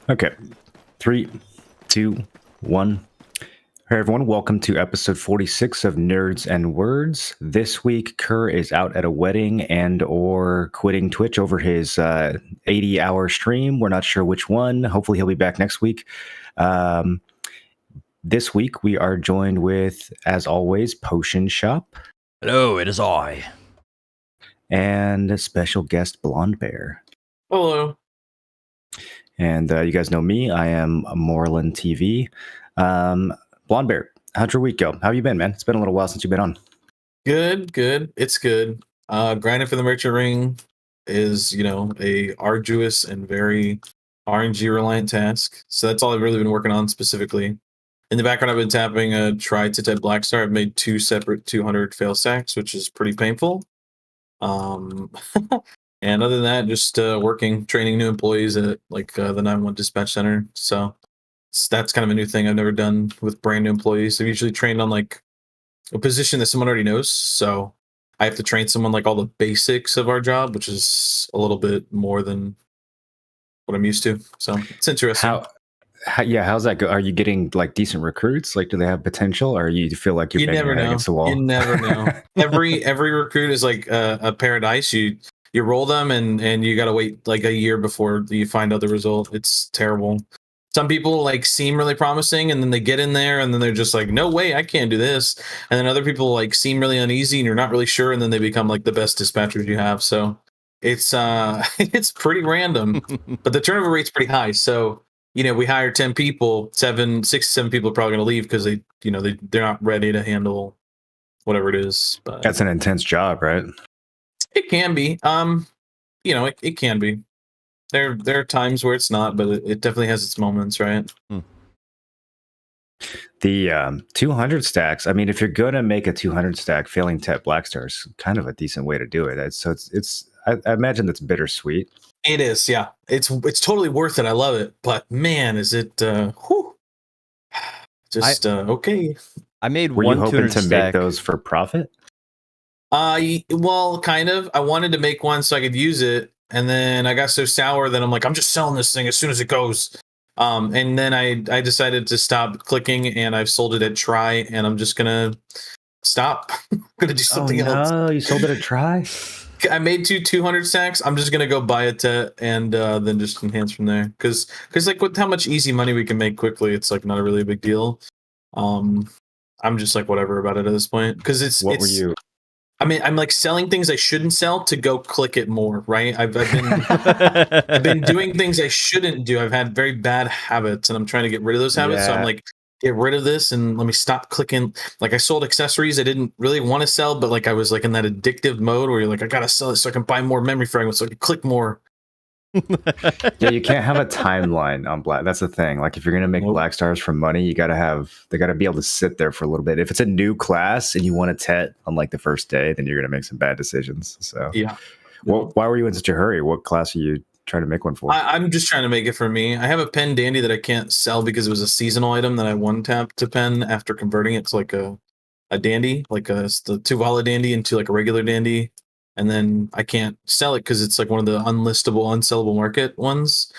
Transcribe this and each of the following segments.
Okay. 3, 2, 1. Hey everyone, welcome to episode 46 of Nerds and Words. This week, Kerr is out at a wedding and or quitting Twitch over his 80-hour stream. We're not sure which one. Hopefully he'll be back next week. This week, we are joined with, as always, Potion Shop. Hello, it is I. And a special guest, Blonde Bear. Hello. And you guys know me. I am Moreland TV. Blonde Bear, how'd your week go? How have you been, man? It's been a little while since you've been on. Good. It's good. Grinding for the merchant ring is, a arduous and very RNG reliant task. So that's all I've really been working on specifically. In the background, I've been tapping a try to type Black Star. I've made 2 separate 200 fail stacks, which is pretty painful. And other than that, just working, training new employees at the 911 dispatch center. So that's kind of a new thing I've never done with brand new employees. I've usually trained on a position that someone already knows. So I have to train someone all the basics of our job, which is a little bit more than what I'm used to. So it's interesting. How's that go? Are you getting decent recruits? Do they have potential, or you feel like you're banging your head against the wall? You never know. Every recruit is like a paradise. You roll them and you got to wait a year before you find out the result. It's terrible. Some people seem really promising, and then they get in there and then they're just like, no way, I can't do this. And then other people seem really uneasy and you're not really sure, and then they become the best dispatchers you have. So it's it's pretty random, but the turnover rate's pretty high. So we hire 10 people, 6 to 7 people are probably going to leave because they're not ready to handle whatever it is. But that's an intense job, right? It can be. It can be. There are times where it's not, but it definitely has its moments, right? The 200 stacks. I mean, if you're gonna make a 200 stack, failing tap Black Star is kind of a decent way to do it. So it's. I imagine that's bittersweet. It is, yeah. It's totally worth it. I love it, but man, is it? Okay. I made Were one you hoping to stack. make those for profit? Well, kind of. I wanted to make one so I could use it, and then I got so sour that I'm just selling this thing as soon as it goes. And then I decided to stop clicking, and I've sold it at Try, and I'm just gonna stop. I'm gonna do something else. Oh, you sold it at Try? I made 200 stacks. I'm just gonna go buy a Tet and then just enhance from there. Because with how much easy money we can make quickly, it's not a really big deal. I'm just whatever about it at this point. Because What were you? I mean, I'm selling things I shouldn't sell to go click it more, right? I've been I've been doing things I shouldn't do. I've had very bad habits, and I'm trying to get rid of those habits. Yeah. So I'm get rid of this and let me stop clicking. I sold accessories I didn't really want to sell, but I was in that addictive mode where you're I gotta sell it so I can buy more memory fragments so I can click more. Yeah, you can't have a timeline on Black. That's the thing. If you're gonna make Black Stars for money, they gotta be able to sit there for a little bit. If it's a new class and you want a Tet on the first day, then you're gonna make some bad decisions. So yeah. Well, why were you in such a hurry? What class are you trying to make one for? I'm just trying to make it for me. I have a pen dandy that I can't sell because it was a seasonal item that I one tapped to pen after converting it to a dandy, the Tuvala dandy into a regular dandy. And then I can't sell it because it's one of the unlistable, unsellable market ones.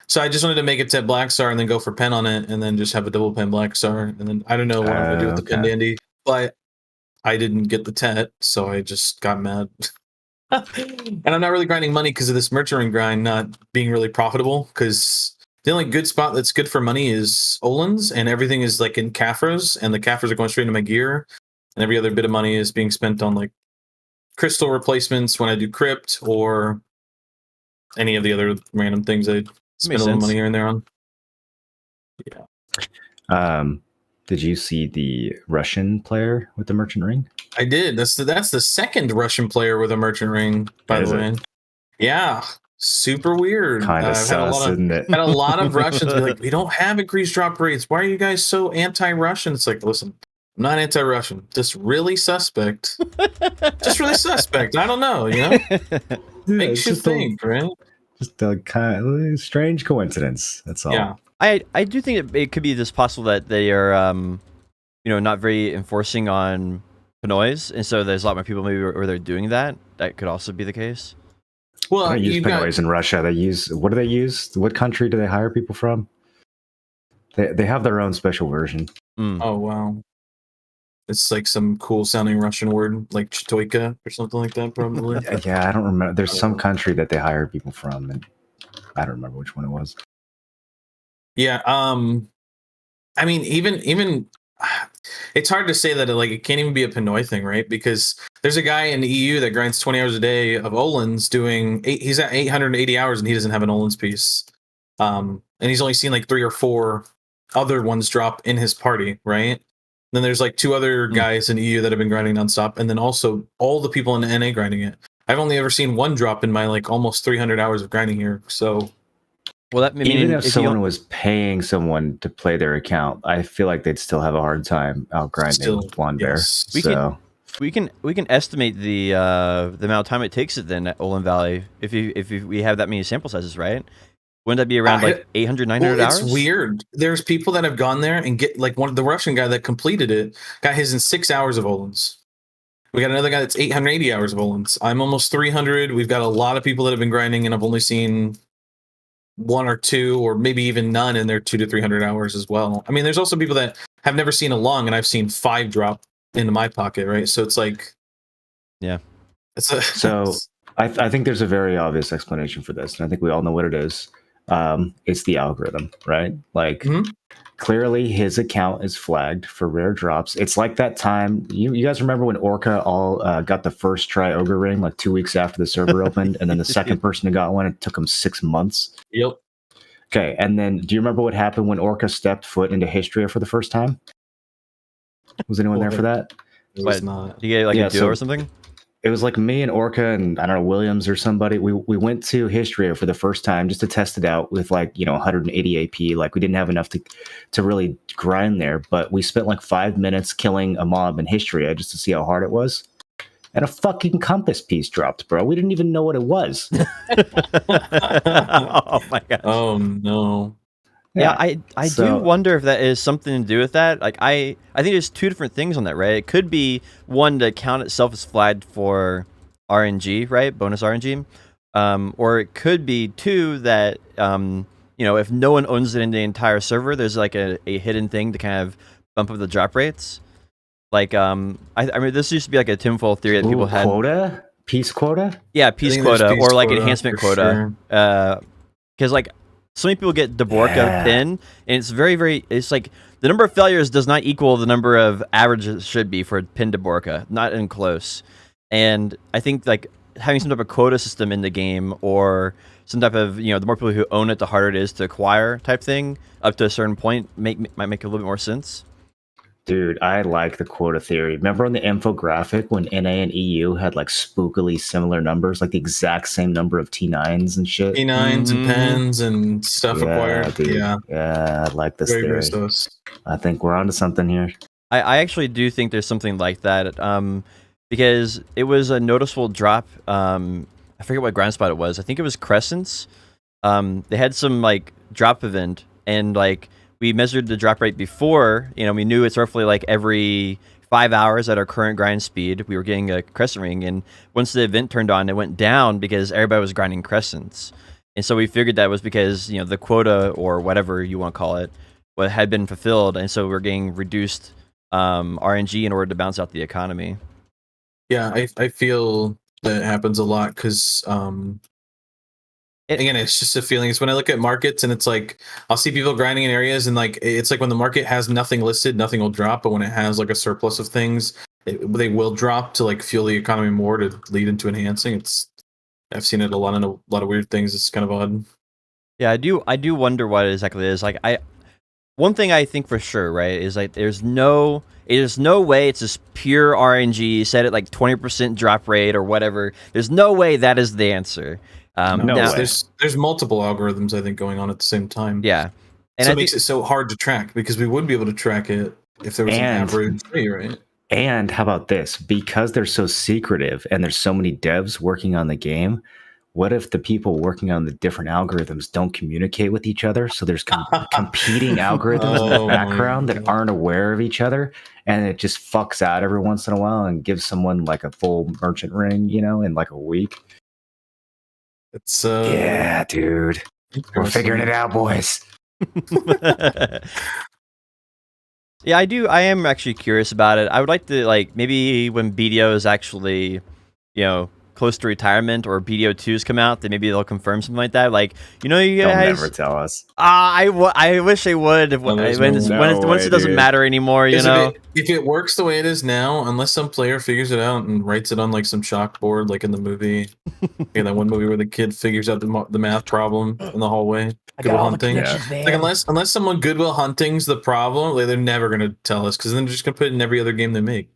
So I just wanted to make it Tet Black Star and then go for pen on it and then just have a double pen Black Star. And then I don't know what I'm going to do with the pen dandy, but I didn't get the Tet, so I just got mad. And I'm not really grinding money because of this merchant ring grind not being really profitable, because the only good spot that's good for money is Olin's, and everything is in Kafras, and the Kafras are going straight into my gear, and every other bit of money is being spent on crystal replacements when I do crypt or any of the other random things I spend a little money here and there on. Yeah. Did you see the Russian player with the merchant ring? I did. That's the second Russian player with a merchant ring, by the way. Yeah. Super weird. Kind of sus, isn't it? Had a lot of Russians be we don't have increased drop rates. Why are you guys so anti-Russian? It's listen, I'm not anti-Russian. Just really suspect. Just really suspect. I don't know, Makes you think, right? Just a kind of strange coincidence. That's all. Yeah. I do think it could be this possible that they are, not very enforcing on noise, and so there's a lot more people maybe where they're doing that. That could also be the case. They Well, don't use you got Pinoys in Russia. They use, what do they use? What country do they hire people from? They have their own special version. Mm. oh wow, it's like some cool sounding Russian word like chtoika or something like that, probably. Yeah, I don't remember. There's some country that they hire people from, and I don't remember which one it was. Yeah. I mean, even it's hard to say that it can't even be a Pinoy thing, right? Because there's a guy in the EU that grinds 20 hours a day of Olin's he's at 880 hours and he doesn't have an Olin's piece. And he's only seen like 3 or 4 other ones drop in his party, right? Then there's like 2 other guys in EU that have been grinding nonstop, and then also all the people in the NA grinding it. I've only ever seen one drop in my like almost 300 hours of grinding here. So Well, that I mean, Even if someone you, was paying someone to play their account, I feel like they'd still have a hard time out grinding Blonde Bear. yes. we can estimate the amount of time it takes it then at Olin Valley if we have that many sample sizes, right? Wouldn't that be around like 800, 900 hours? It's weird. There's people that have gone there and get like the Russian guy that completed it got his in 6 hours of Olin's. We got another guy that's 880 hours of Olin's. I'm almost 300. We've got a lot of people that have been grinding, and I've only seen 1 or 2 or maybe even none in their 200 to 300 hours as well. I mean, there's also people that have never seen a long, and I've seen 5 drop into my pocket, right? So it's like, yeah. So I think there's a very obvious explanation for this, and I think we all know what it is. It's the algorithm, right? Like, clearly his account is flagged for rare drops. It's like that time, you guys remember when Orca all got the first try Ogre Ring like 2 weeks after the server opened, and then the second person who got one, it took him 6 months? Yep. Okay, and then do you remember what happened when Orca stepped foot into Histria for the first time? Was anyone there for that? It was not. Do you get like a duo or something? It was like me and Orca and I don't know, Williams or somebody. We went to Histria for the first time just to test it out with 180 AP. Like, we didn't have enough to really grind there, but we spent like 5 minutes killing a mob in Histria just to see how hard it was. And a fucking compass piece dropped, bro. We didn't even know what it was. Oh my god. Oh no. Yeah, I do wonder if that is something to do with that. Like, I think there's 2 different things on that, right? It could be, one, the account itself is flagged for RNG, right? Bonus RNG. Or it could be, 2, that, if no one owns it in the entire server, there's like a hidden thing to kind of bump up the drop rates. Like, I mean, this used to be like a tinfoil theory that people had. Quota? Peace quota? Yeah, peace quota, or like enhancement quota. Because, like, so many people get Daborka pin, and it's very, very, it's like the number of failures does not equal the number of averages should be for pin Daborka, not even close. And I think like having some type of quota system in the game, or some type of, the more people who own it, the harder it is to acquire type thing up to a certain point might make a little bit more sense. Dude, I like the quota theory. Remember on the infographic when NA and EU had like spookily similar numbers, like the exact same number of T9s and shit? T9s and pens and stuff acquired. Dude. Yeah. Yeah, I like this theory. I think we're onto something here. I actually do think there's something like that, because it was a noticeable drop. I forget what grind spot it was. I think it was Crescents. They had some like drop event, and like we measured the drop rate before. We knew it's roughly like every 5 hours at our current grind speed, we were getting a crescent ring. And once the event turned on, it went down because everybody was grinding crescents. And so we figured that was because, the quota, or whatever you want to call it, had been fulfilled. And so we're getting reduced RNG in order to balance out the economy. Yeah, I feel that happens a lot because, again, it's just a feeling. It's when I look at markets and it's like, I'll see people grinding in areas, and like, it's like when the market has nothing listed, nothing will drop. But when it has like a surplus of things, they will drop to like fuel the economy more, to lead into enhancing. I've seen it a lot in a lot of weird things. It's kind of odd. Yeah, I do wonder what it exactly is. Like, one thing I think for sure, right, is like there's no way it's just pure RNG set at like 20% drop rate or whatever. There's no way that is the answer. There's multiple algorithms, I think, going on at the same time. Yeah, and so it makes it so hard to track, because we would be able to track it if there was an average rate, right? And how about this? Because they're so secretive and there's so many devs working on the game, what if the people working on the different algorithms don't communicate with each other? So there's competing algorithms in the background that aren't aware of each other, and it just fucks out every once in a while and gives someone like a full merchant ring, in like a week. It's Yeah, dude. We're figuring it out, boys. Yeah, I am actually curious about it. I would like to, like, maybe when BDO is actually, close to retirement, or BDO 2s come out, then maybe they'll confirm something like that. Like, you They'll guys. never tell us. I wish they would. there's Once way, it doesn't dude. matter anymore, you 'Cause know. if it works the way it is now, unless some player figures it out and writes it on like some chalkboard, like in the movie, that one movie where the kid figures out the math problem in the hallway. Goodwill Hunting. Like unless someone Goodwill Hunting's the problem, like, they're never gonna tell us, because then they're just gonna put it in every other game they make.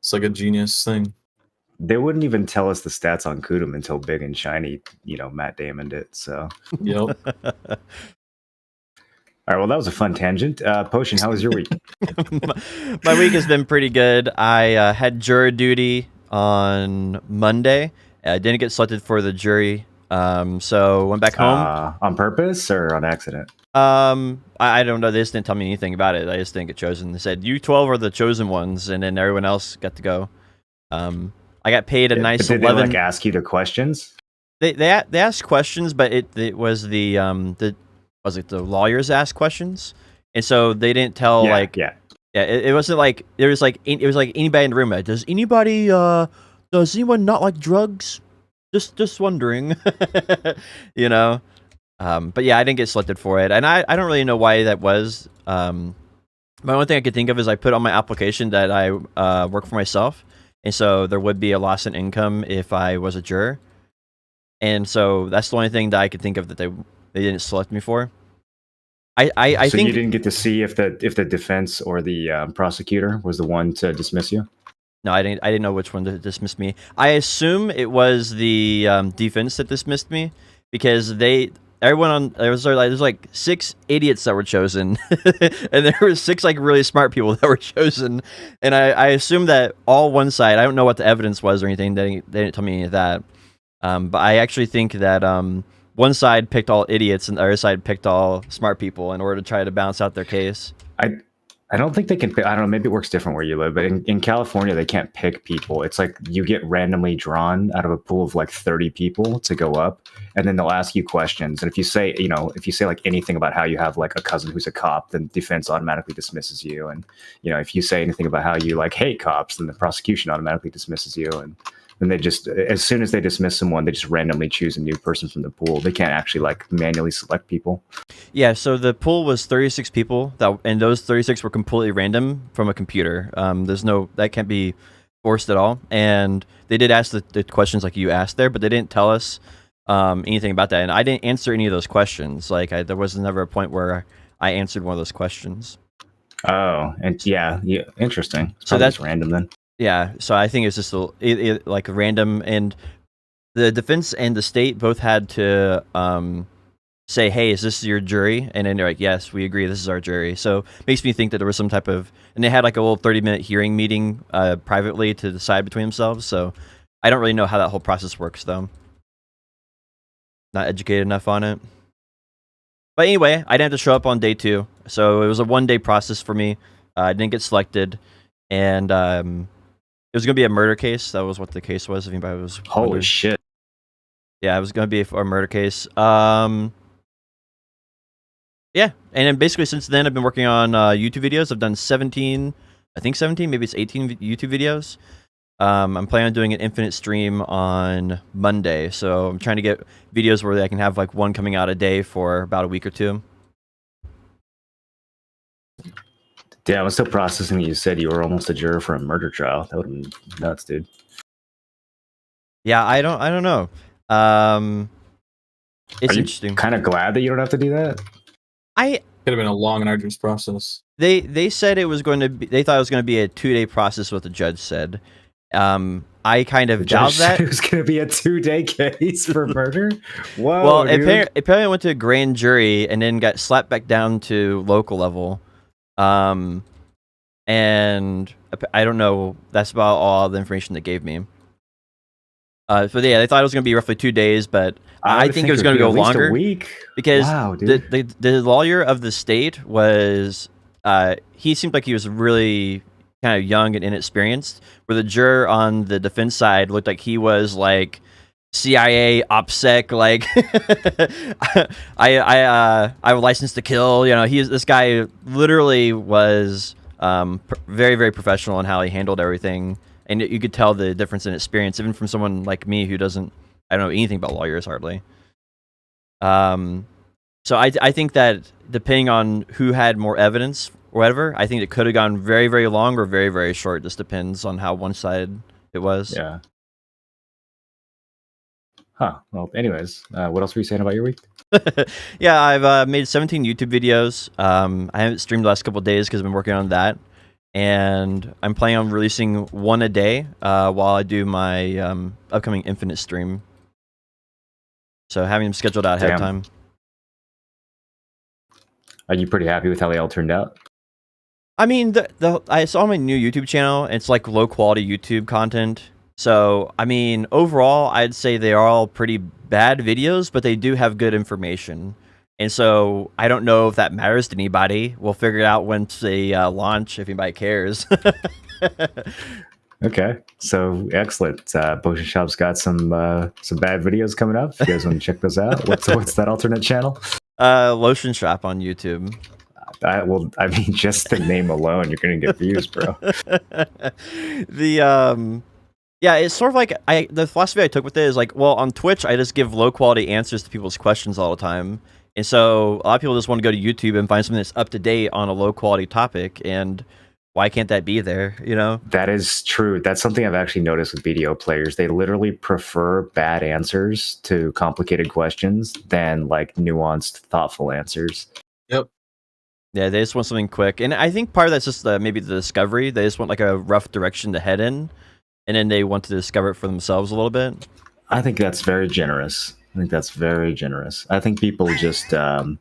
It's like a genius thing. They wouldn't even tell us the stats on Kudum until Big and Shiny, Matt Damoned it. So, Yep. all right. Well, that was a fun tangent. Potion, how was your week? My week has been pretty good. I had jury duty on Monday. I didn't get selected for the jury, so went back home. On purpose or on accident? I don't know. They just didn't tell me anything about it. I just didn't get chosen. They said you 12 are the chosen ones, and then everyone else got to go. I got paid a nice did 11. They like ask you the questions? They asked questions, but it was the lawyers asked questions, and so they didn't tell it wasn't like it was like anybody in the room. Does anyone not like drugs? Just wondering, you know. But yeah, I didn't get selected for it, and I don't really know why that was. My only thing I could think of is I put on my application that I work for myself, and so there would be a loss in income if I was a juror, and so that's the only thing that I could think of that they didn't select me for. I so think you didn't get to see if the defense or the prosecutor was the one to dismiss you. No, I didn't know which one to dismiss me. I assume it was the defense that dismissed me, because there's like 6 idiots that were chosen, and there were 6 like really smart people that were chosen, and I assume that all one side. I don't know what the evidence was or anything. They didn't tell me any of that, but I actually think that one side picked all idiots and the other side picked all smart people in order to try to balance out their case. I don't think they can pick. I don't know. Maybe it works different where you live, but in California, they can't pick people. It's like you get randomly drawn out of a pool of like 30 people to go up, and then they'll ask you questions. And if you say like anything about how you have like a cousin who's a cop, then defense automatically dismisses you. And if you say anything about how you like hate cops, then the prosecution automatically dismisses you. And then they just, as soon as they dismiss someone, they just randomly choose a new person from the pool. They can't actually like manually select people. Yeah, so the pool was 36 people, and those 36 were completely random from a computer. That can't be forced at all. And they did ask the questions like you asked there, but they didn't tell us anything about that. And I didn't answer any of those questions. Like there was never a point where I answered one of those questions. Oh, and yeah, interesting. So that's random then. Yeah, so I think it's just like random, and the defense and the state both had to say, "Hey, is this your jury?" And then they're like, "Yes, we agree. This is our jury." So it makes me think that there was some type of, and they had like a little 30-minute hearing meeting privately to decide between themselves. So I don't really know how that whole process works, though. Not educated enough on it. But anyway, I didn't have to show up on day 2, so it was a 1-day process for me. I didn't get selected, and it was going to be a murder case. That was what the case was. If anybody was Holy wondering. shit. Yeah, it was going to be a murder case. Yeah, and then basically since then I've been working on YouTube videos. I've done 17, maybe it's 18 YouTube videos. I'm planning on doing an infinite stream on Monday, so I'm trying to get videos where I can have like one coming out a day for about a week or 2. Yeah, I was still processing that you said you were almost a juror for a murder trial. That would have been nuts, dude. Yeah, I don't know. It's interesting. Kind of glad that you don't have to do that. Could have been a long and arduous process. They said it was going to be. They thought it was going to be a 2-day process. What the judge said. I kind of doubt that it was going to be a 2-day case for murder. Whoa. Well, dude. apparently went to a grand jury and then got slapped back down to local level. And I don't know. That's about all the information they gave me. So yeah, they thought it was going to be roughly 2 days, but I think it was going to go longer. A week. Because wow, dude. the lawyer of the state was he seemed like he was really kind of young and inexperienced, where the juror on the defense side looked like he was like CIA OPSEC, like I have a license to kill. You know, this guy literally was very, very professional in how he handled everything, and you could tell the difference in experience, even from someone like me who I don't know anything about lawyers hardly. So I think that depending on who had more evidence or whatever, I think it could have gone very, very long or very, very short. Just depends on how one-sided it was. Yeah. Huh. Well, anyways, what else were you saying about your week? Yeah, I've made 17 YouTube videos. I haven't streamed the last couple of days because I've been working on that, and I'm planning on releasing one a day while I do my upcoming Infinite stream. So having them scheduled out ahead of time. Are you pretty happy with how they all turned out? I mean, I saw my new YouTube channel. It's like low quality YouTube content. So, I mean, overall, I'd say they are all pretty bad videos, but they do have good information. And so, I don't know if that matters to anybody. We'll figure it out once they launch, if anybody cares. Okay, so excellent. Potion Shop's got some bad videos coming up. If you guys want to check those out, what's that alternate channel? Lotion Shop on YouTube. I mean, just the name alone, you're gonna get views, bro. Yeah, it's sort of like the philosophy I took with it is like, well, on Twitch, I just give low quality answers to people's questions all the time. And so a lot of people just want to go to YouTube and find something that's up to date on a low quality topic. And why can't that be there? You know? That is true. That's something I've actually noticed with BDO players. They literally prefer bad answers to complicated questions than like nuanced, thoughtful answers. Yep. Yeah, they just want something quick. And I think part of that's just maybe the discovery. They just want like a rough direction to head in. And then they want to discover it for themselves a little bit. I think that's very generous. I think people just aren't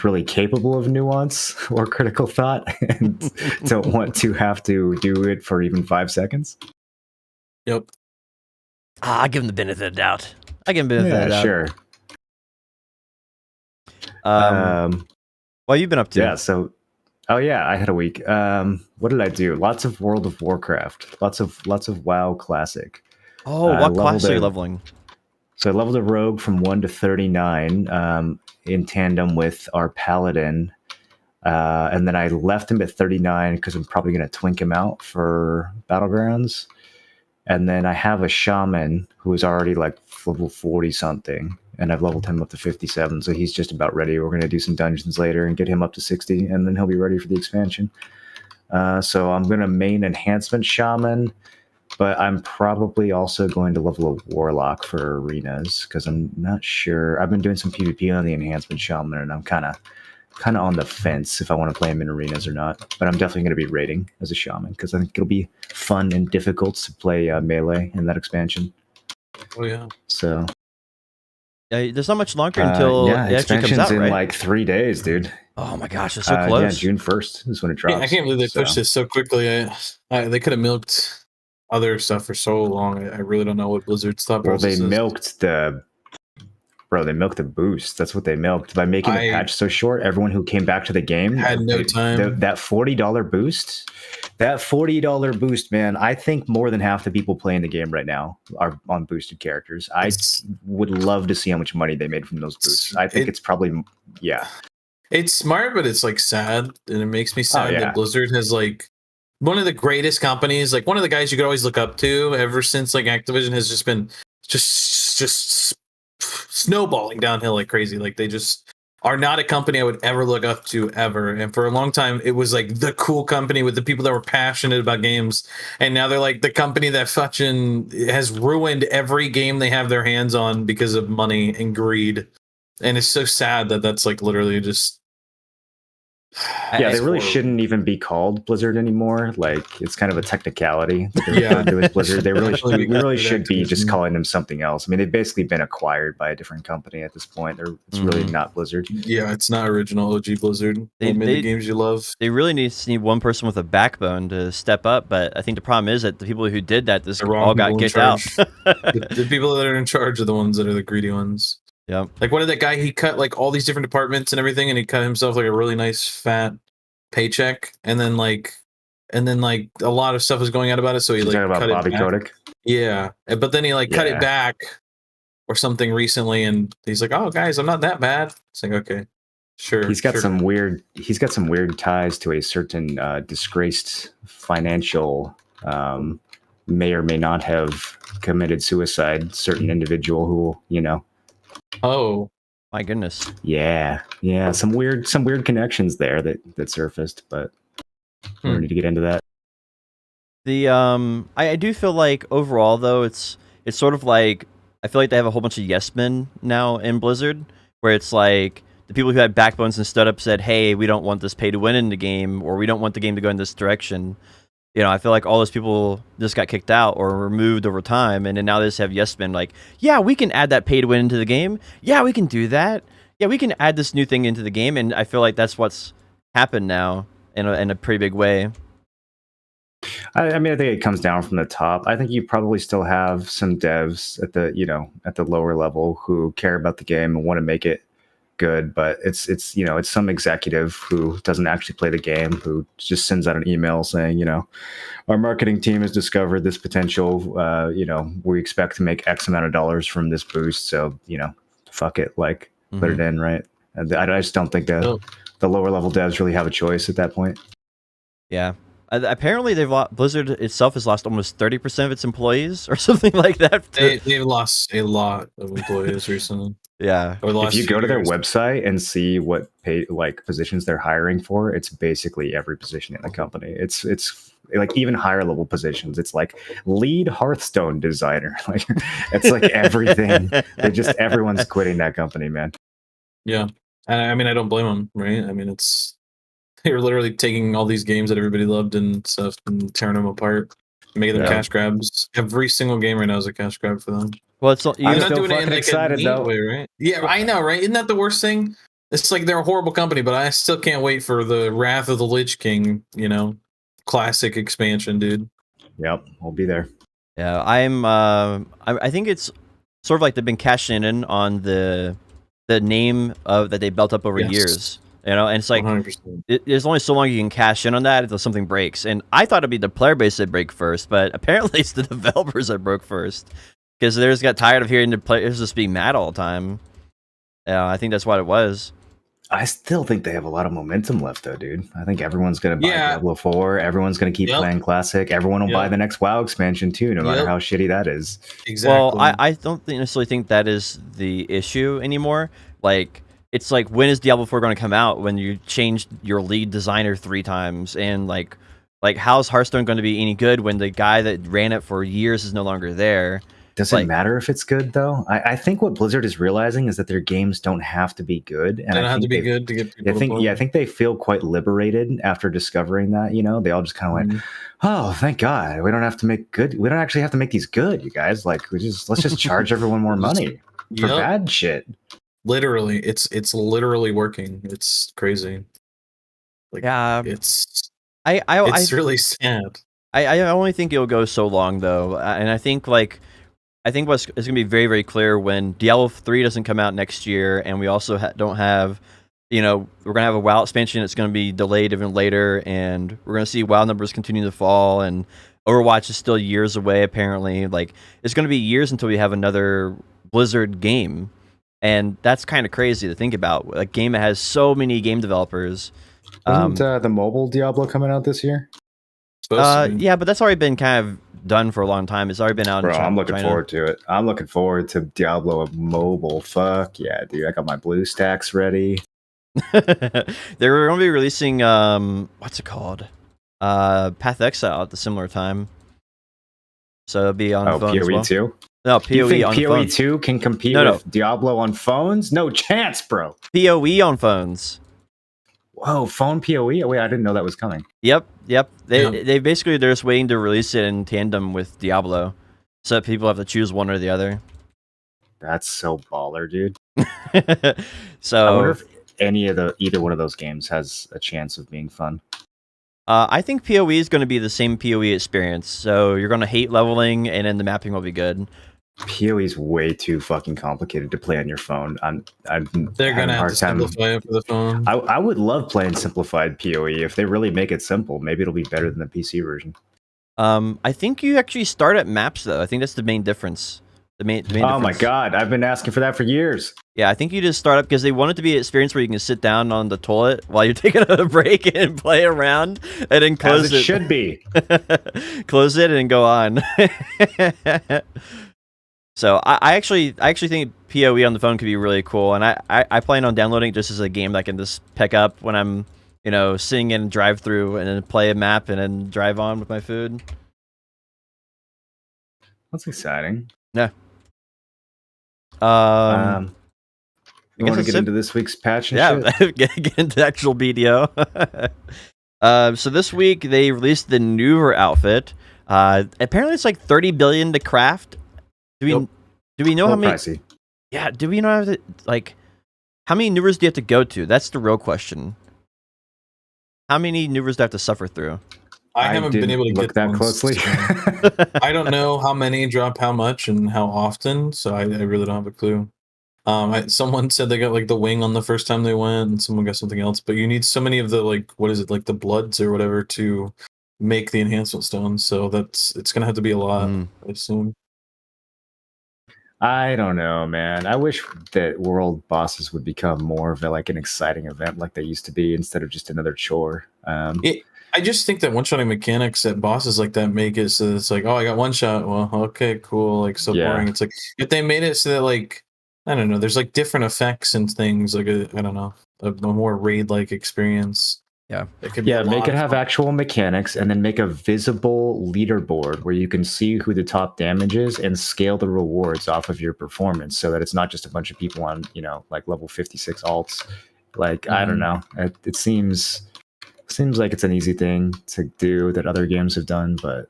really capable of nuance or critical thought and don't want to have to do it for even 5 seconds. Yep. I give them the benefit of the doubt. Sure. What have you been up to? Yeah, so I had a week. What did I do? Lots of World of Warcraft. Lots of WoW Classic. Oh, what class are you leveling? So I leveled a rogue from 1 to 39 in tandem with our paladin. And then I left him at 39 because I'm probably going to twink him out for Battlegrounds. And then I have a shaman who is already like level 40 something. And I've leveled him up to 57. So he's just about ready. We're going to do some dungeons later and get him up to 60. And then he'll be ready for the expansion. So I'm going to main enhancement shaman. But I'm probably also going to level a warlock for arenas because I'm not sure. I've been doing some PvP on the enhancement shaman, and I'm kind of on the fence if I want to play him in arenas or not. But I'm definitely going to be raiding as a shaman because I think it'll be fun and difficult to play melee in that expansion. Oh yeah. So there's not much longer until it actually comes out, in right? like 3 days, dude. Oh my gosh, it's so close. Yeah, June 1st is when it drops. Yeah, I can't believe they pushed this so quickly. They could have milked other stuff for so long. I really don't know what Blizzard's thought process is. They milked the boost. That's what they milked by making the patch so short. Everyone who came back to the game had no time. That $40 boost, man. I think more than half the people playing the game right now are on boosted characters. I would love to see how much money they made from those boosts. I think it's probably It's smart, but it's like sad, and it makes me sad that Blizzard has like one of the greatest companies, like one of the guys you could always look up to ever since like Activision has just been just snowballing downhill like crazy. Like they just are not a company I would ever look up to ever. And for a long time, it was like the cool company with the people that were passionate about games. And now they're like the company that fucking has ruined every game they have their hands on because of money and greed. And it's so sad that that's like literally just. Yeah, they really shouldn't even be called Blizzard anymore. Like it's kind of a technicality. Blizzard. They really should be just calling them something else. I mean, they've basically been acquired by a different company at this point. It's really not Blizzard. Yeah, it's not original OG Blizzard. They made the games you love. They really need one person with a backbone to step up. But I think the problem is that the people who did that, all got kicked out. The people that are in charge are the ones that are the greedy ones. Yeah. Like what did that guy, he cut like all these different departments and everything, and he cut himself like a really nice fat paycheck, and then like a lot of stuff was going out about it, so he like talking about cut Bobby it back. Kotick? Yeah, but then he like cut Yeah. it back or something recently, and he's like, "Oh, guys, I'm not that bad." It's like, okay, sure. He's got sure. some weird ties to a certain disgraced financial may or may not have committed suicide certain individual who, Oh, My goodness. yeah, some weird connections there that surfaced, but we don't need to get into that. The I do feel like overall though it's sort of like I feel like they have a whole bunch of yes men now in Blizzard, where it's like the people who had backbones and stood up said, "Hey, we don't want this pay to win in the game, or we don't want the game to go in this direction." I feel like all those people just got kicked out or removed over time, and then now they just have yes men like, "Yeah, we can add that pay to win into the game. Yeah, we can do that. Yeah, we can add this new thing into the game," and I feel like that's what's happened now in a pretty big way. I mean, I think it comes down from the top. I think you probably still have some devs at the lower level who care about the game and want to make it good, but it's some executive who doesn't actually play the game, who just sends out an email saying, our marketing team has discovered this potential. We expect to make X amount of dollars from this boost, so fuck it, like put it in, right? I just don't think the lower level devs really have a choice at that point. Yeah. Apparently, Blizzard itself has lost almost 30% of its employees, or something like that. they've lost a lot of employees recently. Yeah. If you go to their website and see what positions they're hiring for, it's basically every position in the company. It's like even higher level positions. It's like lead Hearthstone designer. Like it's like everything. Everyone's quitting that company, man. Yeah, and I mean, I don't blame them, right? I mean, they're literally taking all these games that everybody loved and stuff and tearing them apart, making them cash grabs. Every single game right now is a cash grab for them. Well, it's I'm not doing it in like a neat way, right? Yeah, I know, right? Isn't that the worst thing? It's like they're a horrible company, but I still can't wait for the Wrath of the Lich King, classic expansion, dude. Yep, I'll be there. Yeah, I think it's sort of like they've been cashing in on the name of that they built up over years. And it's like there's only so long you can cash in on that until something breaks. And I thought it'd be the player base that break first, but apparently it's the developers that broke first, because they just got tired of hearing the players just being mad all the time. I think that's what it was. I still think they have a lot of momentum left, though, dude. I think everyone's going to buy Diablo 4. Everyone's going to keep playing Classic. Everyone will buy the next WoW expansion, too, no matter how shitty that is. Exactly. Well, I don't necessarily think that is the issue anymore. Like, it's like, when is Diablo 4 going to come out when you changed your lead designer 3 times? And, like how's Hearthstone going to be any good when the guy that ran it for years is no longer there? Does it matter if it's good, though? I think what Blizzard is realizing is that their games don't have to be good. And they don't have to be good to get people to play. Yeah, I think they feel quite liberated after discovering that. They all just kind of went, "Oh, thank God, we don't have to make good. We don't actually have to make these good, you guys. Like, let's just charge everyone more money for bad shit." Literally, it's literally working. It's crazy. Like, it's really sad. I only think it'll go so long, though, and I think it's going to be very, very clear when Diablo 3 doesn't come out next year, and we also don't have, we're going to have a WoW expansion that's going to be delayed even later, and we're going to see WoW numbers continue to fall, and Overwatch is still years away, apparently. Like, it's going to be years until we have another Blizzard game, and that's kind of crazy to think about. A game that has so many game developers. Isn't the mobile Diablo coming out this year? Yeah, but that's already been kind of done for a long time. It's already been out in China. I'm looking forward to it. I'm looking forward to Diablo mobile. Fuck yeah, dude. I got my blue stacks ready. They're going to be releasing, what's it called? Path Exile at the similar time. So it'll be on phone PoE as well. 2? No, PoE you think on PoE phone. 2 can compete with Diablo on phones? No chance, bro. PoE on phones. Whoa, phone PoE? Oh, wait, I didn't know that was coming. Yep. They basically, they're just waiting to release it in tandem with Diablo, so that people have to choose one or the other. That's so baller, dude. So I wonder if either one of those games has a chance of being fun. I think PoE is going to be the same PoE experience. So you're going to hate leveling, and then the mapping will be good. PoE is way too fucking complicated to play on your phone. They're gonna have to simplify it for the phone. I would love playing simplified PoE if they really make it simple. Maybe it'll be better than the PC version. I think you actually start at maps though. I think that's the main difference. The main Oh my difference. god, I've been asking for that for years. Yeah, I think you just start up because they want it to be an experience where you can sit down on the toilet while you're taking a break and play around, and then close As it should be. Close it and go on. So I actually think PoE on the phone could be really cool, and I plan on downloading it just as a game that I can just pick up when I'm sitting in drive through and then play a map and then drive on with my food. That's exciting. Yeah. You want to get into this week's patch and shit? get into actual BDO. So this week they released the Neuver outfit. Apparently it's like 30 billion to craft. Do we know how many? Pricey. Yeah. Do we know how many Neuvers do you have to go to? That's the real question. How many Neuvers do I have to suffer through? I haven't been able to look get that ones, closely. so I don't know how many drop how much and how often, so I really don't have a clue. Someone said they got like the wing on the first time they went, and someone got something else. But you need so many of the the bloods or whatever to make the enhancement stones. So it's gonna have to be a lot, I assume. I don't know, man. I wish that world bosses would become more of an exciting event like they used to be instead of just another chore. I just think that one-shotting mechanics at bosses like that make it so it's like, oh, I got one shot. Well, okay, cool. Like, so boring. It's like, if they made it so that, like, I don't know, there's like different effects and things, like, I don't know, a more raid-like experience. Yeah. Make it have actual mechanics and then make a visible leaderboard where you can see who the top damage is and scale the rewards off of your performance so that it's not just a bunch of people on, like level 56 alts. Like, I don't know. It seems like it's an easy thing to do that other games have done, but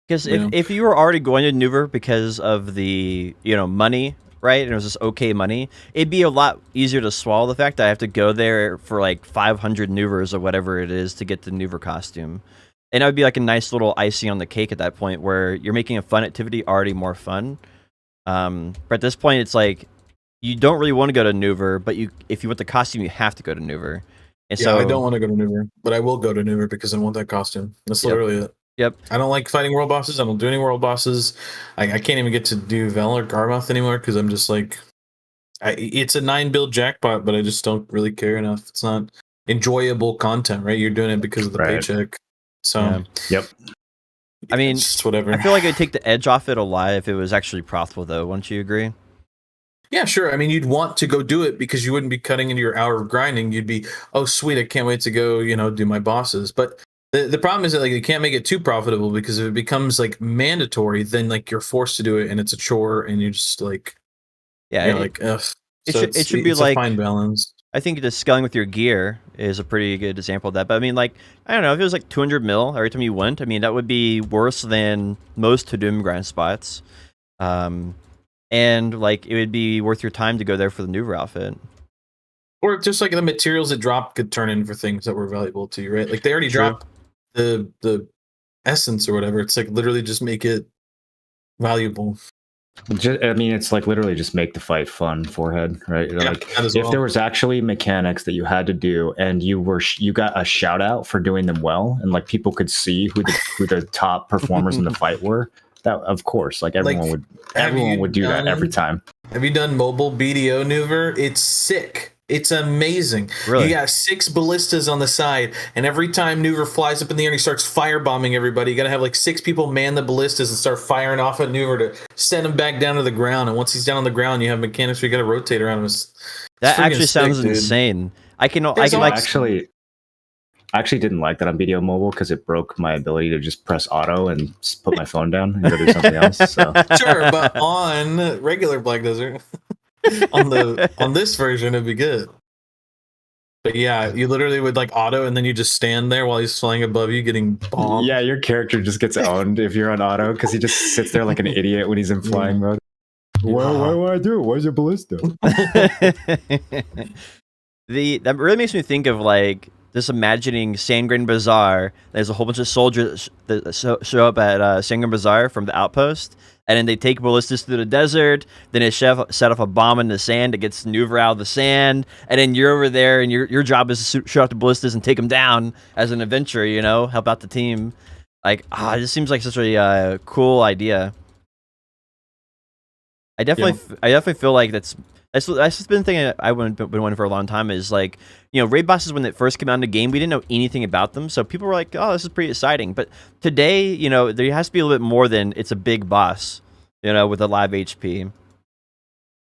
because if you were already going to Neuver because of the money, right, and it was just okay money, it'd be a lot easier to swallow the fact that I have to go there for like 500 Neuvers or whatever it is to get the Neuver costume, and that would be like a nice little icing on the cake at that point where you're making a fun activity already more fun. But at this point, it's like you don't really want to go to Neuver, but if you want the costume, you have to go to Neuver. And so I don't want to go to Neuver, but I will go to Neuver because I want that costume. That's literally it. Yep. I don't like fighting world bosses. I don't do any world bosses. I can't even get to do Vel or Garmoth anymore because I'm just like, it's a 9-build jackpot, but I just don't really care enough. It's not enjoyable content, right? You're doing it because of the paycheck. So, yep. I mean, just whatever. I feel like it'd take the edge off it a lot if it was actually profitable, though. Wouldn't you agree? Yeah, sure. I mean, you'd want to go do it because you wouldn't be cutting into your hour of grinding. You'd be, oh, sweet, I can't wait to go, do my bosses. But the problem is that you can't make it too profitable because if it becomes like mandatory, then like you're forced to do it and it's a chore and you're just like, ugh. It should be like a fine balance. I think the scaling with your gear is a pretty good example of that. But I mean, like, I don't know, if it was like 200 mil every time you went, I mean, that would be worse than most Doom grind spots. And like it would be worth your time to go there for the Neuver outfit. Or just like the materials that drop could turn in for things that were valuable to you, right? Like they already dropped the essence or whatever. It's like literally just make it valuable. I mean, it's like literally just make the fight fun, forehead, right? Yeah, like if there was actually mechanics that you had to do and you got a shout out for doing them well and like people could see who the top performers in the fight were. That, of course, like everyone would do that every time. Have you done mobile BDO Neuver? It's sick. It's amazing. Really? You got 6 ballistas on the side, and every time Neuver flies up in the air and he starts firebombing everybody, you got to have like 6 people man the ballistas and start firing off at Neuver to send him back down to the ground. And once he's down on the ground, you have mechanics where you got to rotate around him. That actually sounds insane. I can actually didn't like that on BDO Mobile because it broke my ability to just press auto and put my phone down and go do something else. So. Sure, but on regular Black Desert, on this version, it'd be good. But yeah, you literally would like auto, and then you just stand there while he's flying above you, getting bombed. Yeah, your character just gets owned if you're on auto because he just sits there like an idiot when he's in flying mode. What do I do? Where's your ballista? That really makes me think of like just imagining Sandgren Bazaar. There's a whole bunch of soldiers that show up at Sandgren Bazaar from the outpost, and then they take ballistas through the desert. Then they set off a bomb in the sand that gets Neuver out of the sand, and then you're over there, and your job is to shoot out the ballistas and take them down as an adventurer. Help out the team. Like, this seems like such a cool idea. I definitely feel like that's been the thing I've been wanting for a long time. Is like, raid bosses when they first came out in the game, we didn't know anything about them, so people were like, "Oh, this is pretty exciting." But today, there has to be a little bit more than it's a big boss, with a live HP.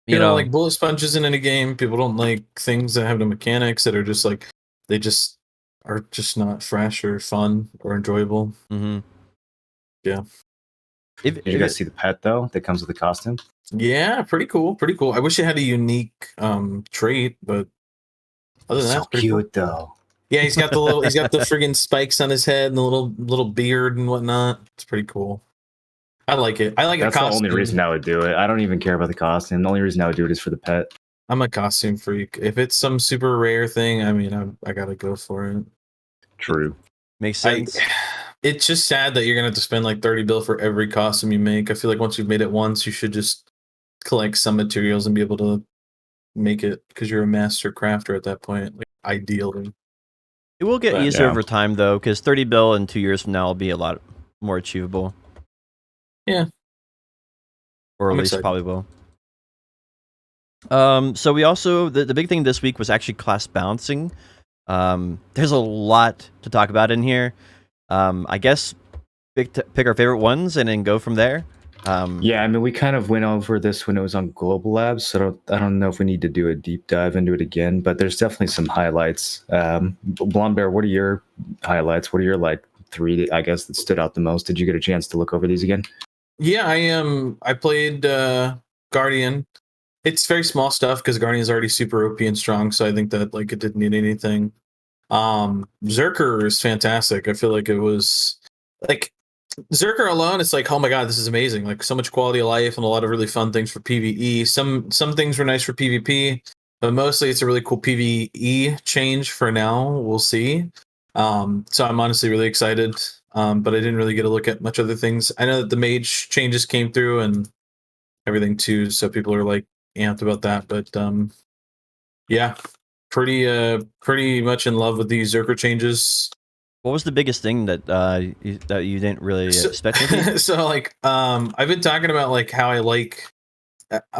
Like bullet sponge isn't in a game. People don't like things that have the mechanics that are just like they just are just not fresh or fun or enjoyable. Mm-hmm. Yeah. Did you guys see the pet though that comes with the costume? Yeah, pretty cool. Pretty cool. I wish it had a unique trait, but other than that, So it's pretty cute cool. though. Yeah, he's got the friggin' spikes on his head and the little beard and whatnot. It's pretty cool. I like it. I like That's a costume. the only reason I would do it. I don't even care about the costume. The only reason I would do it is for the pet. I'm a costume freak. If it's some super rare thing, I mean, I gotta go for it. True. Makes sense. It's just sad that you're gonna have to spend like 30 bill for every costume you make. I feel like once you've made it once, you should just collect some materials and be able to make it because you're a master crafter at that point. Like, ideally, it will get easier over time though, because 30 bill in 2 years from now will be a lot more achievable. Yeah, or at least probably will. So we also the big thing this week was actually class balancing. There's a lot to talk about in here. I guess pick our favorite ones and then go from there. Yeah, I mean, we kind of went over this when it was on Global Labs, so I don't know if we need to do a deep dive into it again, but there's definitely some highlights. Blonde Bear, what are your highlights? What are your like 3, I guess, that stood out the most? Did you get a chance to look over these again? Yeah, I played Guardian. It's very small stuff because Guardian's already super OP and strong, so I think that like it didn't need anything. Zerker is fantastic. I feel like it was like Zerker alone, it's like, oh my god, this is amazing. Like so much quality of life and a lot of really fun things for PvE. Some things were nice for PvP, but mostly it's a really cool PvE change for now. We'll see. So I'm honestly really excited. But I didn't really get a look at much other things. I know that the mage changes came through and everything too, so people are like amped about that. But yeah, pretty much in love with these Zerker changes. What was the biggest thing that you didn't really expect? So like I've been talking about like how I like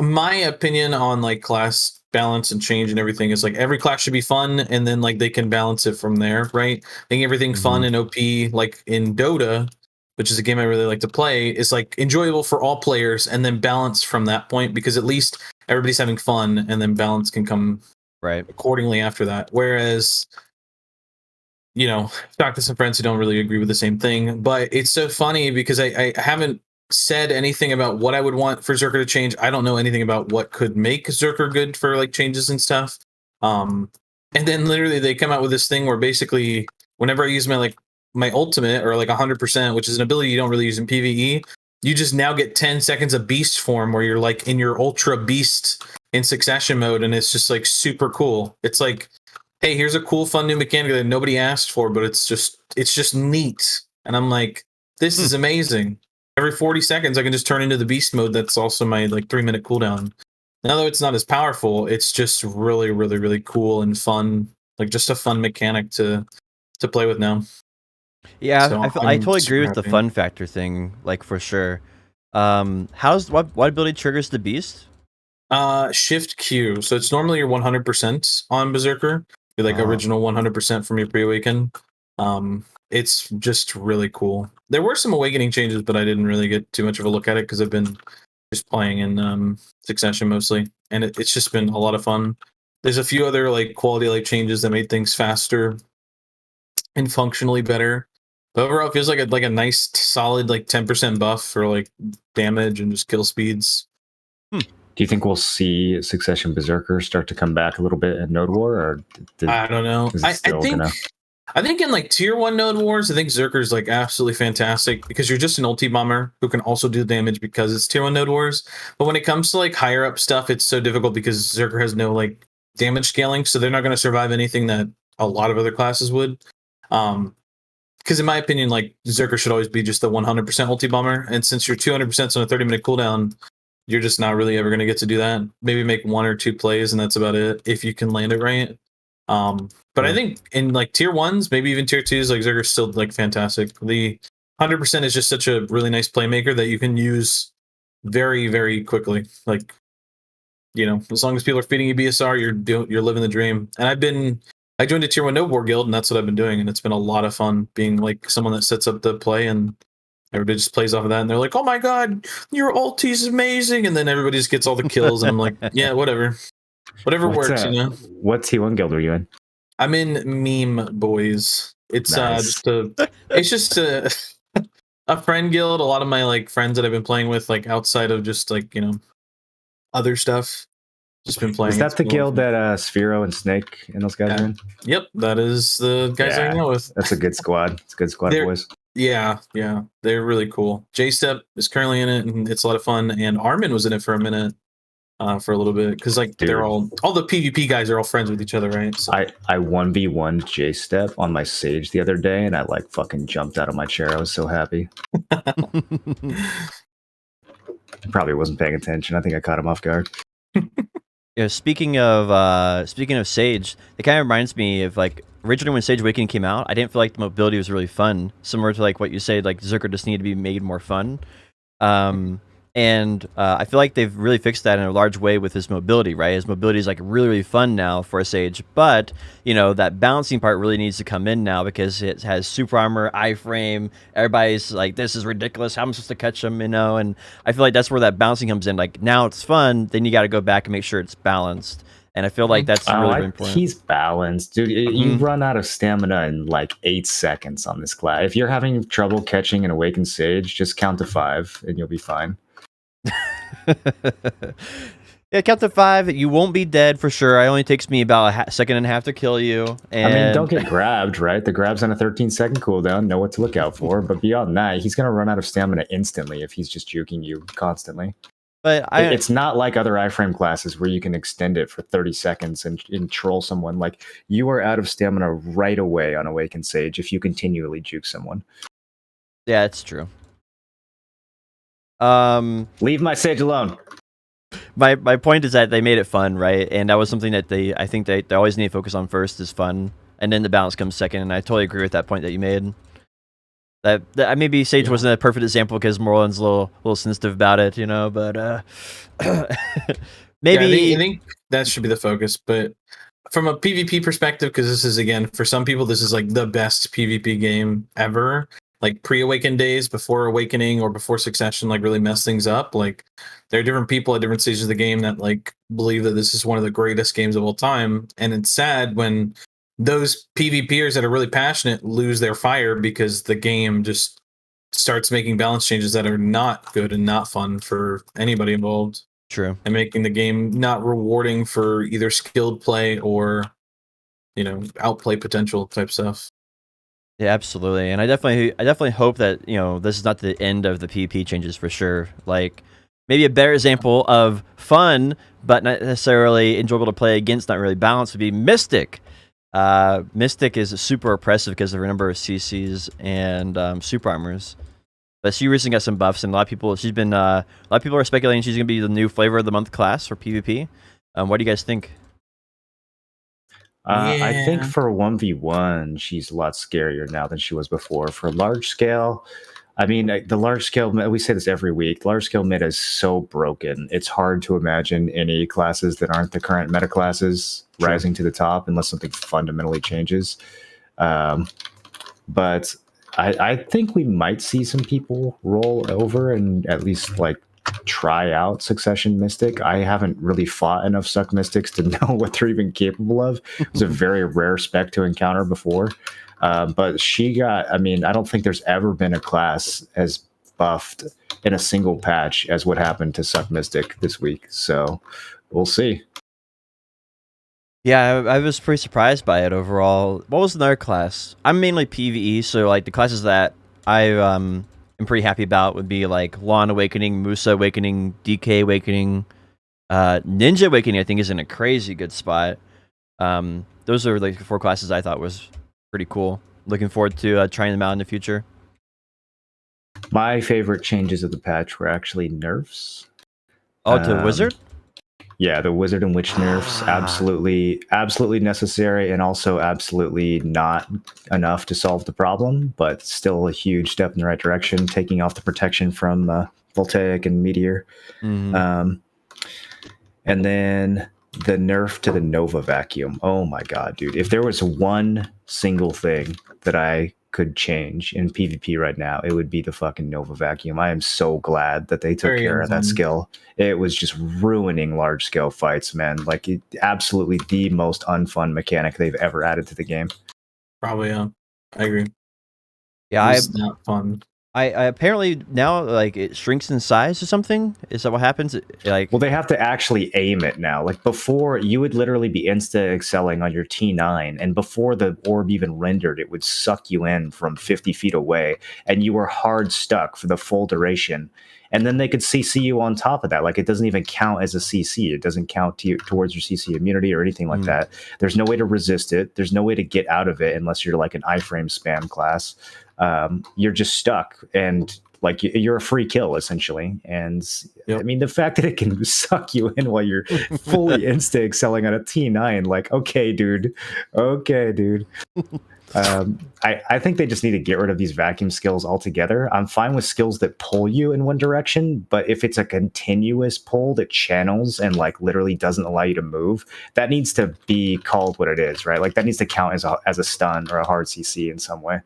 my opinion on like class balance and change and everything is like every class should be fun and then like they can balance it from there, right? I think everything fun and OP like in Dota, which is a game I really like to play, is like enjoyable for all players and then balance from that point because at least everybody's having fun and then balance can come right accordingly after that. Whereas talk to some friends who don't really agree with the same thing, but it's so funny because I haven't said anything about what I would want for Zerker to change. I don't know anything about what could make Zerker good for like changes and stuff. And then literally they come out with this thing where basically whenever I use my ultimate or like 100%, which is an ability you don't really use in PvE, you just now get 10 seconds of beast form where you're like in your ultra beast in succession mode, and it's just like super cool. It's like, hey, here's a cool, fun new mechanic that nobody asked for, but it's just neat. And I'm like, this is amazing. Every 40 seconds, I can just turn into the beast mode. That's also my like 3-minute cooldown. Now, though it's not as powerful, it's just really, really, really cool and fun. Like just a fun mechanic to play with now. Yeah, so I totally agree with the fun factor thing, like for sure. What ability triggers the beast? Shift Q. So it's normally your 100% on Berserker. You're like original 100% from your pre-awaken. It's just really cool. There were some awakening changes, but I didn't really get too much of a look at it because I've been just playing in succession mostly, and it's just been a lot of fun. There's a few other like quality of life changes that made things faster and functionally better. But overall, it feels like a nice solid like 10% buff for like damage and just kill speeds. Do you think we'll see Succession Berserker start to come back a little bit at Node War, or I don't know. I think in like tier 1 Node Wars, I think Zerker is like absolutely fantastic because you're just an ulti bomber who can also do damage because it's tier 1 Node Wars. But when it comes to like higher up stuff, it's so difficult because Zerker has no like damage scaling, so they're not going to survive anything that a lot of other classes would. Because in my opinion, like Zerker should always be just the 100% ulti bomber, and since you're 200% on a 30-minute cooldown, you're just not really ever going to get to do that. Maybe make 1 or 2 plays, and that's about it if you can land it right. But I think in like tier 1s, maybe even tier 2s, like Zerker's still like fantastic. The 100% is just such a really nice playmaker that you can use very, very quickly. Like, as long as people are feeding you BSR, you're living the dream. And I joined a tier 1 no war guild, and that's what I've been doing, and it's been a lot of fun being like someone that sets up the play, and everybody just plays off of that, and they're like, "Oh my god, your ulti is amazing!" And then everybody just gets all the kills, and I'm like, "Yeah, whatever works." What T1 guild are you in? I'm in Meme Boys. It's Nice. just a friend guild. A lot of my like friends that I've been playing with, like outside of just like other stuff. Just been playing. Is that the guild that Sphero and Snake and those guys are in? Yep, that is the guys I hang out with. That's a good squad. It's a good squad of boys. Yeah, they're really cool. J-Step is currently in it, and it's a lot of fun. And Armin was in it for a minute, for a little bit, because like they're all the PvP guys are all friends with each other, right? So. I 1v1 J-Step on my Sage the other day, and I like fucking jumped out of my chair. I was so happy. Probably wasn't paying attention. I think I caught him off guard. Speaking of Sage, it kind of reminds me of like originally when Sage Awakening came out. I didn't feel like the mobility was really fun, similar to like what you said, like Zerker just needed to be made more fun. And I feel like they've really fixed that in a large way with his mobility, right? His mobility is like really, really fun now for a Sage, but that balancing part really needs to come in now because it has super armor, iframe. Everybody's like, this is ridiculous. How am I supposed to catch him? And I feel like that's where that balancing comes in. Like now it's fun, then you got to go back and make sure it's balanced. And I feel like that's really important. He's balanced, dude. You run out of stamina in like 8 seconds on this class. If you're having trouble catching an Awakened Sage, just count to 5 and you'll be fine. Yeah, count to 5. You won't be dead for sure. It only takes me about a second and a half to kill you. And... I mean, don't get grabbed, right? The grab's on a 13-second cooldown. Know what to look out for. But beyond that, he's going to run out of stamina instantly if he's just juking you constantly. But it's not like other iframe classes where you can extend it for 30 seconds and troll someone. Like, you are out of stamina right away on Awakened Sage if you continually juke someone. Yeah, it's true. Leave my Sage alone. My point is that they made it fun, right? And that was something that I think they always need to focus on first is fun, and then the balance comes second. And I totally agree with that point that you made. That maybe Sage wasn't a perfect example because Morland's a little sensitive about it, but maybe I think that should be the focus. But from a PvP perspective, because this is, again, for some people, this is like the best PvP game ever. Like pre-awakened days, before awakening or before succession, like really mess things up. Like there are different people at different stages of the game that like believe that this is one of the greatest games of all time. And it's sad when those PvPers that are really passionate lose their fire because the game just starts making balance changes that are not good and not fun for anybody involved. True. And making the game not rewarding for either skilled play or, outplay potential type stuff. Yeah, absolutely. And I definitely hope that, this is not the end of the PvP changes for sure. Like maybe a better example of fun, but not necessarily enjoyable to play against, not really balanced, would be Mystic. Mystic is super oppressive because of her number of CCs and super armors. But she recently got some buffs, and a lot of people are speculating she's gonna be the new flavor of the month class for PvP. What do you guys think? I think for 1v1, she's a lot scarier now than she was before. For large scale, I mean, the large scale, we say this every week, large scale meta is so broken. It's hard to imagine any classes that aren't the current meta classes rising to the top unless something fundamentally changes. But I think we might see some people roll over and at least like try out Succession Mystic. I haven't really fought enough Suck Mystics to know what they're even capable of. It was a very rare spec to encounter before. But she got, I don't think there's ever been a class as buffed in a single patch as what happened to Suck Mystic this week. So we'll see. Yeah, I was pretty surprised by it overall. What was another class? I'm mainly PvE, so like the classes that I am pretty happy about would be like Lawn Awakening, Musa Awakening, DK Awakening, Ninja Awakening. I think is in a crazy good spot. Those are like the 4 classes I thought was pretty cool. Looking forward to trying them out in the future. My favorite changes of the patch were actually nerfs. Oh, to Wizard? Yeah, the wizard and witch nerfs absolutely necessary, and also absolutely not enough to solve the problem, but still a huge step in the right direction, taking off the protection from voltaic and meteor. Mhm. And then the nerf to the Nova vacuum. Oh my god, dude! If there was one single thing that I could change in PvP right now, it would be the fucking Nova vacuum. I am so glad that they took Very care of that unfun. skill. It was just ruining large scale fights, man. Like absolutely the most unfun mechanic they've ever added to the game. Probably, yeah. I agree. Yeah, It was not fun. I apparently now like it shrinks in size or something. Is that what happens? Like, Well, they have to actually aim it now. Like before, you would literally be insta excelling on your T9, and before the orb even rendered, it would suck you in from 50 feet away, and you were hard stuck for the full duration. And then they could CC you on top of that. Like it doesn't even count as a CC. It doesn't count towards your CC immunity or anything like that. There's no way to resist it. There's no way to get out of it unless you're like an iframe spam class. You're just stuck, and like you're a free kill essentially. And Yep. I mean, the fact that it can suck you in while you're fully insta excelling on a T9, like, okay, dude. I think they just need to get rid of these vacuum skills altogether. I'm fine with skills that pull you in one direction, but if it's a continuous pull that channels and like literally doesn't allow you to move, that needs to be called what it is, right? Like that needs to count as a stun or a hard CC in some way.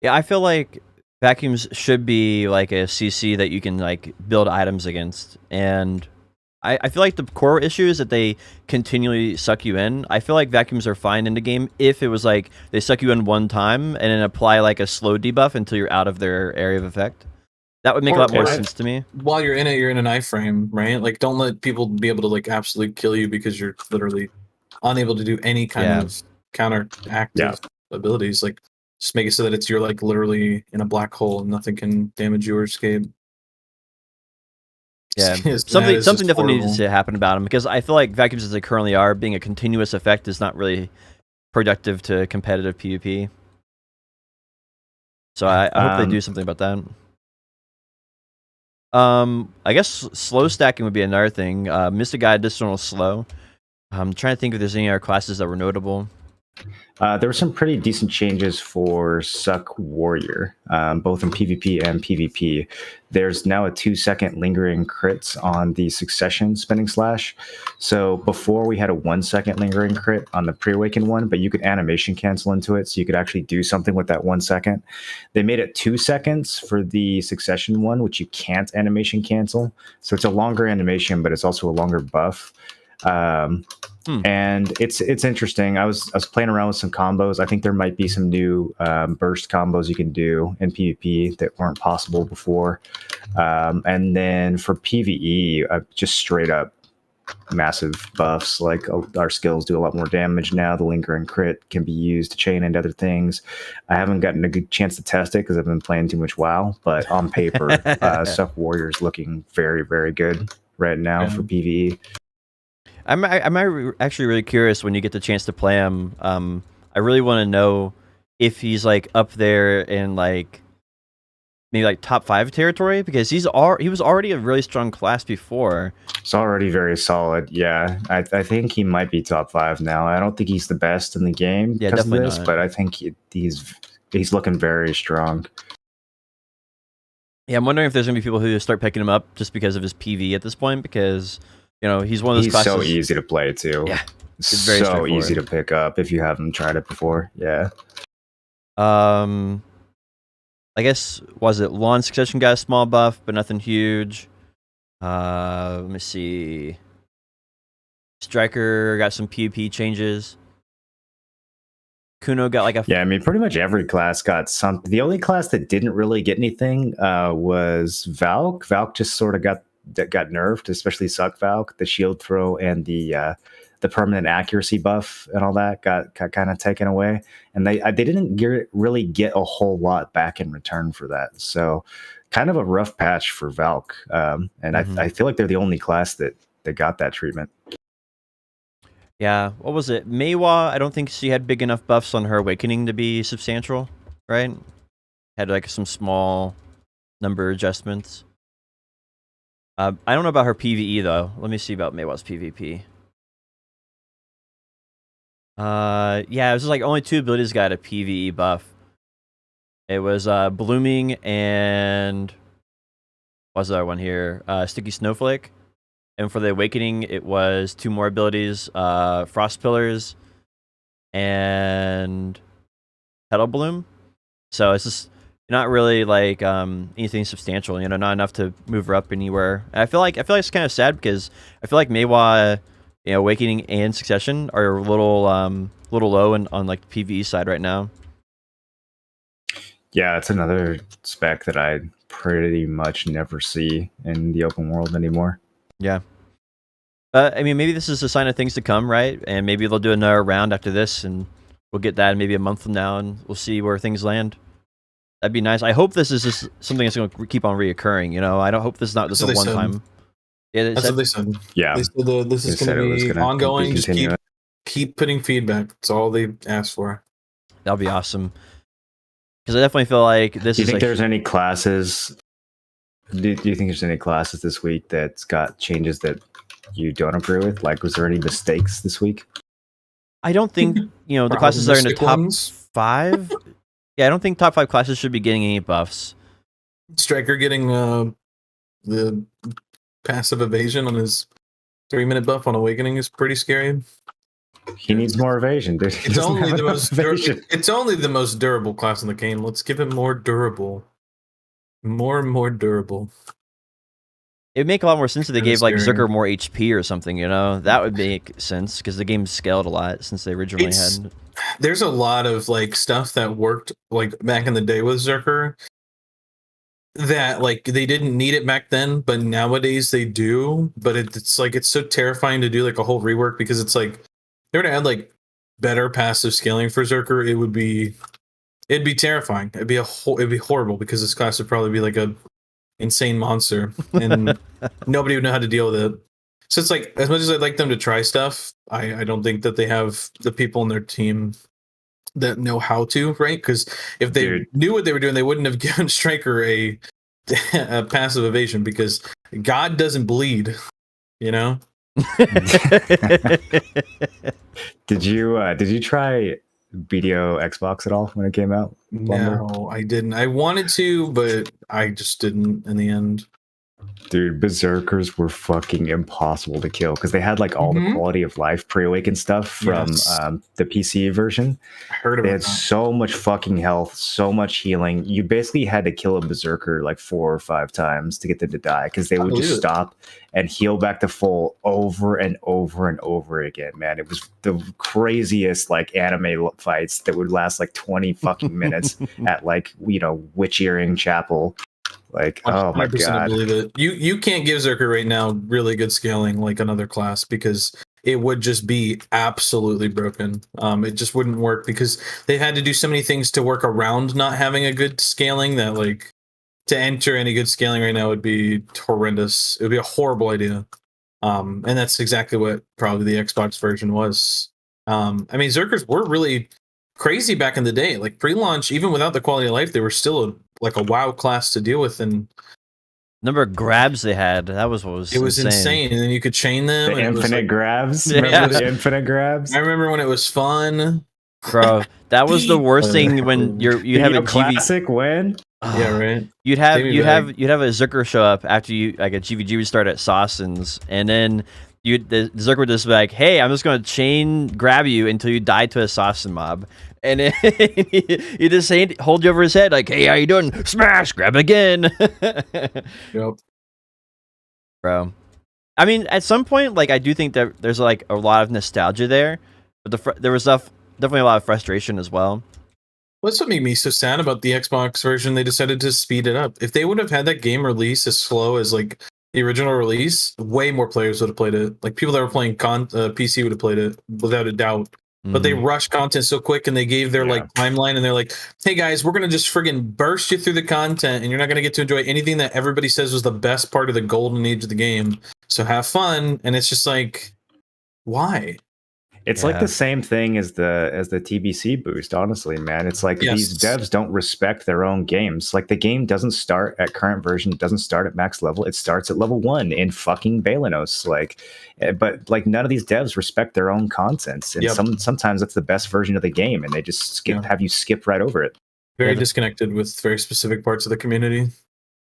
yeah, I feel like vacuums should be like a CC that you can like build items against, and I feel like the core issue is that they continually suck you in. I feel like vacuums are fine in the game if it was like they suck you in one time and then apply like a slow debuff until you're out of their area of effect. That would make a lot more sense to me. While you're in it, you're in an iframe, right? Like, don't let people be able to like absolutely kill you because you're literally unable to do any kind of counteractive abilities. Like, just make it so that you're like literally in a black hole and nothing can damage you or escape. Yeah, That something is just definitely horrible. needs to happen about them, because I feel like vacuums as they currently are, being a continuous effect, is not really productive to competitive PvP. So I hope they do something about that. I guess slow stacking would be another thing. Mystic Guide additional slow. I'm trying to think if there's any other classes that were notable. There were some pretty decent changes for Suck Warrior, both in PvP and PvP. There's now a 2-second lingering crits on the Succession Spinning Slash. So before we had a 1-second lingering crit on the pre-awakened one, but you could animation cancel into it, so you could actually do something with that 1 second. They made it 2 seconds for the Succession one, which you can't animation cancel. So it's a longer animation, but it's also a longer buff. And it's interesting. I was playing around with some combos. I think there might be some new burst combos you can do in PvP that weren't possible before. And then for PvE, just straight up massive buffs. Like our skills do a lot more damage now. The lingering crit can be used to chain into other things. I haven't gotten a good chance to test it because I've been playing too much WoW. But on paper, Suck Warrior is looking very, very good right now for PvE. I'm actually really curious when you get the chance to play him. I really want to know if he's like up there in like maybe like top 5 territory, because he was already a really strong class before. It's already very solid. Yeah, I think he might be top 5 now. I don't think he's the best in the game because of this, but I think he's looking very strong. Yeah, I'm wondering if there's gonna be people who start picking him up just because of his PV at this point, because he's one of those classes. So easy to play too. Yeah, it's very so easy to pick up if you haven't tried it before. Yeah. I guess was it Lawn Succession got a small buff, but nothing huge. Let me see. Striker got some PvP changes. Kuno got like a... Yeah, I mean, pretty much every class got something. The only class that didn't really get anything was Valk. Valk just sort of got nerfed, especially Suck Valk. The shield throw and the permanent accuracy buff and all that got kind of taken away. And they didn't really get a whole lot back in return for that. So kind of a rough patch for Valk. And I feel like they're the only class that got that treatment. Yeah, what was it? Maywa, I don't think she had big enough buffs on her awakening to be substantial, right? Had like some small number adjustments. I don't know about her PvE though. Let me see about Maywa's PvP. Yeah, it was just like only 2 abilities got a PvE buff. It was Blooming and what's the other one here? Sticky Snowflake. And for the Awakening, it was 2 more abilities: Frost Pillars and Petal Bloom. So it's just not really like anything substantial. You know, not enough to move her up anywhere. And I feel like it's kind of sad because I feel like Maywa, you know, Awakening and Succession are a little low on like the PvE side right now. Yeah, it's another spec that I pretty much never see in the open world anymore. Yeah. I mean, maybe this is a sign of things to come, right? And maybe they'll do another round after this, and we'll get that maybe a month from now, and we'll see where things land. That'd be nice. I hope this is just something that's going to keep on reoccurring. You know, I don't hope this is not just a one time. Yeah, that's what they said. Yeah, they said this is going to be ongoing. Just keep putting feedback. That's all they asked for. That'll be awesome. Because I definitely feel like this. Do you think there's any classes? Do you think there's any classes this week that's got changes that you don't agree with? Like, was there any mistakes this week? I don't think, you know, the classes that are in the top 5. Yeah, I don't think top 5 classes should be getting any buffs. Striker getting the passive evasion on his 3-minute buff on Awakening is pretty scary. He needs more evasion, dude. It's only the most durable class in the game. Let's give him more durable. More and more durable. It would make a lot more sense if they gave like Zerker more HP or something, you know? That would make sense because the game's scaled a lot since they originally had. There's a lot of like stuff that worked like back in the day with Zerker that like they didn't need it back then, but nowadays they do. But it's like it's so terrifying to do like a whole rework because it's like they were to add like better passive scaling for Zerker, it'd be terrifying. It'd be horrible because this class would probably be like a insane monster and nobody would know how to deal with it. So it's like, as much as I'd like them to try stuff, I don't think that they have the people in their team that know how to, right? Because if they knew what they were doing, they wouldn't have given Striker a passive evasion because God doesn't bleed, you know? Did you try BDO Xbox at all when it came out? No, I didn't. I wanted to, but I just didn't in the end. Dude, Berserkers were fucking impossible to kill because they had like all the quality of life pre-awakened stuff from the PC version. I heard about They had that. so much fucking health, so much healing. You basically had to kill a Berserker like 4 or 5 times to get them to die because they would just stop and heal back to full over and over and over again, man. It was the craziest like anime fights that would last like 20 fucking minutes at like, you know, Witch Earring Chapel. Like, oh my god! Believe it. You can't give Zerker right now really good scaling like another class because it would just be absolutely broken. It just wouldn't work because they had to do so many things to work around not having a good scaling that like to enter any good scaling right now would be horrendous. It would be a horrible idea. And that's exactly what probably the Xbox version was. I mean, Zerkers were really crazy back in the day. Like pre-launch, even without the quality of life, they were still like a WoW class to deal with, and number of grabs they had, that was what was it was insane. And then you could chain them. The and infinite grabs. Remember the infinite grabs? I remember when it was fun. Bro, that was the worst thing when you have a classic win. Yeah, right. You'd have a Zerker show up after you like a GVG would start at Sawson's, and then the Zerker would just be like, "Hey, I'm just gonna chain grab you until you die to a Sawson mob," and then he just hold you over his head like, "Hey, how you doing? Smash, grab again." Yep. Bro, I mean, at some point, like I do think that there's like a lot of nostalgia there, but there was definitely a lot of frustration as well. What's what made me so sad about the Xbox version? They decided to speed it up. If they would have had that game release as slow as like the original release, way more players would have played it. Like people that were playing PC would have played it without a doubt. But they rushed content so quick and they gave their like timeline and they're like, "Hey guys, we're gonna just friggin' burst you through the content and you're not gonna get to enjoy anything that everybody says was the best part of the golden age of the game. So have fun." And it's just like, why? It's like Yeah. the same thing as the TBC boost, honestly, man. It's like these Yes. devs don't respect their own games. Like the game doesn't start at current version, it doesn't start at max level, it starts at level 1 in fucking Balenos. Like but like none of these devs respect their own contents. And Yep. sometimes that's the best version of the game and they just have you skip right over it. Very Yeah, disconnected with very specific parts of the community.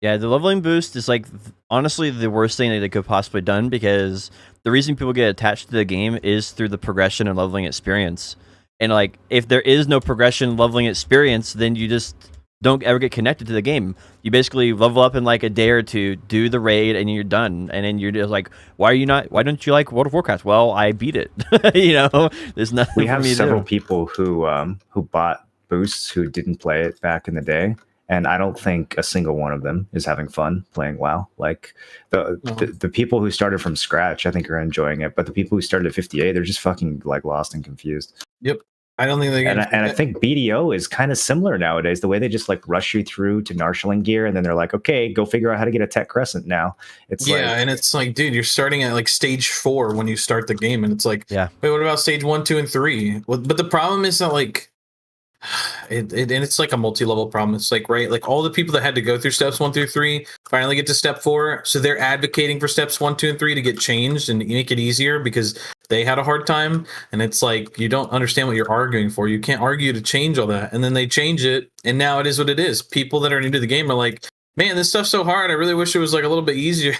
Yeah, the leveling boost is like honestly the worst thing that they could possibly done, because the reason people get attached to the game is through the progression and leveling experience. And like if there is no progression leveling experience, then you just don't ever get connected to the game. You basically level up in like a day or two, do the raid, and you're done. And then you're just like, why don't you like World of Warcraft? Well, I beat it. There's nothing. We have for me several to do. people who bought boosts who didn't play it back in the day, and I don't think a single one of them is having fun playing WoW. Like the people who started from scratch, I think are enjoying it, but the people who started at 58, they're just fucking like lost and confused. Yep. I don't think they And I think BDO is kind of similar nowadays. The way they just like rush you through to Narshaling gear, and then they're like, "Okay, go figure out how to get a Tech Crescent now." It's and it's like, dude, you're starting at like stage 4 when you start the game, and it's like, Yeah. wait, what about stage 1, 2, and 3? Well, but the problem is that like, and it's like a multi-level problem. It's like, right, like all the people that had to go through steps 1 through 3 finally get to step 4, so they're advocating for steps 1, 2, and 3 to get changed and make it easier because they had a hard time. And it's like, you don't understand what you're arguing for. You can't argue to change all that, and then they change it, and now it is what it is. People that are new to the game are like, man, this stuff's so hard. I really wish it was like a little bit easier.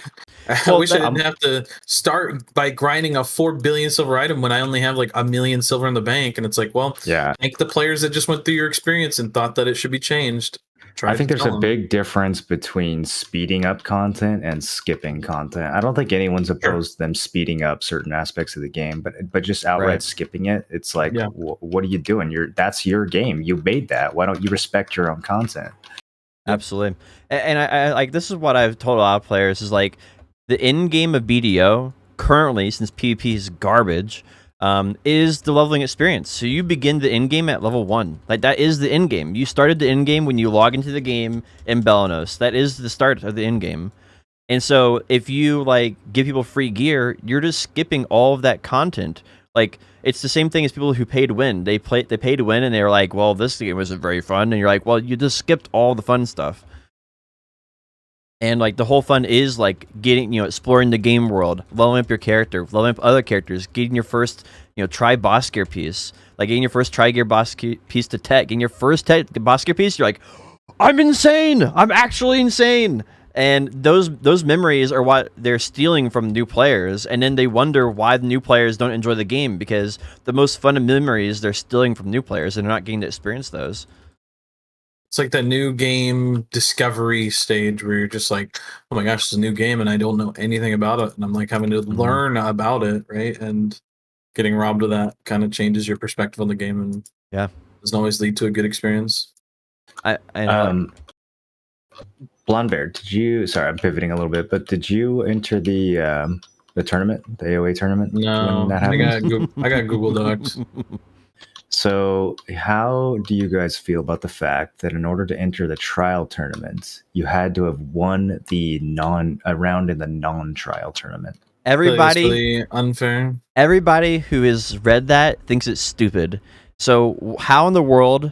I wish I didn't have to start by grinding a 4 billion silver item when I only have like 1 million silver in the bank. And it's like, well, thank the players that just went through your experience and thought that it should be changed. I think there's a big difference between speeding up content and skipping content. I don't think anyone's opposed to them speeding up certain aspects of the game, but just outright skipping it, it's like, what are you doing? That's your game. You made that. Why don't you respect your own content? Absolutely. And I like, this is what I've told a lot of players is like, the end game of BDO currently, since PvP is garbage, is the leveling experience. So you begin the end game at level 1. Like that is the end game. You started the end game when you log into the game in Belenos. That is the start of the end game. And so if you like give people free gear, you're just skipping all of that content. Like it's the same thing as people who pay to win. They pay to win, and they're like, well, this game wasn't very fun. And you're like, well, you just skipped all the fun stuff. And like the whole fun is like getting, exploring the game world, leveling up your character, leveling up other characters, getting your first, try boss gear piece, like getting your first try gear boss piece to tech, getting your first boss gear piece. You're like, I'm insane. I'm actually insane. And those memories are what they're stealing from new players. And then they wonder why the new players don't enjoy the game, because the most fun memories they're stealing from new players and they're not getting to experience those. It's like that new game discovery stage where you're just like, oh my gosh, it's a new game and I don't know anything about it. And I'm like having to learn about it, right? And getting robbed of that kind of changes your perspective on the game, and doesn't always lead to a good experience. Blonde Bear, sorry, I'm pivoting a little bit, but did you enter the tournament, the AOA tournament? No, I got Google Docs. So how do you guys feel about the fact that in order to enter the trial tournament, you had to have won a round in the non-trial tournament? Everybody, unfair. Everybody who has read that thinks it's stupid. So how in the world?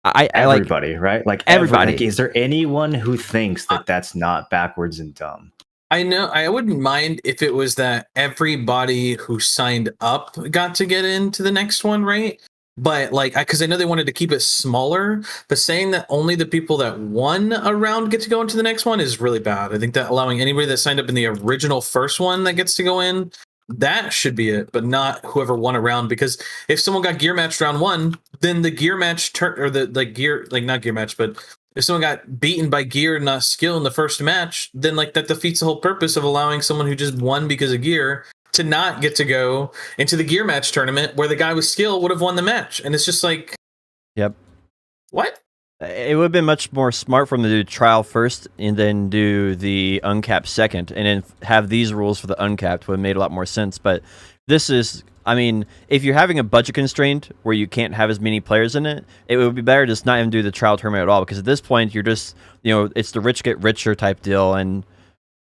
Everybody, right? Like everybody. Like, is there anyone who thinks that that's not backwards and dumb? I know. I wouldn't mind if it was that everybody who signed up got to get into the next one, right? But like, because I know they wanted to keep it smaller, but saying that only the people that won a round get to go into the next one is really bad. I think that allowing anybody that signed up in the original first one that gets to go in, that should be it, but not whoever won a round. Because if someone got gear matched round 1, then the gear match not gear match, but if someone got beaten by gear and not skill in the first match, then like that defeats the whole purpose of allowing someone who just won because of gear to not get to go into the gear match tournament where the guy with skill would have won the match. And it's just like, what? It would have been much more smart for them to do trial first and then do the uncapped second, and then have these rules for the uncapped would have made a lot more sense. But this is, I mean, if you're having a budget constraint where you can't have as many players in it, it would be better just not even do the trial tournament at all, because at this point you're just, it's the rich get richer type deal, and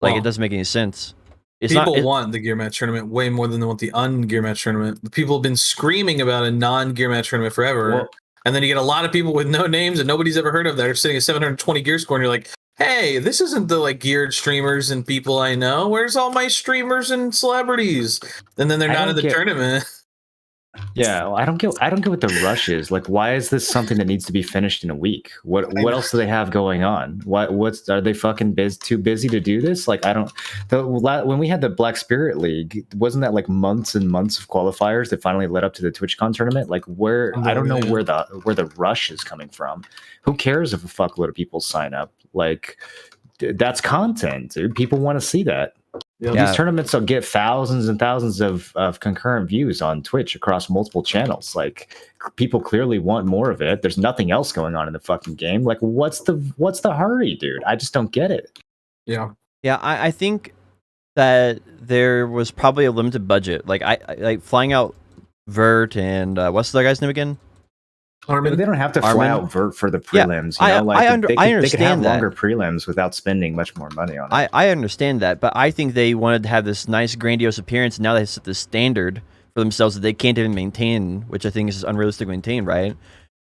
like it doesn't make any sense. It's People not. want the gear match tournament way more than they want the un-gear match tournament. People have been screaming about a non-gear match tournament forever. Well, and then you get a lot of people with no names and nobody's ever heard of that are sitting at 720 gear score, and you're like, hey, this isn't the like geared streamers and people I know. Where's all my streamers and celebrities? And then they're I not don't in the get- tournament. Yeah, well, I don't get what the rush is. Like, why is this something that needs to be finished in a week? What else do they have going on? What's are they fucking too busy to do this? Like, I don't. When we had the Black Spirit League, wasn't that like months and months of qualifiers that finally led up to the TwitchCon tournament? Like, I don't know where the rush is coming from. Who cares if a fuckload of people sign up? Like, that's content, dude. People want to see that. Yeah. These tournaments will get thousands and thousands of concurrent views on Twitch across multiple channels. Like, people clearly want more of it. There's nothing else going on in the fucking game. Like, what's the hurry, dude? I just don't get it. Yeah. Yeah, I think that there was probably a limited budget. Like I like flying out Vert and what's the other guy's name again? They don't have to fly Armin? out Vert for the Yeah, prelims. I they could have understand that. longer prelims without spending much more money on it. I understand that, but I think they wanted to have this nice grandiose appearance. And now they set this standard for themselves that they can't even maintain, which I think is unrealistic to maintain, right?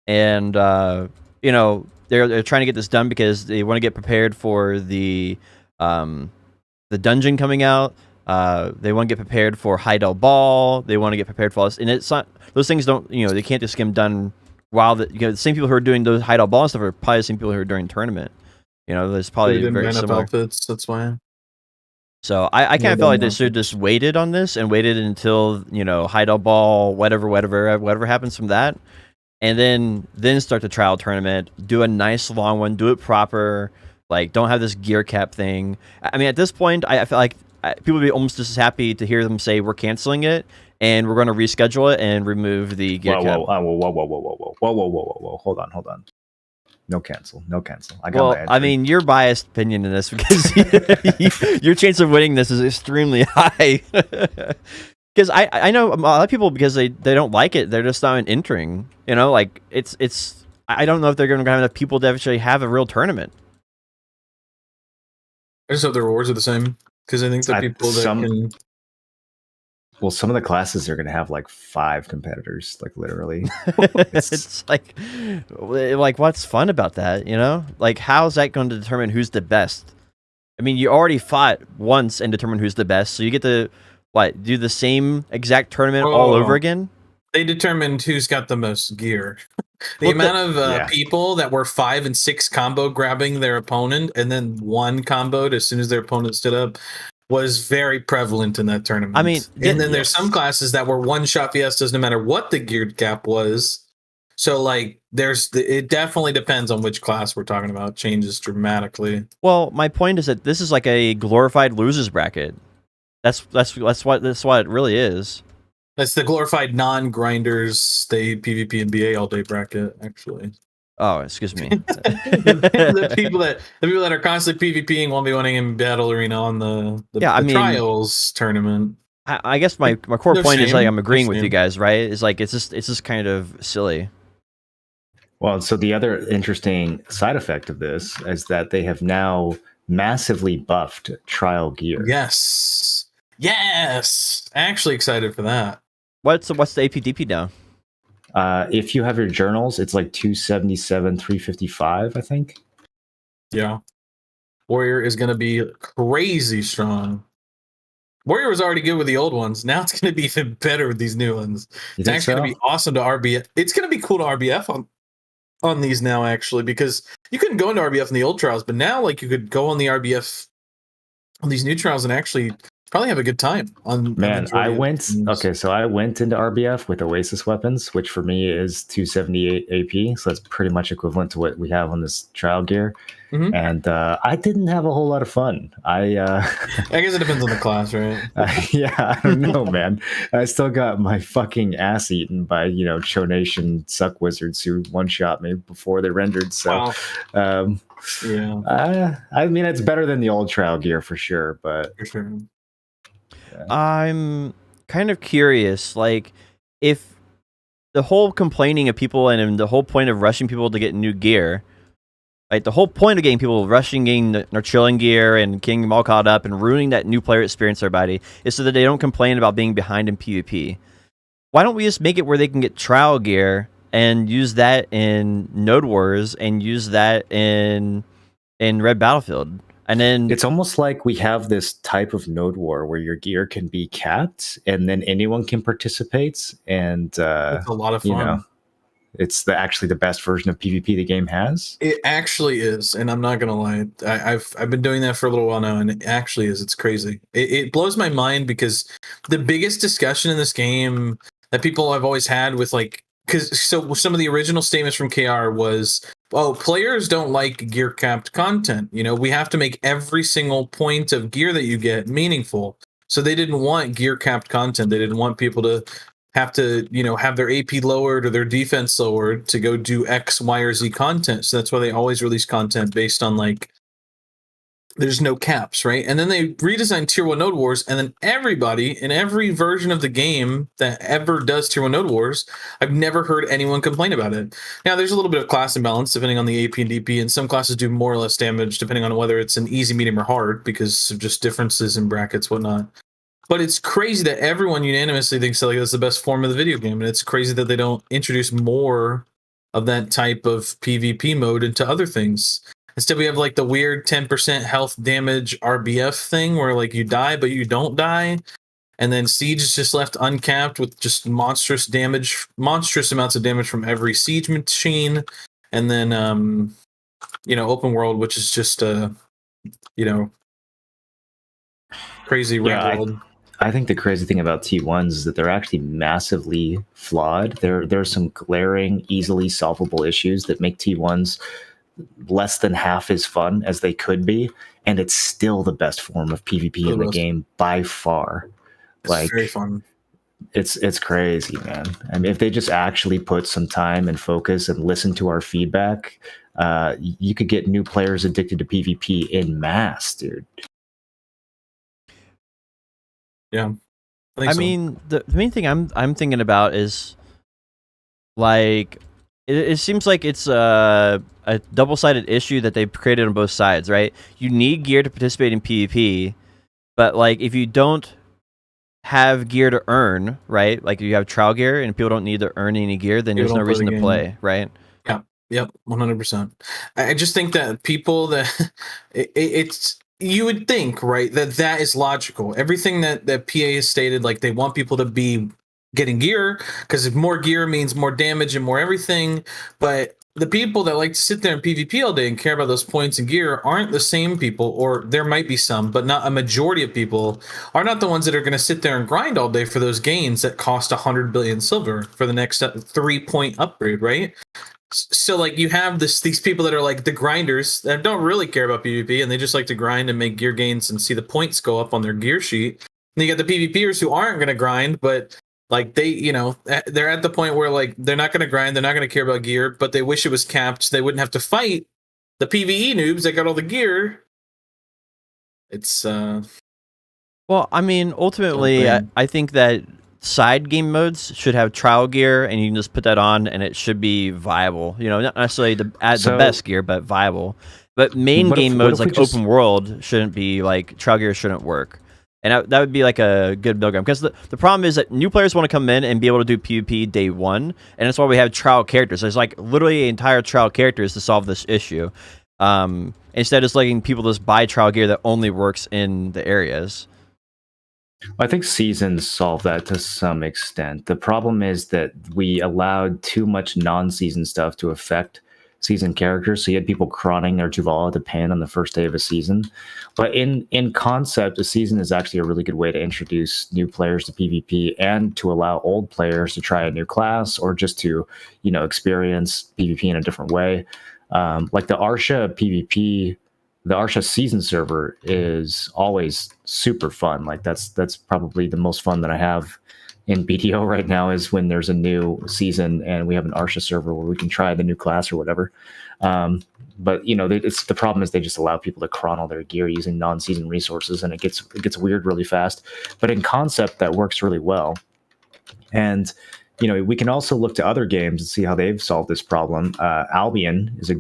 And you know, they're trying to get this done because they want to get prepared for the dungeon coming out. They want to get prepared for Heidel Ball. They want to get prepared for all this, and it's not those things. Don't they can't just get done while the same people who are doing those Heidel Ball and stuff are probably the same people who are doing tournament. There's probably very similar outfits. That's why. So I kind of felt like they should have just waited on this and waited until Heidel Ball, whatever happens from that, and then start the trial tournament. Do a nice long one. Do it proper. Like, don't have this gear cap thing. I mean, at this point, I feel like people would be almost just as happy to hear them say we're canceling it and we're going to reschedule it and remove the gear cap. Whoa! Hold on. No cancel. I got Well, my entry. I mean, your biased opinion in this because your chance of winning this is extremely high. Because I know a lot of people, because they don't like it, they're just not entering. Like it's I don't know if they're going to have enough people to actually have a real tournament. I just hope the rewards are the same, because I think the people that can. Well, some of the classes are going to have like 5 competitors, like literally. It's like what's fun about that? Like, how's that going to determine who's the best? I mean, you already fought once and determined who's the best, so you get to do the same exact tournament all over again? They determined who's got the most gear. The amount of people that were 5 and 6 combo grabbing their opponent and then 1 comboed as soon as their opponent stood up was very prevalent in that tournament. I mean, and then there's some classes that were one-shot fiestas no matter what the geared cap was. So, like, it definitely depends on which class we're talking about. It changes dramatically. Well, my point is that this is like a glorified losers bracket. That's what it really is. It's the glorified non-grinders stay PvP and BA all day bracket, actually. Oh, excuse me. the people that are constantly PvPing won't be winning in Battle Arena on the trials tournament. I guess my core point is, like, I'm agreeing with you guys, right? It's like it's just kind of silly. Well, so the other interesting side effect of this is that they have now massively buffed trial gear. Yes. Actually excited for that. What's the APDP now? If you have your journals, it's like 277, 355, I think. Yeah. Warrior is going to be crazy strong. Warrior was already good with the old ones. Now it's going to be even better with these new ones. It's actually going to be awesome to RBF. It's going to be cool to RBF on these now, actually, because you couldn't go into RBF in the old trials, but now, like, you could go on the RBF on these new trials and actually probably have a good time. I went into RBF with Oasis weapons, which for me is 278 AP, so that's pretty much equivalent to what we have on this trial gear. Mm-hmm. And I didn't have a whole lot of fun. I guess it depends on the class, right? I don't know, man. I still got my fucking ass eaten by Cho Nation suck wizards who one-shot me before they rendered. So, wow. I mean, it's better than the old trial gear for sure, but for sure. I'm kind of curious, like, if the whole complaining of people and the whole point of rushing people to get new gear, Like the whole point of getting people rushing, getting their chilling gear and getting them all caught up and ruining that new player experience for everybody is so that they don't complain about being behind in PvP. Why don't we just make it where they can get trial gear and use that in Node Wars and use that in Red Battlefield? And then It's almost like we have this type of node war where your gear can be capped and then anyone can participate. And, It's a lot of fun. you know, it's actually the best version of PvP the game has. It actually is, and I'm not gonna lie. I've been doing that for a little while now, and it actually is. It's crazy. It blows my mind because the biggest discussion in this game that people have always had with because some of the original statements from KR was, oh, players don't like gear capped content. We have to make every single point of gear that you get meaningful. So they didn't want gear capped content. They didn't want people to have to, have their AP lowered or their defense lowered to go do X, Y, or Z content. So that's why they always release content based on there's no caps, right? And then they redesigned Tier 1 Node Wars, and then everybody in every version of the game that ever does Tier 1 Node Wars, I've never heard anyone complain about it. Now, there's a little bit of class imbalance depending on the AP and DP, and some classes do more or less damage depending on whether it's an easy, medium, or hard because of just differences in brackets, whatnot. But it's crazy that everyone unanimously thinks that that's the best form of the video game, and it's crazy that they don't introduce more of that type of PvP mode into other things. Instead, we have the weird 10% health damage RBF thing where you die but you don't die, and then Siege is just left uncapped with just monstrous amounts of damage from every Siege machine, and then open world, which is just crazy red world. I think the crazy thing about T1s is that they're actually massively flawed. There are some glaring, easily solvable issues that make T1s less than half as fun as they could be, and it's still the best form of PvP in the game by far. It's very fun. It's crazy, man. I mean, if they just actually put some time and focus and listen to our feedback, you could get new players addicted to PvP in mass, dude. Yeah, I mean, the main thing I'm thinking about is it seems like it's a double-sided issue that they've created on both sides, right? You need gear to participate in PvP, but if you don't have gear to earn, right? Like you have trial gear and people don't need to earn any gear, then there's no reason to play, right? Yeah, yep, 100%. I just think that people that it's. You would think, right, that is logical. Everything that PA has stated, they want people to be getting gear, because if more gear means more damage and more everything. But the people that like to sit there in PvP all day and care about those points and gear aren't the same people, or there might be some, but not a majority of people, are not the ones that are going to sit there and grind all day for those gains that cost 100 billion silver for the next 3-point upgrade, right? So you have these people that are the grinders that don't really care about PvP, and they just like to grind and make gear gains and see the points go up on their gear sheet. And you got the PvPers who aren't going to grind, but they, they're at the point where they're not going to grind, they're not going to care about gear, but they wish it was capped so they wouldn't have to fight the PvE noobs that got all the gear. It's well, I mean, ultimately, I think that side game modes should have trial gear, and you can just put that on, and it should be viable. Not necessarily the best gear, but viable. But main game modes open world shouldn't be trial gear shouldn't work, and that would be a good program. Because the problem is that new players want to come in and be able to do PvP day one, and that's why we have trial characters. There's literally entire trial characters to solve this issue. Instead of just letting people just buy trial gear that only works in the areas. I think seasons solve that to some extent. The problem is that we allowed too much non-season stuff to affect season characters. So you had people crawling their Juvala to pan on the first day of a season. But in concept, a season is actually a really good way to introduce new players to PvP and to allow old players to try a new class or just to, experience PvP in a different way. The Arsha PvP, the Arsha season server is always super fun. That's probably the most fun that I have in BDO right now, is when there's a new season and we have an Arsha server where we can try the new class or whatever. But it's the problem is they just allow people to chrono their gear using non-season resources, and it gets weird really fast. But in concept, that works really well. And we can also look to other games and see how they've solved this problem. Albion is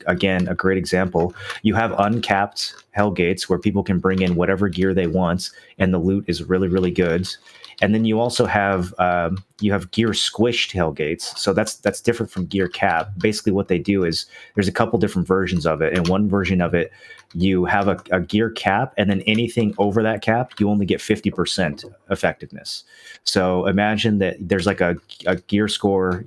again a great example. You have uncapped Hellgates where people can bring in whatever gear they want, and the loot is really, really good. And then you also have gear squished Hellgates, so that's different from gear cap. Basically, what they do is there's a couple different versions of it. In one version of it, you have a gear cap, and then anything over that cap, you only get 50% effectiveness. So imagine that there's like a gear score,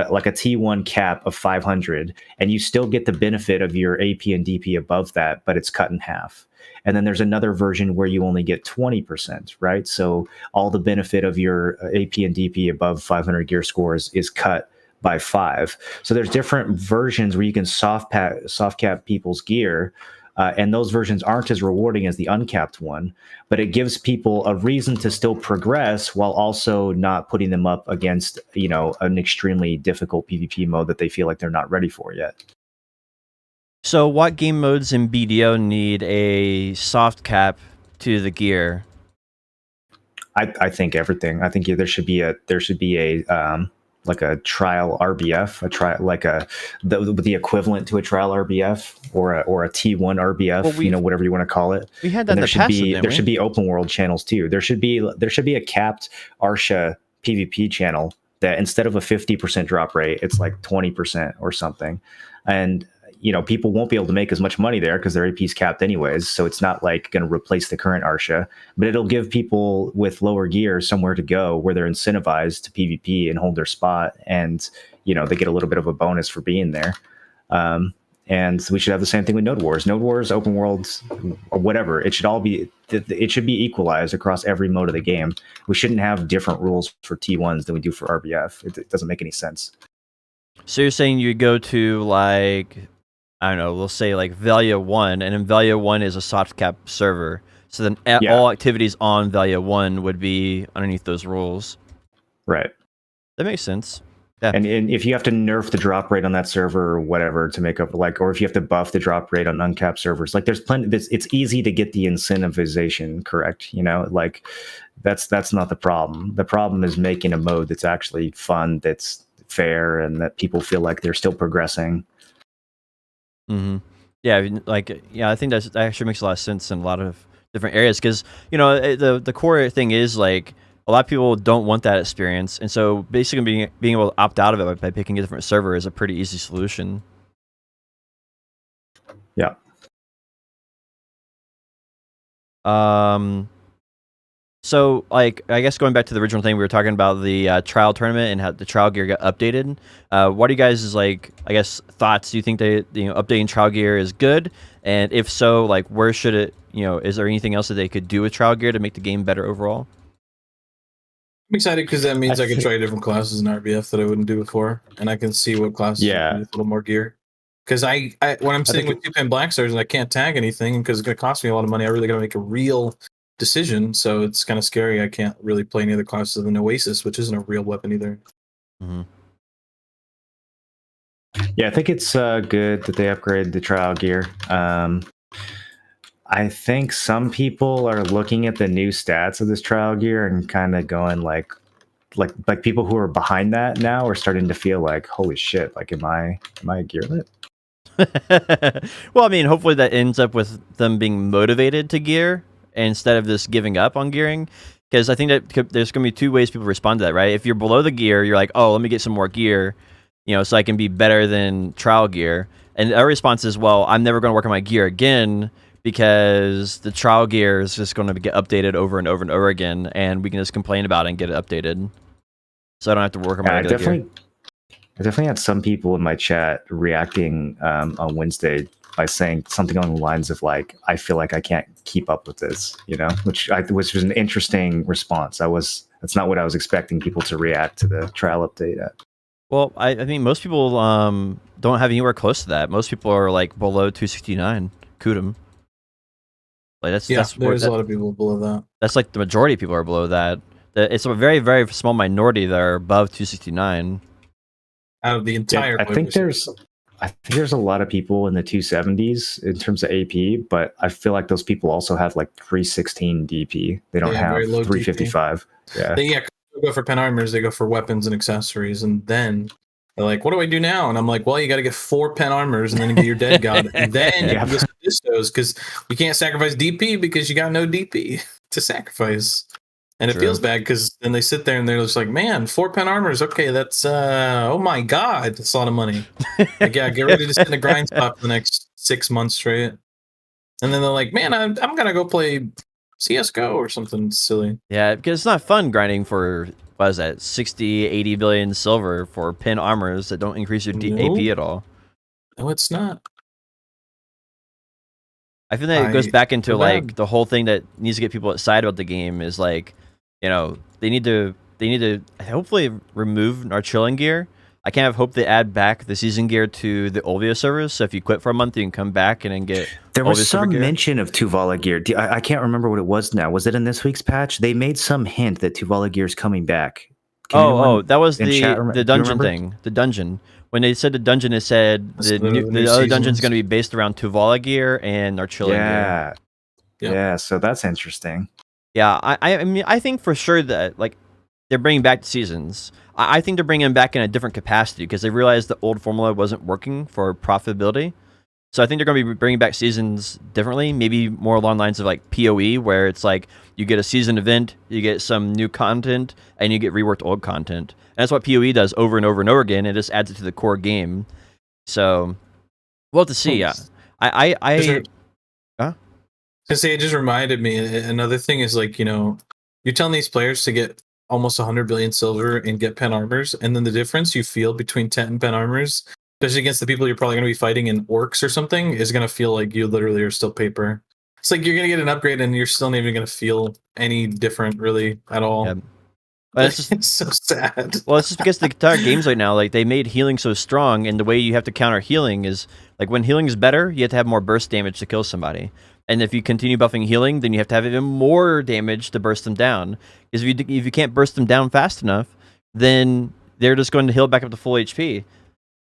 like a T1 cap of 500, and you still get the benefit of your AP and DP above that, but it's cut in half. And then there's another version where you only get 20%, right? So all the benefit of your AP and DP above 500 gear scores is cut by 5. So there's different versions where you can soft cap people's gear, and those versions aren't as rewarding as the uncapped one, but it gives people a reason to still progress while also not putting them up against, an extremely difficult PvP mode that they feel like they're not ready for yet. So what game modes in BDO need a soft cap to the gear? I think everything. I think there should be a like a trial RBF, the equivalent to a trial RBF or a T1 RBF, whatever you want to call it. We had that in the past, there should be open world channels too. There should be a capped Arsha PvP channel that instead of a 50% drop rate, it's like 20% or something. And people won't be able to make as much money there because their AP is capped anyways. So it's not like going to replace the current Arsha, but it'll give people with lower gear somewhere to go where they're incentivized to PvP and hold their spot. And, they get a little bit of a bonus for being there. And we should have the same thing with Node Wars, open worlds, or whatever. It should be equalized across every mode of the game. We shouldn't have different rules for T1s than we do for RBF. It doesn't make any sense. So you're saying you go to I don't know, we'll say like Valia 1, and then Valia 1 is a soft cap server. So then all activities on Valia 1 would be underneath those rules. Right. That makes sense. Yeah. And if you have to nerf the drop rate on that server or whatever to make up, or if you have to buff the drop rate on uncapped servers, there's plenty. It's easy to get the incentivization correct. That's not the problem. The problem is making a mode that's actually fun, that's fair, and that people feel like they're still progressing. Mm-hmm. Yeah, I think that actually makes a lot of sense in a lot of different areas because the core thing is like a lot of people don't want that experience, and so basically being able to opt out of it by picking a different server is a pretty easy solution. Yeah. So, I guess going back to the original thing, we were talking about the trial tournament and how the trial gear got updated. What are you guys' thoughts? Do you think updating trial gear is good? And if so, where should it? Is there anything else that they could do with trial gear to make the game better overall? I'm excited because that means I can try different classes in RBF that I wouldn't do before, and I can see what classes with a little more gear. Because when I'm sitting with 2-pin Black Stars and I can't tag anything because it's going to cost me a lot of money, I really got to make a real decision, so it's kind of scary. I can't really play any other classes than Oasis, which isn't a real weapon either. Mm-hmm. Yeah, I think it's good that they upgraded the trial gear. I think some people are looking at the new stats of this trial gear and kind of going like people who are behind that now are starting to feel like, holy shit, am I a gearlet? Well, I mean, hopefully that ends up with them being motivated to gear instead of just giving up on gearing, because I think that there's going to be two ways people respond to that, right? If you're below the gear, you're like, oh, let me get some more gear, so I can be better than trial gear. And our response is, well, I'm never going to work on my gear again because the trial gear is just going to get updated over and over and over again, and we can just complain about it and get it updated. So I don't have to work on my regular gear. I definitely had some people in my chat reacting on Wednesday by saying something along the lines of I feel like I can't keep up with this, which was an interesting response. That's not what I was expecting people to react to the trial update at. Well, I think most people don't have anywhere close to that. Most people are below 269 Kudum. There's a lot of people below that. That's the majority of people are below that. It's a very, very small minority that are above 269. Out of the entire, I think there's a lot of people in the 270s in terms of AP, but I feel like those people also have 316 DP. They don't have 355. DP. Yeah, go for pen armors, they go for weapons and accessories, and then they're like, "What do I do now?" And I'm like, "Well, you got to get 4 pen armors, and then get your dead god, and then you Yep. can get some distos because you can't sacrifice DP because you got no DP to sacrifice." And True. it feels bad because then they sit there and they're just like, "Man, 4 pen armors, okay, that's oh my god, that's a lot of money." Like, yeah, get ready to sit in a grind spot for the next 6 months straight. And then they're like, "Man, I'm gonna go play CS:GO or something silly." Yeah, because it's not fun grinding for, what is that, 60, 80 billion silver for pin armors that don't increase your AP at all. No, it's not. I feel that it goes back into feel like bad. the whole thing that needs to get people excited about the game is like, you know, they need to hopefully remove our chilling gear. I kind of hope they add back the season gear to the Olvia servers. So if you quit for a month, you can come back and then get. There was Olvia server some gear. mention of Tuvala gear. I can't remember what it was now. Was it in this week's patch? They made some hint that Tuvala gear is coming back. Can anyone That was in chat the do you dungeon remember? thing. The dungeon. When they said the dungeon, it said That's the the new other dungeon is seasons. going to be based around Tuvala gear and our chilling gear. Yeah. Yep. Yeah, so that's interesting. Yeah, I mean, I think for sure that like they're bringing back the seasons. I think they're bringing them back in a different capacity because they realized the old formula wasn't working for profitability. So I think they're going to be bringing back seasons differently, maybe more along the lines of like PoE, where it's like you get a season event, you get some new content, and you get reworked old content. And that's what PoE does over and over and over again. It just adds it to the core game. So we'll have to see. Yeah, To say, it just reminded me. Another thing is like, you're telling these players to get almost 100 billion silver and get pen armors, and then the difference you feel between 10 pen armors, especially against the people you're probably going to be fighting in orcs or something, is going to feel like you literally are still paper. It's like you're going to get an upgrade and you're still not even going to feel any different really at all. Yeah. It's so sad. Well, it's just because the entire games right now, like they made healing so strong, and the way you have to counter healing is like when healing is better, you have to have more burst damage to kill somebody. And if you continue buffing healing, then you have to have even more damage to burst them down. Because if you can't burst them down fast enough, then they're just going to heal back up to full HP.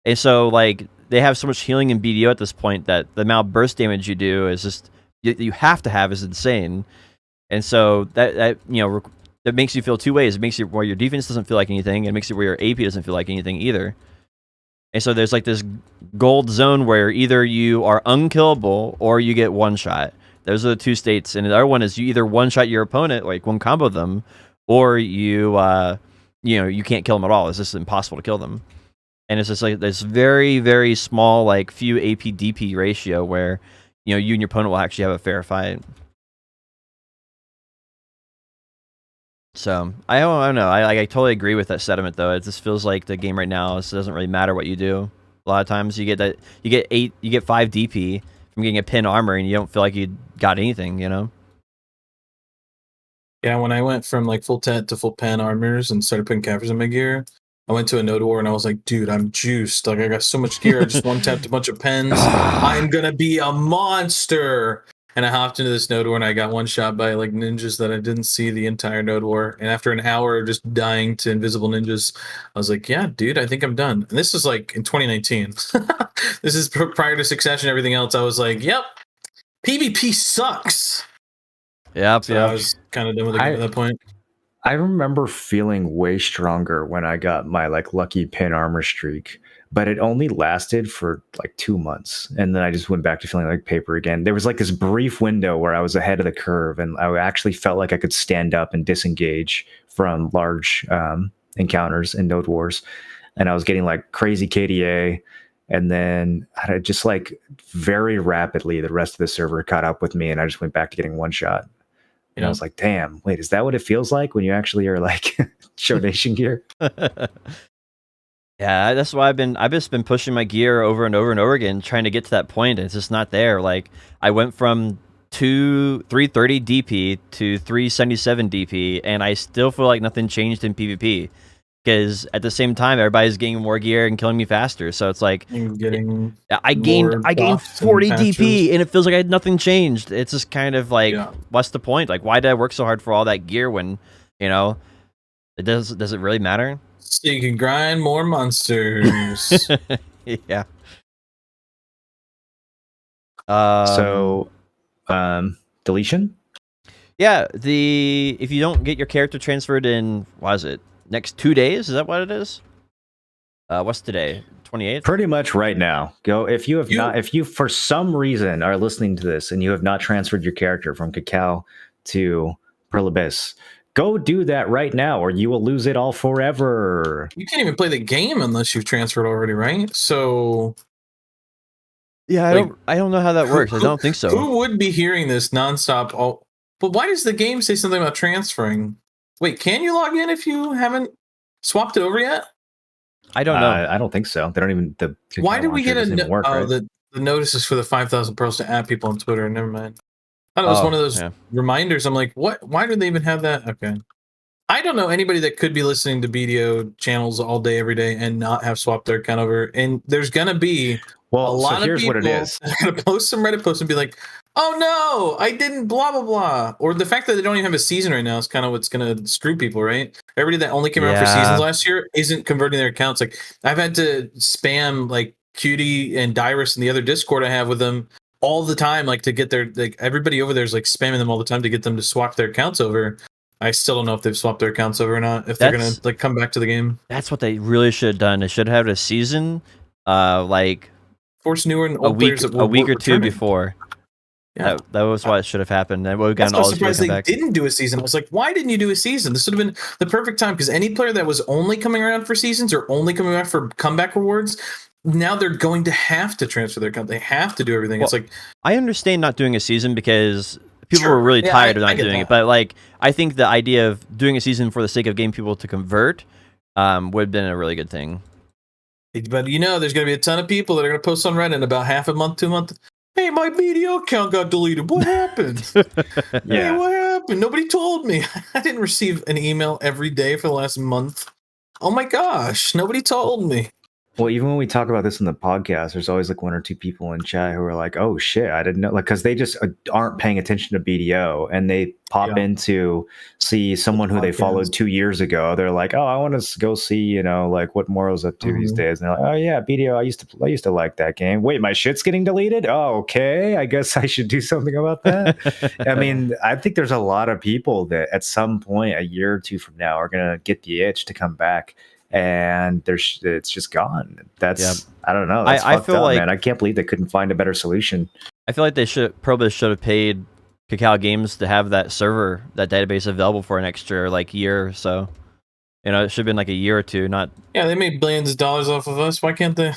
And so like they have so much healing in BDO at this point that the amount of burst damage you do is just you have to have is insane. And so that makes you feel two ways. It makes you where your defense doesn't feel like anything, and it makes it where your AP doesn't feel like anything either. And so there's like this gold zone where either you are unkillable or you get one shot. Those are the two states. And the other one is you either one shot your opponent, like one combo them, or you can't kill them at all. It's just impossible to kill them. And it's just like this very, very small, like few AP DP ratio where you and your opponent will actually have a fair fight. So I don't know. I totally agree with that sentiment though. It just feels like the game right now. It doesn't really matter what you do. A lot of times you get 5 DP from getting a pin armor, and you don't feel like you got anything. Yeah, when I went from like full tet to full pen armors and started putting cappers in my gear, I went to a node war and I was like, dude, I'm juiced. Like I got so much gear. I just one tapped a bunch of pens. I'm gonna be a monster. And I hopped into this node war and I got one shot by like ninjas that I didn't see the entire node war. And after an hour of just dying to invisible ninjas, I was like, yeah, dude, I think I'm done. And this was like in 2019. This is prior to Succession and everything else. I was like, yep, PvP sucks. Yep, So I was kind of done with the game at that point. I remember feeling way stronger when I got my like lucky pin armor streak, but it only lasted for like 2 months, and then I just went back to feeling like paper again. There was like this brief window where I was ahead of the curve, and I actually felt like I could stand up and disengage from large encounters in node wars, and I was getting like crazy KDA. And then I just like very rapidly the rest of the server caught up with me, and I just went back to getting one shot. And I was like, damn, wait, is that what it feels like when you actually are like show nation gear? Yeah, that's why I've just been pushing my gear over and over and over again, trying to get to that point. And it's just not there. Like I went from 330 DP to 377 DP, and I still feel like nothing changed in PvP. Because at the same time, everybody's getting more gear and killing me faster. So it's like I gained 40 DP, and it feels like nothing changed. It's just kind of like, what's the point? Like, why did I work so hard for all that gear when, it does it really matter? So you can grind more monsters. Yeah. Deletion? Yeah, if you don't get your character transferred in, what is it? Next 2 days? Is that what it is? What's today? 28th? Pretty much right now. Go if you have You- not, if you for some reason are listening to this and you have not transferred your character from Cacao to Pearl Abyss, go do that right now, or you will lose it all forever. You can't even play the game unless you've transferred already, right? So Yeah, Like, I don't know how that works. I don't think so. who would be hearing this nonstop? But why does the game say something about transferring? Wait, can you log in if you haven't swapped it over yet? I don't know. I don't think so. They don't even the. Why Cacao did we launcher get doesn't even work, right? the notices for the 5,000 pearls to add people on Twitter? Never mind. I thought it was one of those reminders. I'm like, what? Why do they even have that? Okay. I don't know anybody that could be listening to BDO channels all day, every day, and not have swapped their account over. And there's gonna be a lot of here's people what it is. that are gonna post some Reddit posts and be like, "Oh no, I didn't." Blah blah blah. Or the fact that they don't even have a season right now is kind of what's gonna screw people, right? Everybody that only came around for seasons last year isn't converting their accounts. Like I've had to spam like Cutie and Dyrus and the other Discord I have with them all the time, like to get their everybody over there is like spamming them all the time to get them to swap their accounts over. I still don't know if they've swapped their accounts over or not. If they're gonna like come back to the game, that's what they really should have done. They should have had a season, like force newer and a old week, players that a week or two returning. before. Yeah, that was what should have happened. Then we would have gotten I'm all those people surprised come they back. didn't do a season. I was like, why didn't you do a season? This would have been the perfect time because any player that was only coming around for seasons or only coming back for comeback rewards, now they're going to have to transfer their account. They have to do everything. Well, it's like I understand not doing a season because people were really tired of not doing it. But like, I think the idea of doing a season for the sake of getting people to convert would have been a really good thing. But you know, there's going to be a ton of people that are going to post on Reddit in about half a month, 2 months. Hey, my BDO account got deleted. What happened? Hey, what happened? Nobody told me. I didn't receive an email every day for the last month. Oh my gosh, nobody told me. Well, even when we talk about this in the podcast, there's always like one or two people in chat who are like, "Oh shit, I didn't know," like because they just aren't paying attention to BDO, and they pop in to see someone who they followed 2 years ago. They're like, "Oh, I want to go see, you know, like what Moro's up to these days." And they're like, "Oh yeah, BDO, I used to like that game. Wait, my shit's getting deleted. Oh, okay, I guess I should do something about that." I mean, I think there's a lot of people that at some point, a year or two from now, are gonna get the itch to come back. And it's just gone. That's I don't know. That's I fucked feel up, like, man. I can't believe they couldn't find a better solution. I feel like they probably should have paid Cacao Games to have that server, that database available for an extra like year or so. You know, it should have been like a year or two, not. Yeah, they made billions of dollars off of us. Why can't they?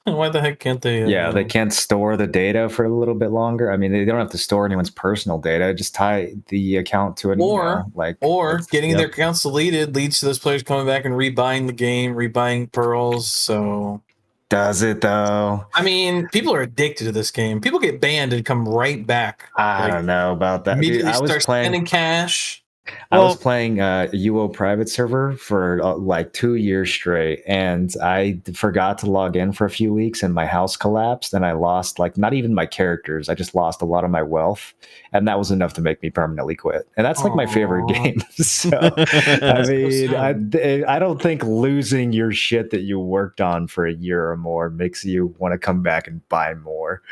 Why the heck can't they? They can't store the data for a little bit longer. I mean, they don't have to store anyone's personal data. Just tie the account to an email. Or getting their accounts deleted leads to those players coming back and rebuying the game, rebuying pearls. So does it though? I mean, people are addicted to this game. People get banned and come right back. I don't know about that. Immediately Dude, start spending cash. I was playing a UO private server for like 2 years straight, and I forgot to log in for a few weeks, and my house collapsed, and I lost like not even my characters. I just lost a lot of my wealth, and that was enough to make me permanently quit. And that's like my favorite game. So I mean, I don't think losing your shit that you worked on for a year or more makes you want to come back and buy more.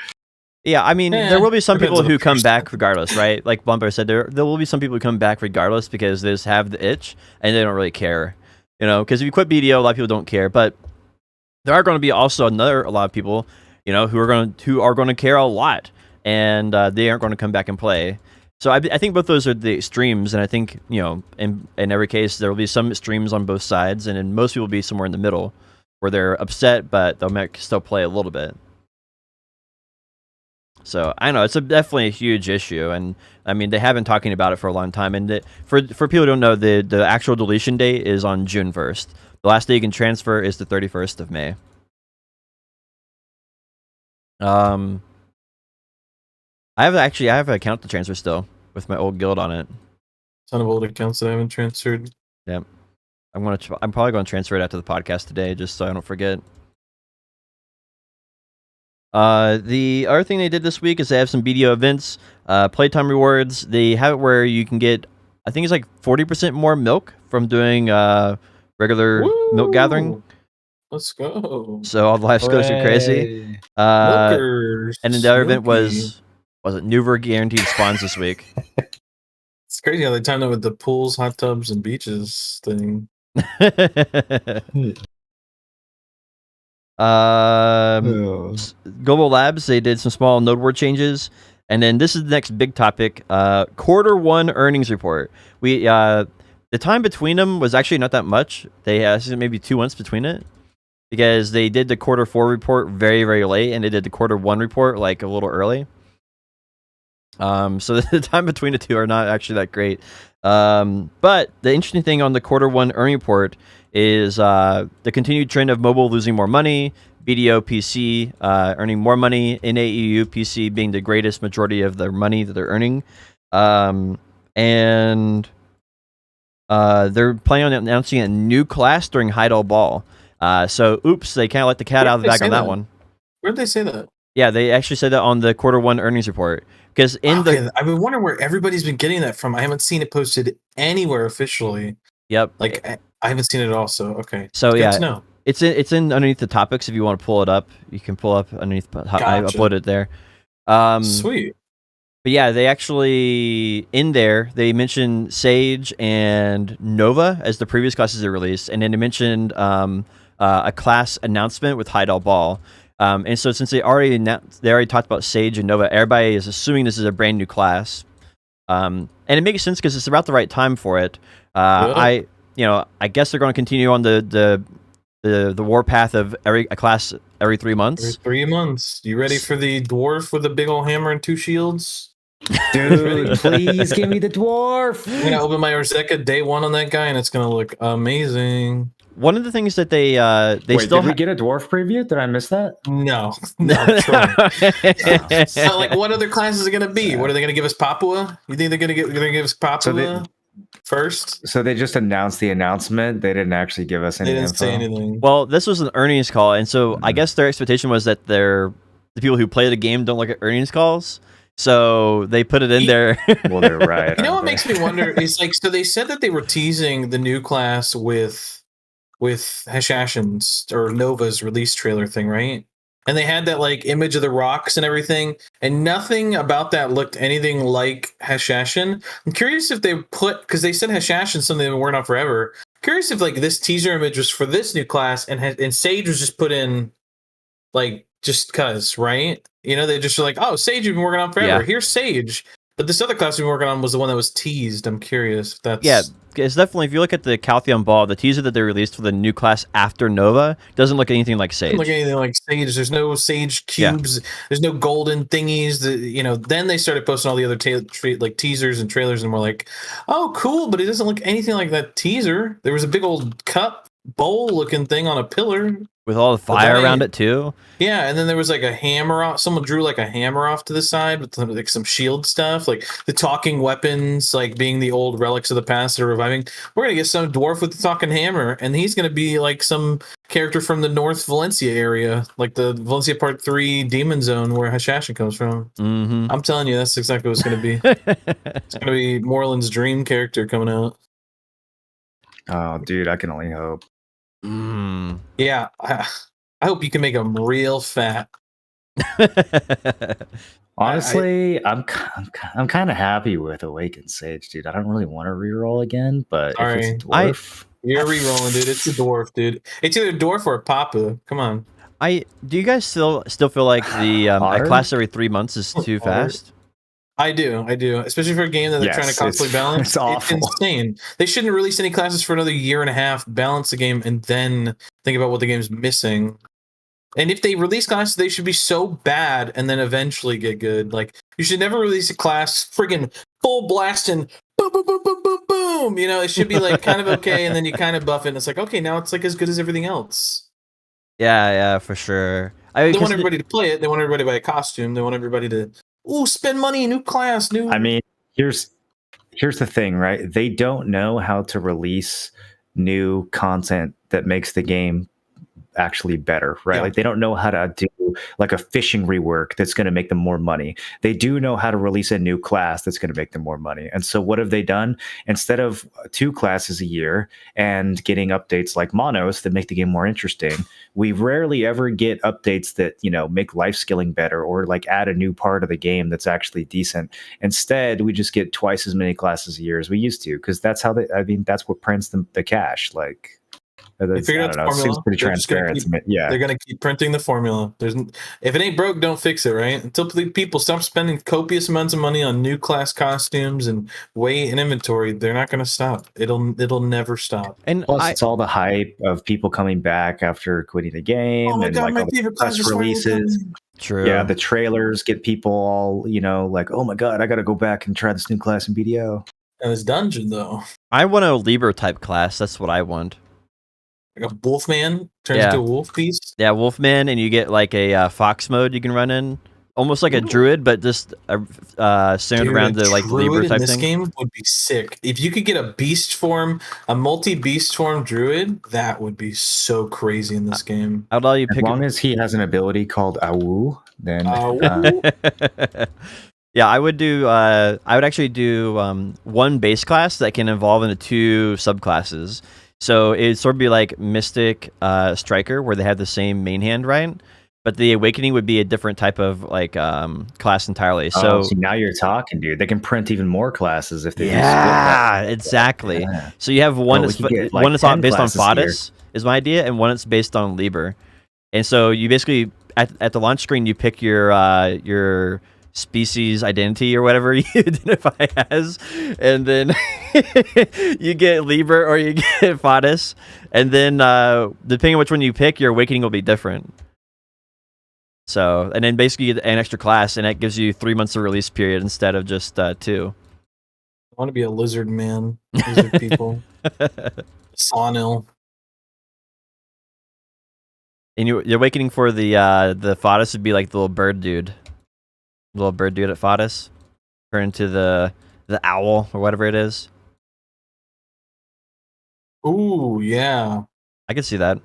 Yeah, I mean, there will be some people who come back regardless, right? Like Bumper said, there will be some people who come back regardless because they just have the itch and they don't really care, you know. Because if you quit BDO, a lot of people don't care, but there are going to be also a lot of people, you know, who are going to care a lot, and they aren't going to come back and play. So I think both those are the extremes, and I think, you know, in every case there will be some extremes on both sides, and then most people will be somewhere in the middle where they're upset, but they'll still play a little bit. So I know it's definitely a huge issue, and I mean they have been talking about it for a long time. And for people who don't know, the actual deletion date is on June 1st. The last day you can transfer is the 31st of May. I have an account to transfer still with my old guild on it. Ton of old accounts that I haven't transferred. Yep, I'm probably going to transfer it after the podcast today, just so I don't forget. The other thing they did this week is they have some BDO events, playtime rewards. They have it where you can get, I think it's like 40% more milk from doing regular milk gathering. Let's go. So all the lives go crazy. And then the other event was it Nuver guaranteed spawns this week. It's crazy how they timed it with the pools, hot tubs, and beaches thing. Global Labs, they did some small node word changes, and then this is the next big topic: Q1 earnings report. We the time between them was actually not that much. They had maybe 2 months between it because they did the Q4 report very, very late, and they did the Q1 report like a little early. So the time between the two are not actually that great. But the interesting thing on the Q1 earning report is the continued trend of mobile losing more money, BDO PC earning more money, NAEU PC being the greatest majority of their money that they're earning. And they're planning on announcing a new class during Heidel Ball. So, oops, they kind of let the cat out of the bag on that one. Where'd they say that? Yeah, they actually said that on the Q1 earnings report. Because I've been wondering where everybody's been getting that from. I haven't seen it posted anywhere officially. Yep. Like I haven't seen it at all. So okay. So it's yeah, good to know. It's in underneath the topics. If you want to pull it up, you can pull up underneath. I uploaded it there. Sweet. But yeah, they actually in there they mentioned Sage and Nova as the previous classes they released, and then they mentioned a class announcement with Heidel Ball. And so since they already talked about Sage and Nova, everybody is assuming this is a brand new class. And it makes sense because it's about the right time for it. I guess they're going to continue on the warpath of a class every 3 months. Every 3 months. You ready for the dwarf with a big old hammer and 2 shields? Dude, please give me the dwarf. I'm gonna open my Orzeka day 1 on that guy, and it's gonna look amazing. One of the things that they Wait, still did we get a dwarf preview? Did I miss that? No. So like, what other classes are gonna be? What are they gonna give us? Papua? You think they're gonna give us Papua first? So they just announced the announcement. They didn't actually give us any They didn't info. say anything. Well, this was an earnings call, and so I guess their expectation was that the people who play the game don't look at earnings calls. So they put it in there. Well, they're right. You know what makes me wonder is like, so they said that they were teasing the new class with Hashashin's or Nova's release trailer thing, right? And they had that like image of the rocks and everything, and nothing about that looked anything like Hashashin. I'm curious if they because they said Hashashin something they've been working on forever. Curious if like this teaser image was for this new class and Sage was just put in like just cuz, right? You know, they just were like, oh, Sage you've been working on forever. Yeah. Here's Sage. But this other class we've been working on was the one that was teased. I'm curious if that's... Yeah, it's definitely, if you look at the Caltheon Ball, the teaser that they released for the new class after Nova doesn't look anything like Sage. Doesn't look anything like Sage. There's no Sage cubes. Yeah. There's no golden thingies. Then they started posting all the other like teasers and trailers, and we're like, oh, cool, but it doesn't look anything like that teaser. There was a big old cup bowl looking thing on a pillar. With all the fire around it too. Yeah, and then there was like a hammer off. Someone drew like a hammer off to the side with like some shield stuff, like the talking weapons, like being the old relics of the past that are reviving. We're gonna get some dwarf with the talking hammer, and he's gonna be like some character from the North Valencia area, like the Valencia Part 3 Demon Zone where Hashashin comes from. Mm-hmm. I'm telling you, that's exactly what it's gonna be. It's gonna be Moreland's dream character coming out. Oh, dude, I can only hope. Yeah, I hope you can make them real fat. Honestly, I'm kind of happy with Awakened Sage, dude. I don't really want to reroll again, but if it's dwarf, you're rerolling, dude. It's a dwarf, dude. It's either a dwarf or a papa. Come on. Do you guys still feel like the a class every 3 months is too fast? I do, especially for a game that they're trying to constantly balance. It's awful. It's insane. They shouldn't release any classes for another year and a half, balance the game, and then think about what the game's missing. And if they release classes, they should be so bad and then eventually get good. Like, you should never release a class friggin' full blasting, boom, boom, boom, boom, boom, boom. You know, it should be like kind of okay, and then you kind of buff it, and it's like, okay, now it's like as good as everything else. Yeah, for sure. They want everybody to play it. They want everybody to buy a costume. They want everybody to spend money, new class, new. I mean, here's the thing, right? They don't know how to release new content that makes the game actually better, right? Yeah. Like they don't know how to do like a fishing rework that's going to make them more money. They do know how to release a new class that's going to make them more money. And so what have they done? Instead of 2 classes a year and getting updates like monos that make the game more interesting, we rarely ever get updates that, you know, make life skilling better or like add a new part of the game that's actually decent. Instead, we just get twice as many classes a year as we used to, because that's how that's what prints the cash. Like, They figured out the it seems formula. pretty They're just gonna transparent keep, to me. Yeah. they're gonna keep printing the formula. If it ain't broke, don't fix it, right? Until people stop spending copious amounts of money on new class costumes and weight and inventory, they're not gonna stop. It'll never stop. And Plus, it's all the hype of people coming back after quitting the game, Oh my and god, like my all the favorite class press is finally releases. coming. true. Yeah, the trailers get people all, you know, like, oh my god, I got to go back and try this new class in BDO. And this dungeon though, I want a Liber type class. That's what I want. like a wolfman turns Yeah. into a wolf beast. Yeah, Wolfman, and you get like a fox mode you can run in, almost like a druid, but just centered Dude, around a the like druid Liber in type this thing. game would be sick. If you could get a beast form, a multi-beast form druid, that would be so crazy in this game. I'd allow you As pick. long as he has an ability called Awu, then Woo. Yeah, I would do. I would actually do one base class that can evolve into 2 subclasses. So it'd sort of be like Mystic Striker, where they have the same main hand, right? But the Awakening would be a different type of like class entirely. So see, now you're talking, dude. They can print even more classes if they do split yeah, that. exactly. Yeah. So you have one we that's could get, like, one that's on 10 based on classes here. Fadis is my idea, and one that's based on Liber. And so you basically at the launch screen you pick your species identity or whatever you identify as, and then you get Liber or you get Fadis, and then depending on which one you pick, your Awakening will be different. So, and then basically you get an extra class, and that gives you 3 months of release period instead of just 2. I want to be a lizard man. Lizard people. Sawnil. And your Awakening for the Fadis would be like the little bird dude. Little bird dude at Fadis. Turn into the owl or whatever it is. Ooh, yeah. I could see that.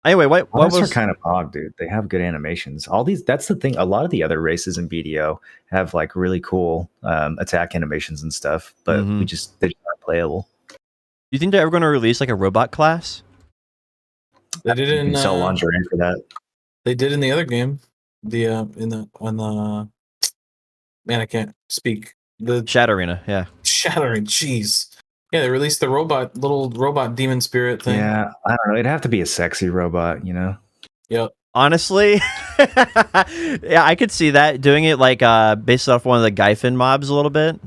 Anyway, what Fadis was are kind of odd, dude. They have good animations. All these, that's the thing. A lot of the other races in BDO have like really cool attack animations and stuff, but Mhm. they're just not playable. you think they're ever going to release like a robot class? They did You in can sell lingerie for that. they did in the other game. The on the man, I can't speak. The Shadow Arena, yeah. shattering, jeez. Yeah, they released the little robot demon spirit thing. Yeah, I don't know. It'd have to be a sexy robot, you know? Yep. Honestly, yeah, I could see that doing it like based off one of the Gyfin mobs a little bit.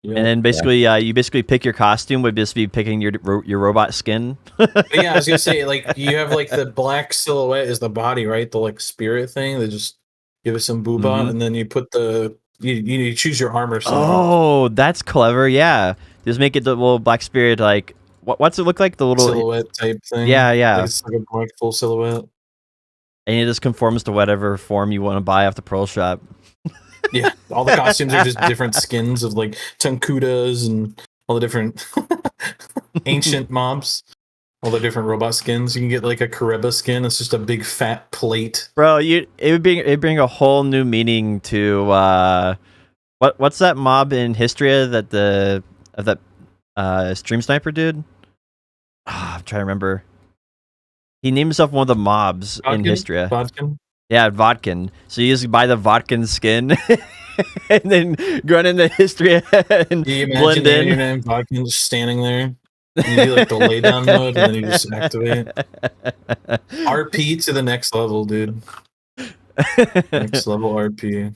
Yep. And then basically, you basically pick your costume would just be picking your robot skin. But yeah, I was gonna say, like, you have like the black silhouette is the body, right? The like spirit thing. They just give it some booba, Mhm. and then you put you choose your armor. Oh, that's clever. Yeah, just make it the little black spirit. Like, what's it look like? The little silhouette type thing. Yeah, yeah. Like it's like a black full silhouette. And it just conforms to whatever form you want to buy off the Pearl Shop. Yeah, all the costumes are just different skins of like Tunkudas and all the different ancient mobs. All the different robot skins. You can get like a Kareba skin. It's just a big fat plate. Bro, it'd bring a whole new meaning to what's that mob in Histria that Stream Sniper dude? I'm trying to remember. He named himself one of the mobs in Histria. Vodkin? Yeah, Vodkin. So you just buy the Vodkin skin and then run into Histria and Do you blend imagine your in. name Vodkin just standing there? You do like the lay down mode and then you just activate. RP to the next level, dude. Next level RP.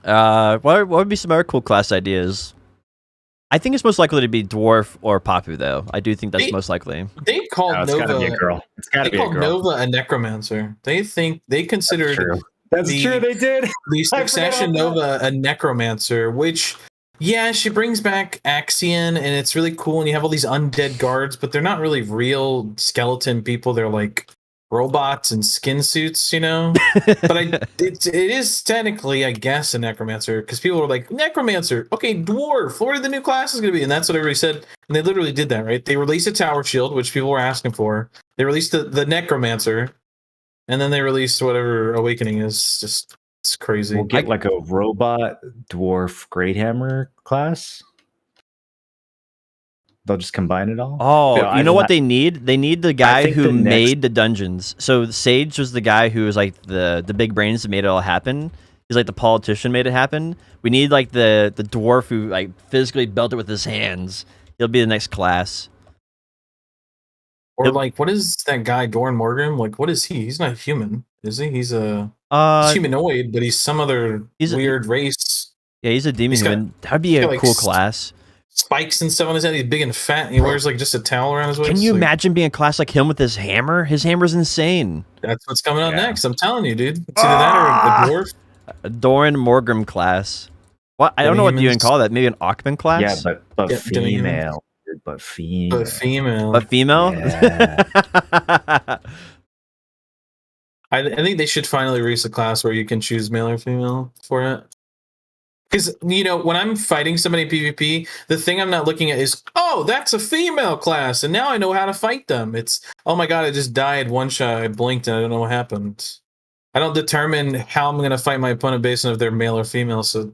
What would be some other cool class ideas? I think it's most likely to be Dwarf or Papu, though. I do think that's most likely. They called No, it's gotta be a Nova. girl. It's gotta They be a called girl. Nova a necromancer. They considered That's the- true. They did. the I forgot Succession about Nova a necromancer, which yeah, she brings back Axion and it's really cool and you have all these undead guards, but they're not really real skeleton people. They're like robots and skin suits, you know. But it is technically, I guess, a necromancer because people were like, necromancer, okay, dwarf. What are the new classes going to be? And that's what everybody said. And they literally did that, right? They released a tower shield, which people were asking for. They released the necromancer, and then they released whatever awakening is. Just it's crazy. We'll get like a robot dwarf great hammer class. They'll just combine it all. Oh, Yeah, you know what they need? They need the guy think who the next- made the dungeons. So Sage was the guy who was like the big brains that made it all happen. He's like the politician made it happen. We need like the dwarf who like physically built it with his hands. He'll be the next class. Or like, what is that guy, Doran Morgan? Like, what is he? He's not human, is he? He's he's humanoid, but he's some other weird race. Yeah, he's a demon human. That'd be a cool class. Spikes and stuff on his head. He's big and fat, and he wears like just a towel around his waist. Can you imagine being a class like him with his hammer? His hammer's insane. That's what's coming out next. I'm telling you, dude. It's either that or a dwarf. A Doran Morgan class. What? I don't know what you even call that. Maybe an Ockman class? Yeah, but female. But female. But female. But female? Yeah. I think they should finally release a class where you can choose male or female for it. Because, you know, when I'm fighting somebody in PvP, the thing I'm not looking at is, oh, that's a female class, and now I know how to fight them. It's, oh my god, I just died one shot, I blinked, and I don't know what happened. I don't determine how I'm going to fight my opponent based on if they're male or female, so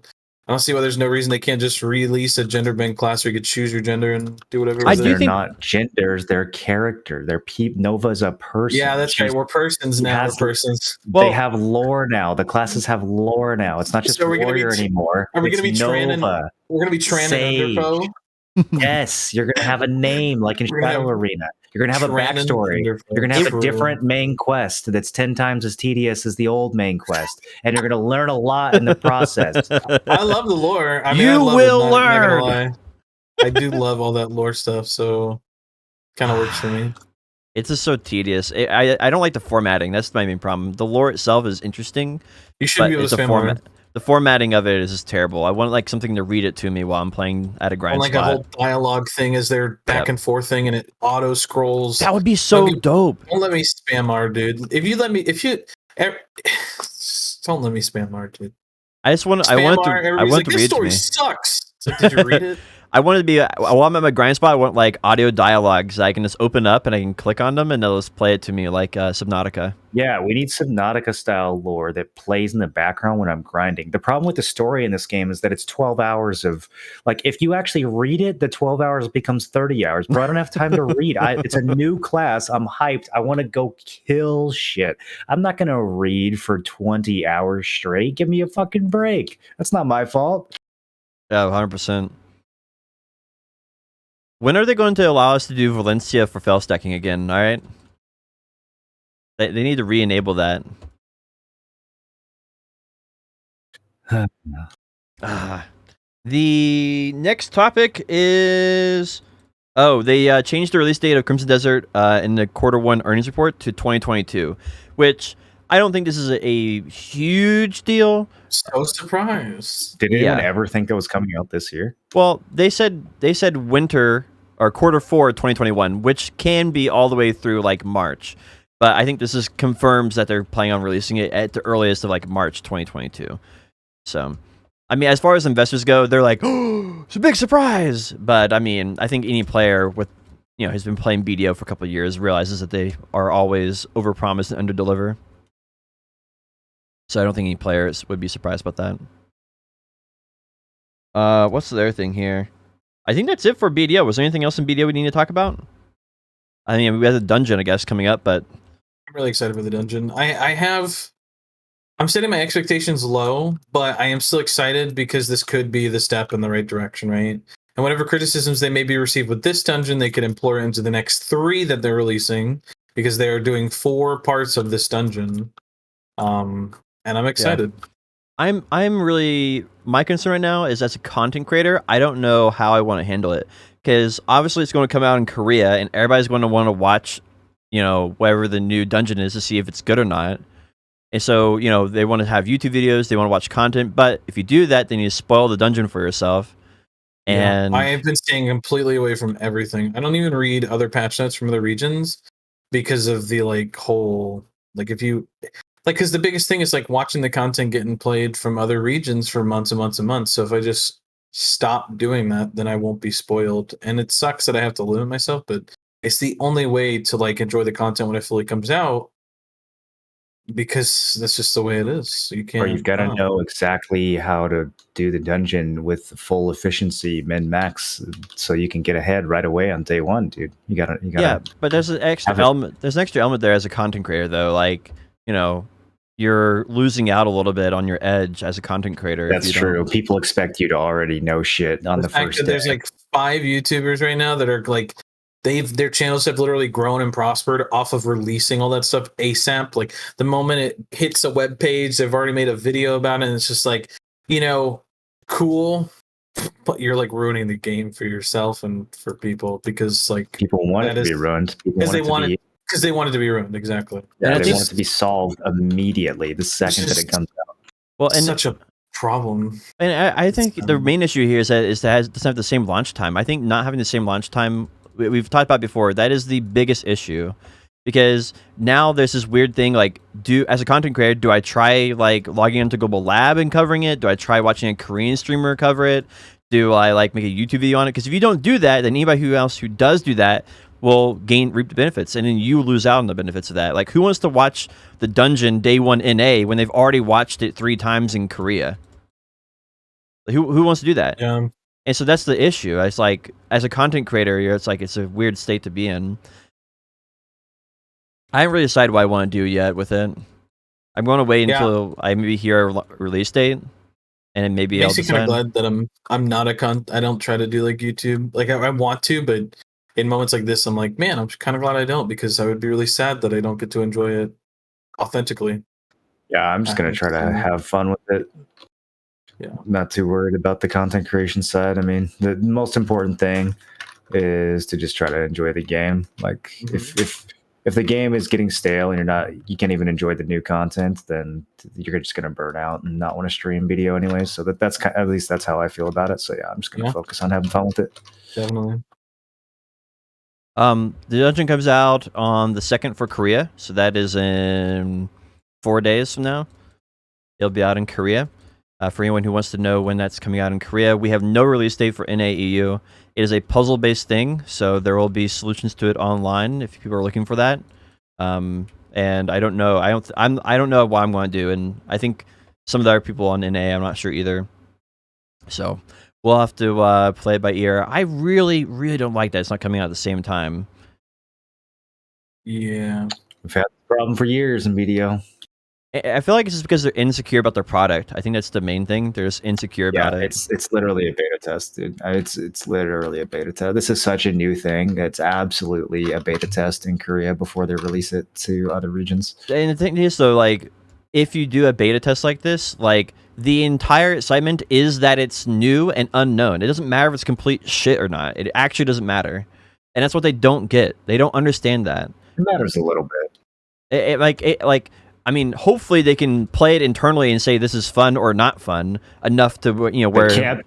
I don't see why there's no reason they can't just release a gender-bent class where you could choose your gender and do whatever. They're not genders, they're character. They're Nova's a person. Yeah, that's right. We're persons now. We're persons. They have lore now. The classes have lore now. It's not just warrior anymore. Are we going to be training? We're going to be training Underfoe? Yes, you're going to have a name like in Shadow Arena. You're going to have a backstory. You're going to have a different main quest that's 10 times as tedious as the old main quest. And you're going to learn a lot in the process. I love the lore. I mean, you will learn. I do love all that lore stuff, so kind of works for me. It's just so tedious. I don't like the formatting. That's my main problem. The lore itself is interesting. You should be able to spam the formatting of it is just terrible. I want like something to read it to me while I'm playing at a grind spot. Like a whole dialogue thing as they're back and forth thing, and it auto scrolls. That would be so dope. Don't let me spam art, dude. Don't let me spam art, dude. I want to read this it to me. Sucks. It's like, did you read it? I want to be while I'm at my grind spot. I want like audio dialogues. I can just open up and I can click on them and they'll just play it to me like Subnautica. Yeah, we need Subnautica style lore that plays in the background when I'm grinding. The problem with the story in this game is that it's 12 hours of like if you actually read it, the 12 hours becomes 30 hours. But I don't have time to read. It's a new class. I'm hyped. I want to go kill shit. I'm not gonna read for 20 hours straight. Give me a fucking break. That's not my fault. Yeah, 100%. When are they going to allow us to do Valencia for fell stacking again? All right, they need to re-enable that. The next topic is they changed the release date of Crimson Desert in the Q1 earnings report to 2022, which I don't think this is a huge deal. So surprised. Did anyone ever think that was coming out this year? Well, they said winter or Q4 2021, which can be all the way through like March. But I think this confirms that they're planning on releasing it at the earliest of like March 2022. So, I mean, as far as investors go, they're like, oh, it's a big surprise. But I mean, I think any player with, who's been playing BDO for a couple of years realizes that they are always overpromise and underdeliver. So I don't think any players would be surprised about that. What's the other thing here? I think that's it for BDO. Was there anything else in BDO we need to talk about? I mean, we have the dungeon, I guess, coming up, but I'm really excited for the dungeon. I'm setting my expectations low, but I am still excited because this could be the step in the right direction, right? And whatever criticisms they may be received with this dungeon, they could employ into the next 3 that they're releasing because they are doing 4 parts of this dungeon. And I'm excited. Yeah. I'm really, my concern right now is as a content creator, I don't know how I want to handle it because obviously it's going to come out in Korea and everybody's going to want to watch, whatever the new dungeon is to see if it's good or not. And so, they want to have YouTube videos, they want to watch content, but if you do that, then you spoil the dungeon for yourself. And I have been staying completely away from everything. I don't even read other patch notes from other regions because of the like whole like if you like because the biggest thing is like watching the content getting played from other regions for months and months and months. So if I just stop doing that, then I won't be spoiled. And it sucks that I have to limit myself, but it's the only way to like enjoy the content when it fully comes out because that's just the way it is. You can't. Or you've got to know exactly how to do the dungeon with full efficiency, min max, so you can get ahead right away on day one, dude. You gotta. Yeah, but there's an extra element. There's an extra element there as a content creator, though. Like, you know, you're losing out a little bit on your edge as a content creator. That's true. People expect you to already know shit on the first day. There's like 5 YouTubers right now that are like, their channels have literally grown and prospered off of releasing all that stuff ASAP. Like the moment it hits a web page, they've already made a video about it, and it's just like, you know, cool, but you're like ruining the game for yourself and for people because like people want it to be ruined because they want it to be ruined. Exactly. Yeah, they want it to be solved immediately the second that it comes out. Well, and such a problem. And I think the main issue here is that it doesn't have the same launch time. I think not having the same launch time, we've talked about before, that is the biggest issue, because now there's this weird thing like, as a content creator, do I try like logging into Global Lab and covering it? Do I try watching a Korean streamer cover it? Do I like make a YouTube video on it? Because if you don't do that, then anybody else who does do that will reap the benefits, and then you lose out on the benefits of that. Like, who wants to watch the dungeon day one NA when they've already watched it 3 times in Korea? Who wants to do that? Yeah. And so that's the issue. It's like, as a content creator, it's like it's a weird state to be in. I haven't really decided what I want to do yet with it. I'm going to wait until I maybe hear a release date, and then maybe I'll decide. I'm glad that I'm not I don't try to do like YouTube. Like I want to, but in moments like this, I'm like, man, I'm kind of glad I don't, because I would be really sad that I don't get to enjoy it authentically. Yeah, I'm just gonna try to have fun with it. Yeah, not too worried about the content creation side. I mean, the most important thing is to just try to enjoy the game. Like, if the game is getting stale and you can't even enjoy the new content, then you're just gonna burn out and not want to stream video anyway. So that's at least that's how I feel about it. So yeah, I'm just gonna focus on having fun with it. Definitely. The dungeon comes out on the 2nd for Korea, so that is in 4 days from now. It'll be out in Korea. For anyone who wants to know when that's coming out in Korea, we have no release date for NAEU. It is a puzzle-based thing, so there will be solutions to it online if people are looking for that. And I don't know. I don't know what I'm going to do, and I think some of the other people on NA, I'm not sure either. So we'll have to play it by ear. I really, really don't like that it's not coming out at the same time. Yeah. We've had the problem for years in video. I feel like it's just because they're insecure about their product. I think that's the main thing. They're just insecure about it. It's literally a beta test, dude. It's literally a beta test. This is such a new thing. It's absolutely a beta test in Korea before they release it to other regions. And the thing is, though, like, if you do a beta test like this, like, the entire excitement is that it's new and unknown. It doesn't matter if it's complete shit or not. It actually doesn't matter. And that's what they don't get. They don't understand that. It matters a little bit. I mean, hopefully they can play it internally and say this is fun or not fun enough to, where,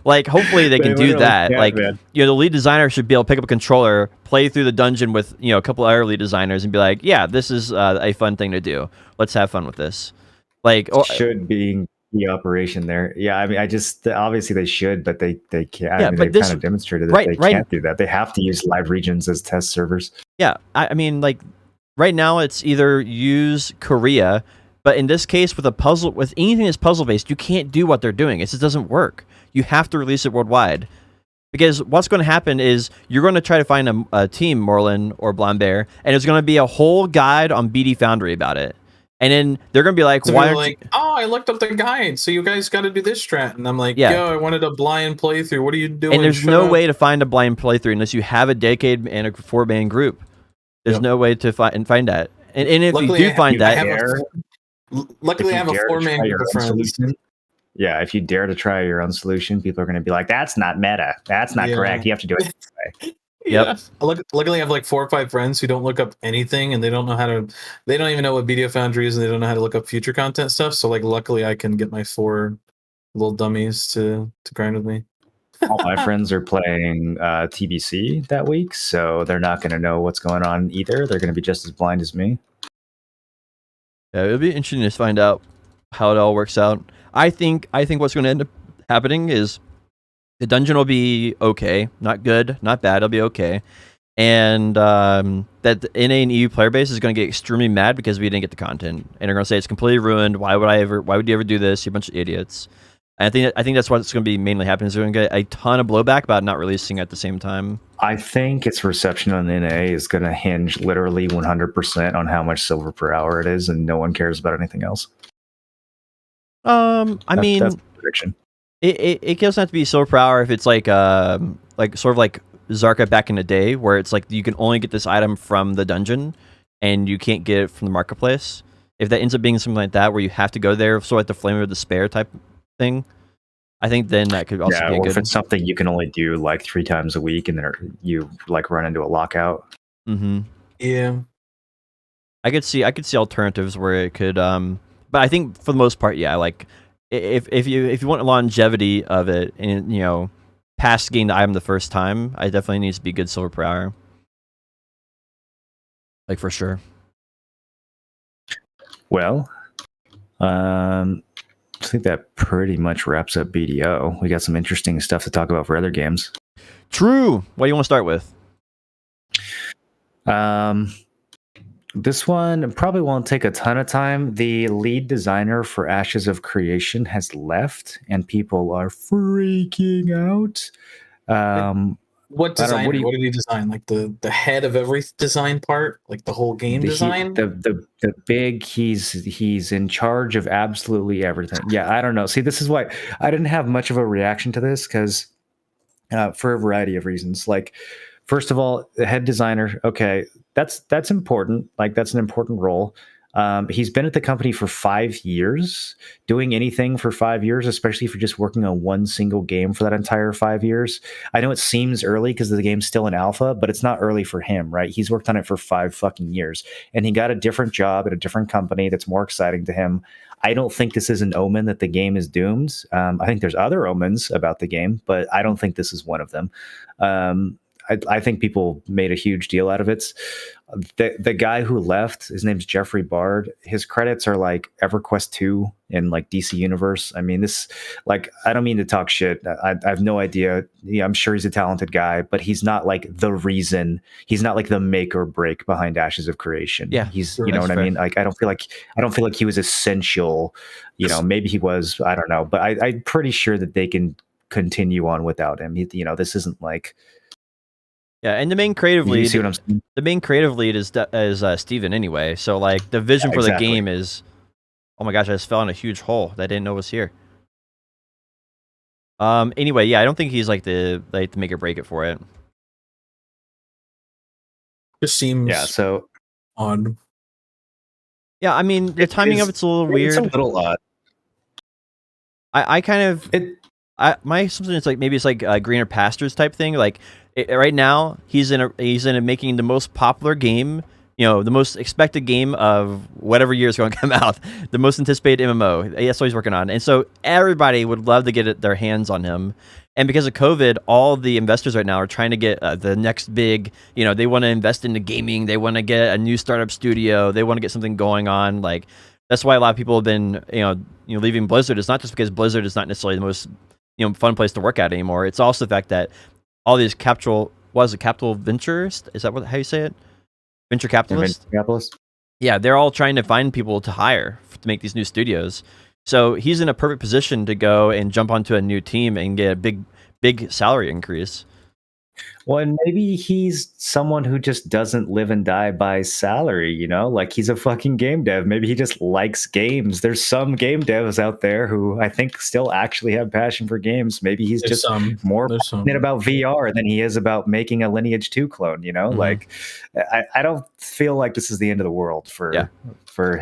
like, hopefully they can do that. Like, man. The lead designer should be able to pick up a controller, play through the dungeon with, a couple other lead designers and be like, yeah, this is a fun thing to do. Let's have fun with this. Like, should be the operation there. Yeah, I mean, obviously they should, but they can't. Yeah, I mean, but they've kind of demonstrated that they can't do that. They have to use live regions as test servers. Yeah, I mean, like, right now it's either use Korea, but in this case with anything that's puzzle based, you can't do what they're doing. It just doesn't work. You have to release it worldwide. Because what's going to happen is you're going to try to find a team, Morlin or Blonde Bear, and there's going to be a whole guide on BD Foundry about it. And then they're going to be like, why aren't you... Oh, I looked up the guide, so you guys got to do this strat. And I'm like, yo, I wanted a blind playthrough. What are you doing? And there's no way to find a blind playthrough unless you have a dedicated and a 4-man group. There's no way to find that. And if luckily, you do find that... Luckily, I have a 4-man group of friends. Yeah, if you dare to try your own solution, people are going to be like, that's not meta. That's not correct. You have to do it this way. Yep. Luckily, I have like 4 or 5 friends who don't look up anything, and they don't even know what Video Foundry is, and they don't know how to look up future content stuff. So, like, luckily, I can get my 4 little dummies to grind with me. All my friends are playing TBC that week, so they're not going to know what's going on either. They're going to be just as blind as me. Yeah, it'll be interesting to find out how it all works out. I think what's going to end up happening is the dungeon will be okay, not good, not bad. It'll be okay, and that the NA and EU player base is going to get extremely mad because we didn't get the content, and they're going to say it's completely ruined. Why would you ever do this? You bunch of idiots. And I think that's what's going to be mainly happening. Is we're going to get a ton of blowback about not releasing at the same time. I think its reception on NA is going to hinge literally 100% on how much silver per hour it is, and no one cares about anything else. I mean, that's the prediction. It doesn't have to be silver per hour if it's like sort of like Zarka back in the day, where it's like you can only get this item from the dungeon, and you can't get it from the marketplace. If that ends up being something like that, where you have to go there, sort of like the Flame of Despair type thing, I think then that could also be a or good. if it's something you can only do like 3 times a week, and then you like run into a lockout. Mm-hmm. Yeah, I could see alternatives where it could, but I think for the most part, yeah, like if you want longevity of it, and past getting the item the first time, I definitely needs to be good silver per hour, like for sure. Well, I think that pretty much wraps up BDO. We got some interesting stuff to talk about for other games. True. What do you want to start with? This one probably won't take a ton of time. The lead designer for Ashes of Creation has left, and people are freaking out. what design? What What did he design? Like the head of every design part, like the whole game design. The big. He's in charge of absolutely everything. Yeah, I don't know. See, this is why I didn't have much of a reaction to this because for a variety of reasons. Like, first of all, the head designer. Okay, that's important. Like, that's an important role. He's been at the company for 5 years. Doing anything for 5 years, especially for just working on one single game for that entire 5 years. I know it seems early because the game's still in alpha, but it's not early for him, right? He's worked on it for 5 fucking years, and he got a different job at a different company that's more exciting to him. I don't think this is an omen that the game is doomed. I think there's other omens about the game, but I don't think this is one of them. I think people made a huge deal out of it. The guy who left, his name's Jeffrey Bard. His credits are like EverQuest 2 in like DC Universe. I mean, this, like, I don't mean to talk shit. I have no idea. Yeah, I'm sure he's a talented guy, but he's not like the reason. He's not like the make or break behind Ashes of Creation. Yeah, he's, sure, you know what fair. I mean? Like, I don't feel like he was essential. Maybe he was. I don't know, but I'm pretty sure that they can continue on without him. This isn't like. Yeah, and the main creative lead. See what I'm saying? The main creative lead is Steven anyway. So like the vision for exactly. the game is, oh my gosh, I just fell in a huge hole that I didn't know was here. Anyway, yeah, I don't think he's like the make or break it for it. Just seems so odd. Yeah, I mean the timing of it's a little weird. It's a little odd. I kind of my assumption is like maybe it's like a greener pastures type thing. Like right now he's in making the most popular game, the most expected game of whatever year is going to come out, the most anticipated MMO. That's what he's working on, and so everybody would love to get their hands on him. And because of COVID, all the investors right now are trying to get the next big. They want to invest into gaming. They want to get a new startup studio. They want to get something going on. Like that's why a lot of people have been leaving Blizzard. It's not just because Blizzard is not necessarily the most fun place to work at anymore. It's also the fact that all these capital ventures, is that how you say it? Venture capitalists? Yeah, they're all trying to find people to hire to make these new studios. So he's in a perfect position to go and jump onto a new team and get a big salary increase. Well, and maybe he's someone who just doesn't live and die by salary, like he's a fucking game dev. Maybe he just likes games. There's some game devs out there who I think still actually have passion for games. Maybe he's just more passionate about VR than he is about making a Lineage 2 clone, Mm-hmm. Like I don't feel like this is the end of the world for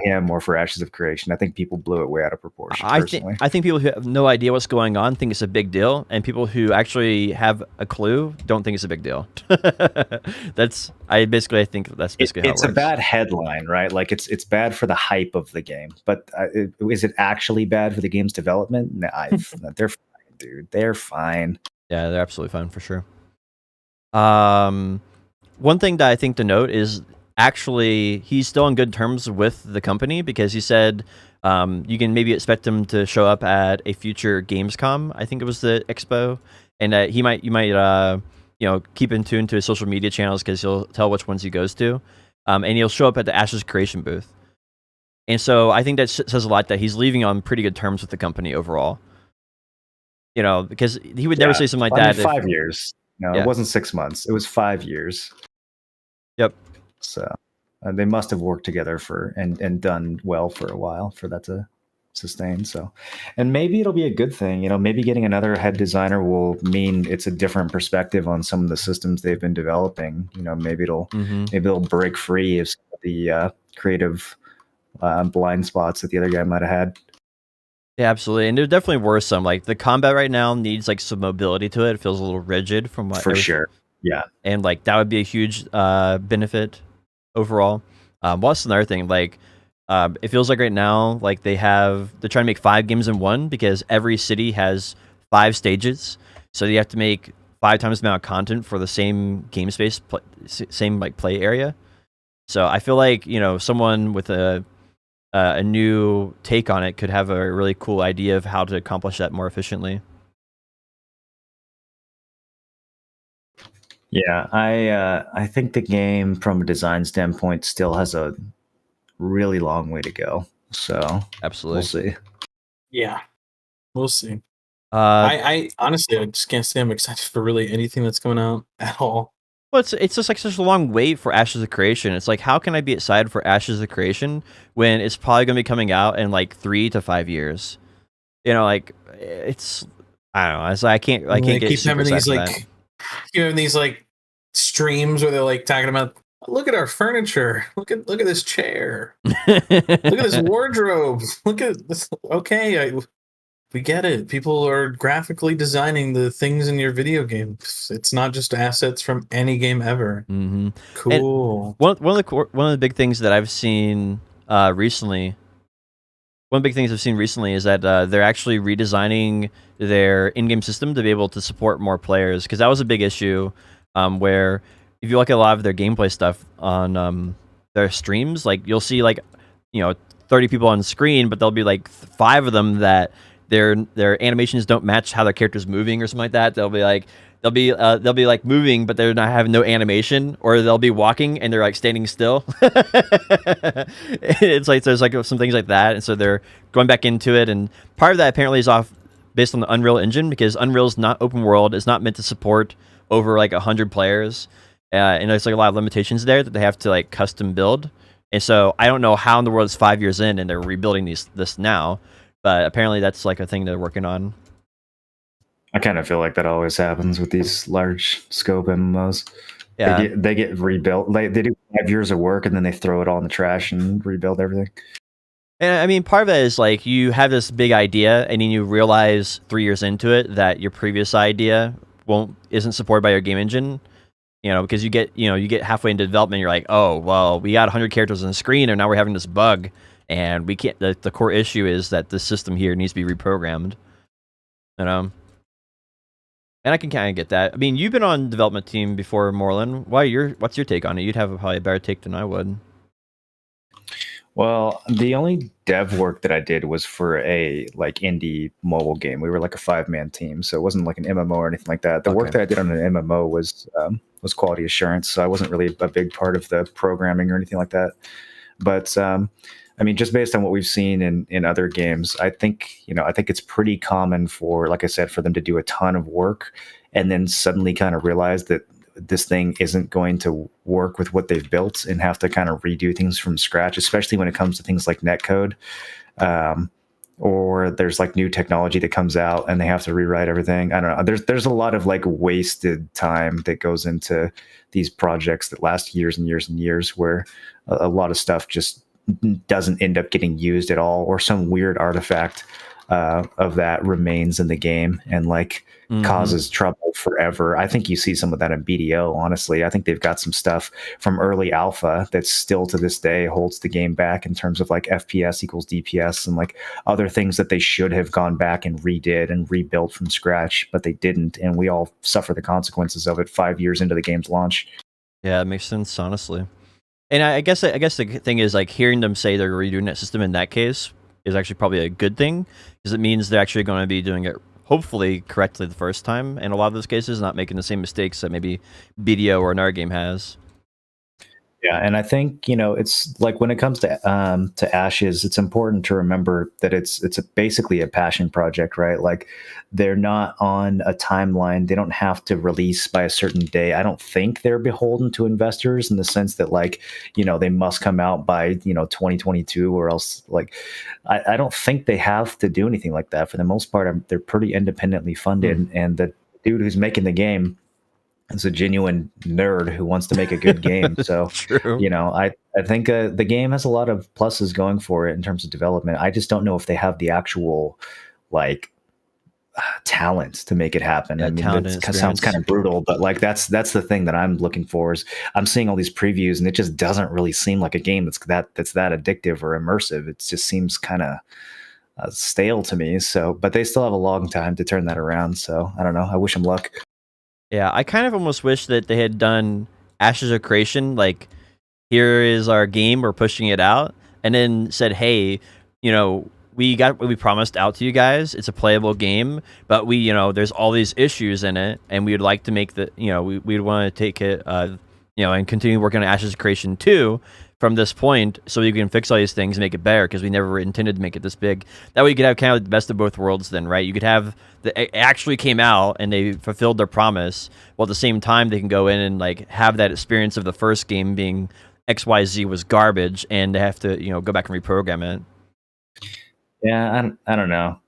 him or for Ashes of Creation. I think people blew it way out of proportion. I think people who have no idea what's going on think it's a big deal, and people who actually have a clue don't think it's a big deal. I think that's basically how it works. It's a bad headline, right? Like it's bad for the hype of the game, but is it actually bad for the game's development? They're fine, dude. They're fine. Yeah, they're absolutely fine for sure. One thing that I think to note is actually he's still on good terms with the company because he said you can maybe expect him to show up at a future Gamescom. I think it was the expo, and you might keep in tune to his social media channels because he'll tell which ones he goes to, and he'll show up at the Ashes Creation booth. And so I think that says a lot that he's leaving on pretty good terms with the company overall. Because he would never say something like that. 5 years. No, Yeah. it wasn't 6 months. It was 5 years. Yep. So they must have worked together and done well for a while for that to sustain. So, and maybe it'll be a good thing. Maybe getting another head designer will mean it's a different perspective on some of the systems they've been developing. Maybe it'll break free of some of the creative blind spots that the other guy might have had. Yeah, absolutely. And there definitely were some. Like the combat right now needs like some mobility to it. It feels a little rigid from what For sure. Yeah. And like that would be a huge benefit overall. What's another thing? Like it feels like right now, like they're trying to make 5 games in one because every city has 5 stages. So you have to make 5 times the amount of content for the same game space, same like play area. So I feel like, someone with a new take on it could have a really cool idea of how to accomplish that more efficiently. Yeah, I think the game from a design standpoint still has a really long way to go. So Absolutely. we'll see. Yeah, we'll see. I honestly, I just can't say I'm excited for really anything that's coming out at all. Well, it's just like such a long wait for Ashes of Creation. It's like, how can I be excited for Ashes of Creation when it's probably going to be coming out in like 3 to 5 years? Like it's, I don't know. It's like I can't get keep super having these excited like, these like streams where they're like talking about, look at our furniture, look at this chair, look at this wardrobe, look at this. Okay, we get it. People are graphically designing the things in your video games. It's not just assets from any game ever. Mm-hmm. Cool. And one of the big things that I've seen recently. One big thing I've seen recently is that they're actually redesigning their in-game system to be able to support more players, because that was a big issue where if you look at a lot of their gameplay stuff on their streams, like you'll see like 30 people on the screen, but there'll be like 5 of them that their animations don't match how their character's moving or something like that. They'll be like moving, but they're not having no animation, or they'll be walking and they're like standing still. It's like there's like some things like that, and so they're going back into it. And part of that apparently is based on the Unreal Engine, because Unreal's not open world. It's not meant to support over like 100 players, and there's like a lot of limitations there that they have to like custom build. And so I don't know how in the world it's 5 years in and they're rebuilding this now, but apparently that's like a thing they're working on. I kind of feel like that always happens with these large scope MMOs. Yeah, they get rebuilt. They do 5 years of work and then they throw it all in the trash and rebuild everything. and I mean, part of it is like you have this big idea and then you realize 3 years into it that your previous idea isn't supported by your game engine. Because you get halfway into development, you're like, oh well, we got 100 characters on the screen and now we're having this bug, and we can't. The core issue is that the system here needs to be reprogrammed. And I can kind of get that. I mean, you've been on development team before, Moreland. What's your take on it? You'd have probably a better take than I would. Well, the only dev work that I did was for a like indie mobile game. We were like a 5-man team, so it wasn't like an MMO or anything like that. The work that I did on an MMO was quality assurance, so I wasn't really a big part of the programming or anything like that. But I mean, just based on what we've seen in other games, I think it's pretty common for, like I said, for them to do a ton of work and then suddenly kind of realize that this thing isn't going to work with what they've built and have to kind of redo things from scratch, especially when it comes to things like netcode, or there's like new technology that comes out and they have to rewrite everything. I don't know. There's a lot of like wasted time that goes into these projects that last years and years and years, where a lot of stuff just doesn't end up getting used at all, or some weird artifact of that remains in the game and like causes trouble forever. I think you see some of that in BDO. Honestly, I think they've got some stuff from early alpha that still to this day holds the game back in terms of like FPS equals DPS and like other things that they should have gone back and redid and rebuilt from scratch, but they didn't, and we all suffer the consequences of it 5 years into the game's launch. Yeah, it makes sense, honestly. And I guess the thing is, like, hearing them say they're redoing that system in that case is actually probably a good thing, because it means they're actually going to be doing it hopefully correctly the first time in a lot of those cases, not making the same mistakes that maybe BDO or another game has. Yeah, and I think, you know, it's like when it comes to Ashes, it's important to remember that it's basically a passion project, right? Like they're not on a timeline. They don't have to release by a certain day. I don't think they're beholden to investors in the sense that, like, you know, they must come out by, you know, 2022 or else, like, I don't think they have to do anything like that. For the most part, they're pretty independently funded, and the dude who's making the game is a genuine nerd who wants to make a good game. So, True. you know, I think the game has a lot of pluses going for it in terms of development. I just don't know if they have the actual like talent to make it happen. Yeah, I mean, talent that and sounds kind of experience. brutal, but like that's the thing that I'm looking for. Is I'm seeing all these previews and it just doesn't really seem like a game that's that addictive or immersive. It just seems kind of stale to me. So, but they still have a long time to turn that around. So I don't know. I wish them luck. Yeah, I kind of almost wish that they had done Ashes of Creation, like, here is our game, we're pushing it out, and then said, hey, you know, we got what we promised out to you guys. It's a playable game, but we, you know, there's all these issues in it, and we would like to make the, you know, we'd want to take it, you know, and continue working on Ashes of Creation 2 from this point, so you can fix all these things and make it better, because we never intended to make it this big. That way you could have kind of the best of both worlds then, right? You could have it actually came out and they fulfilled their promise, while at the same time they can go in and like have that experience of the first game being XYZ was garbage, and they have to, you know, go back and reprogram it. Yeah, I don't know.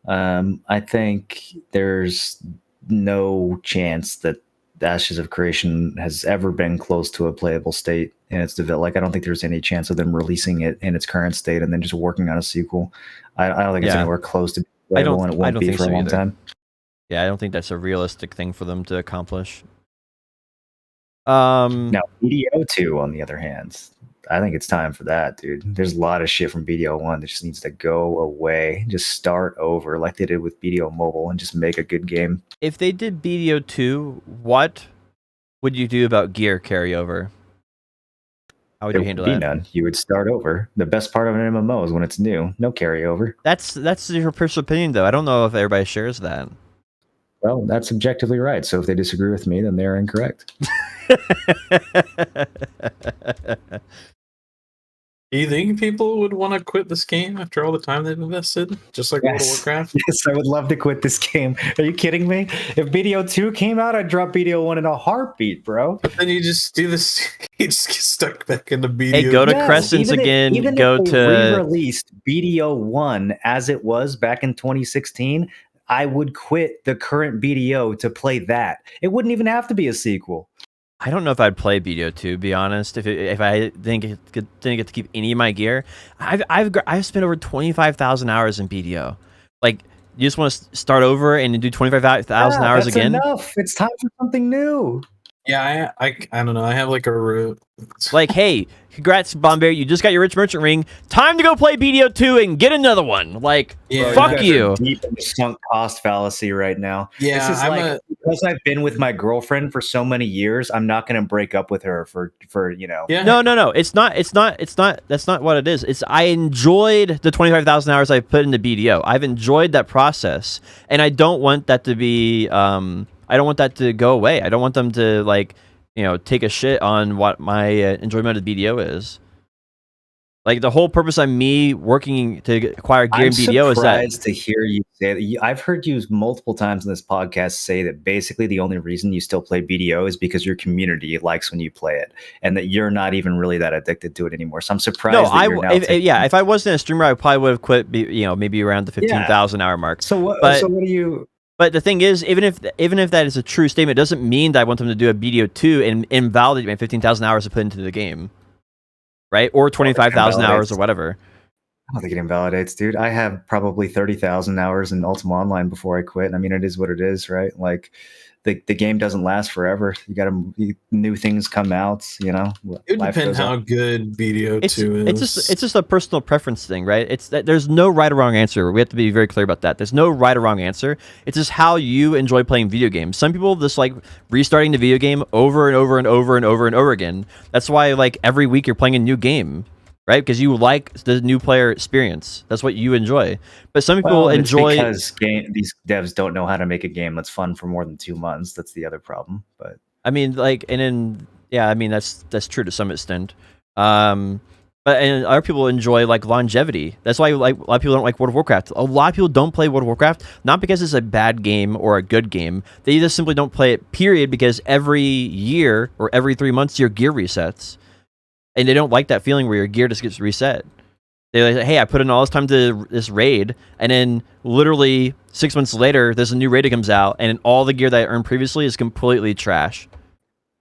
I think there's no chance that Ashes of Creation has ever been close to a playable state in its development. Like, I don't think there's any chance of them releasing it in its current state and then just working on a sequel. I don't think it's Yeah. anywhere close to playable, and it won't be think for a so long either. time. Yeah, I don't think that's a realistic thing for them to accomplish. Now, BDO 2, on the other hand, I think it's time for that, dude. There's a lot of shit from BDO 1 that just needs to go away. Just start over like they did with BDO Mobile and just make a good game. If they did BDO 2, what would you do about gear carryover? How would There you handle would be that? none. You would start over. The best part of an MMO is when it's new. No carryover. That's your personal opinion, though. I don't know if everybody shares that. Well, that's objectively right. So if they disagree with me, then they are incorrect. Do you think people would want to quit this game after all the time they've invested? Just like World of Warcraft? Yes, I would love to quit this game. Are you kidding me? If BDO 2 came out, I'd drop BDO 1 in a heartbeat, bro. But then you just do this, you just get stuck back into BDO. Hey, go to Crescents again. Even Go if they to re-released BDO 1 as it was back in 2016, I would quit the current BDO to play that. It wouldn't even have to be a sequel. I don't know if I'd play BDO 2, to be honest. If I didn't get to keep any of my gear, I've spent over 25,000 hours in BDO. Like, you just want to start over and do 25,000 hours again? Enough. It's time for something new. Yeah, I don't know. I have like a route. Like, hey, congrats, Bombear. You just got your Rich Merchant ring. Time to go play BDO 2 and get another one. Like, Yeah, fuck you. Deep in the sunk cost fallacy right now. Yeah, this is because I've been with my girlfriend for so many years, I'm not going to break up with her for you know. Yeah. No. It's not. That's not what it is. It's I enjoyed the 25,000 hours I put into BDO. I've enjoyed that process, and I don't want that to be. I don't want that to go away. I don't want them to, like, you know, take a shit on what my enjoyment of BDO is. Like, the whole purpose of me working to acquire gear in BDO is that. I'm surprised to hear you say that. I've heard you multiple times in this podcast say that basically the only reason you still play BDO is because your community likes when you play it, and that you're not even really that addicted to it anymore. So I'm surprised. No, if I wasn't a streamer, I probably would have quit. You know, maybe around the 15,000 hour mark. So what do you? But the thing is, even if that is a true statement, it doesn't mean that I want them to do a BDO 2 and invalidate my 15,000 hours to put into the game, right? Or 25,000 hours or whatever. I don't think it invalidates, dude. I have probably 30,000 hours in Ultima Online before I quit. I mean, it is what it is, right? Like, the game doesn't last forever. You got to new things come out. You know, It would life depend goes how on. good BDO2 is. It's just a personal preference thing, right? It's that there's no right or wrong answer. We have to be very clear about that. There's no right or wrong answer. It's just how you enjoy playing video games. Some people just like restarting the video game over and over and over and over and over again. That's why like every week you're playing a new game, right? Because you like the new player experience. That's what you enjoy. But some people It's enjoy because these devs don't know how to make a game that's fun for more than 2 months. That's the other problem. But I mean, like, and then yeah, I mean that's true to some extent. But and other people enjoy like longevity. That's why like a lot of people don't like World of Warcraft. A lot of people don't play World of Warcraft not because it's a bad game or a good game. They just simply don't play it. Period. Because every year or every 3 months your gear resets, and they don't like that feeling where your gear just gets reset. They're like, hey, I put in all this time to this raid, and then literally 6 months later, there's a new raid that comes out, and all the gear that I earned previously is completely trash.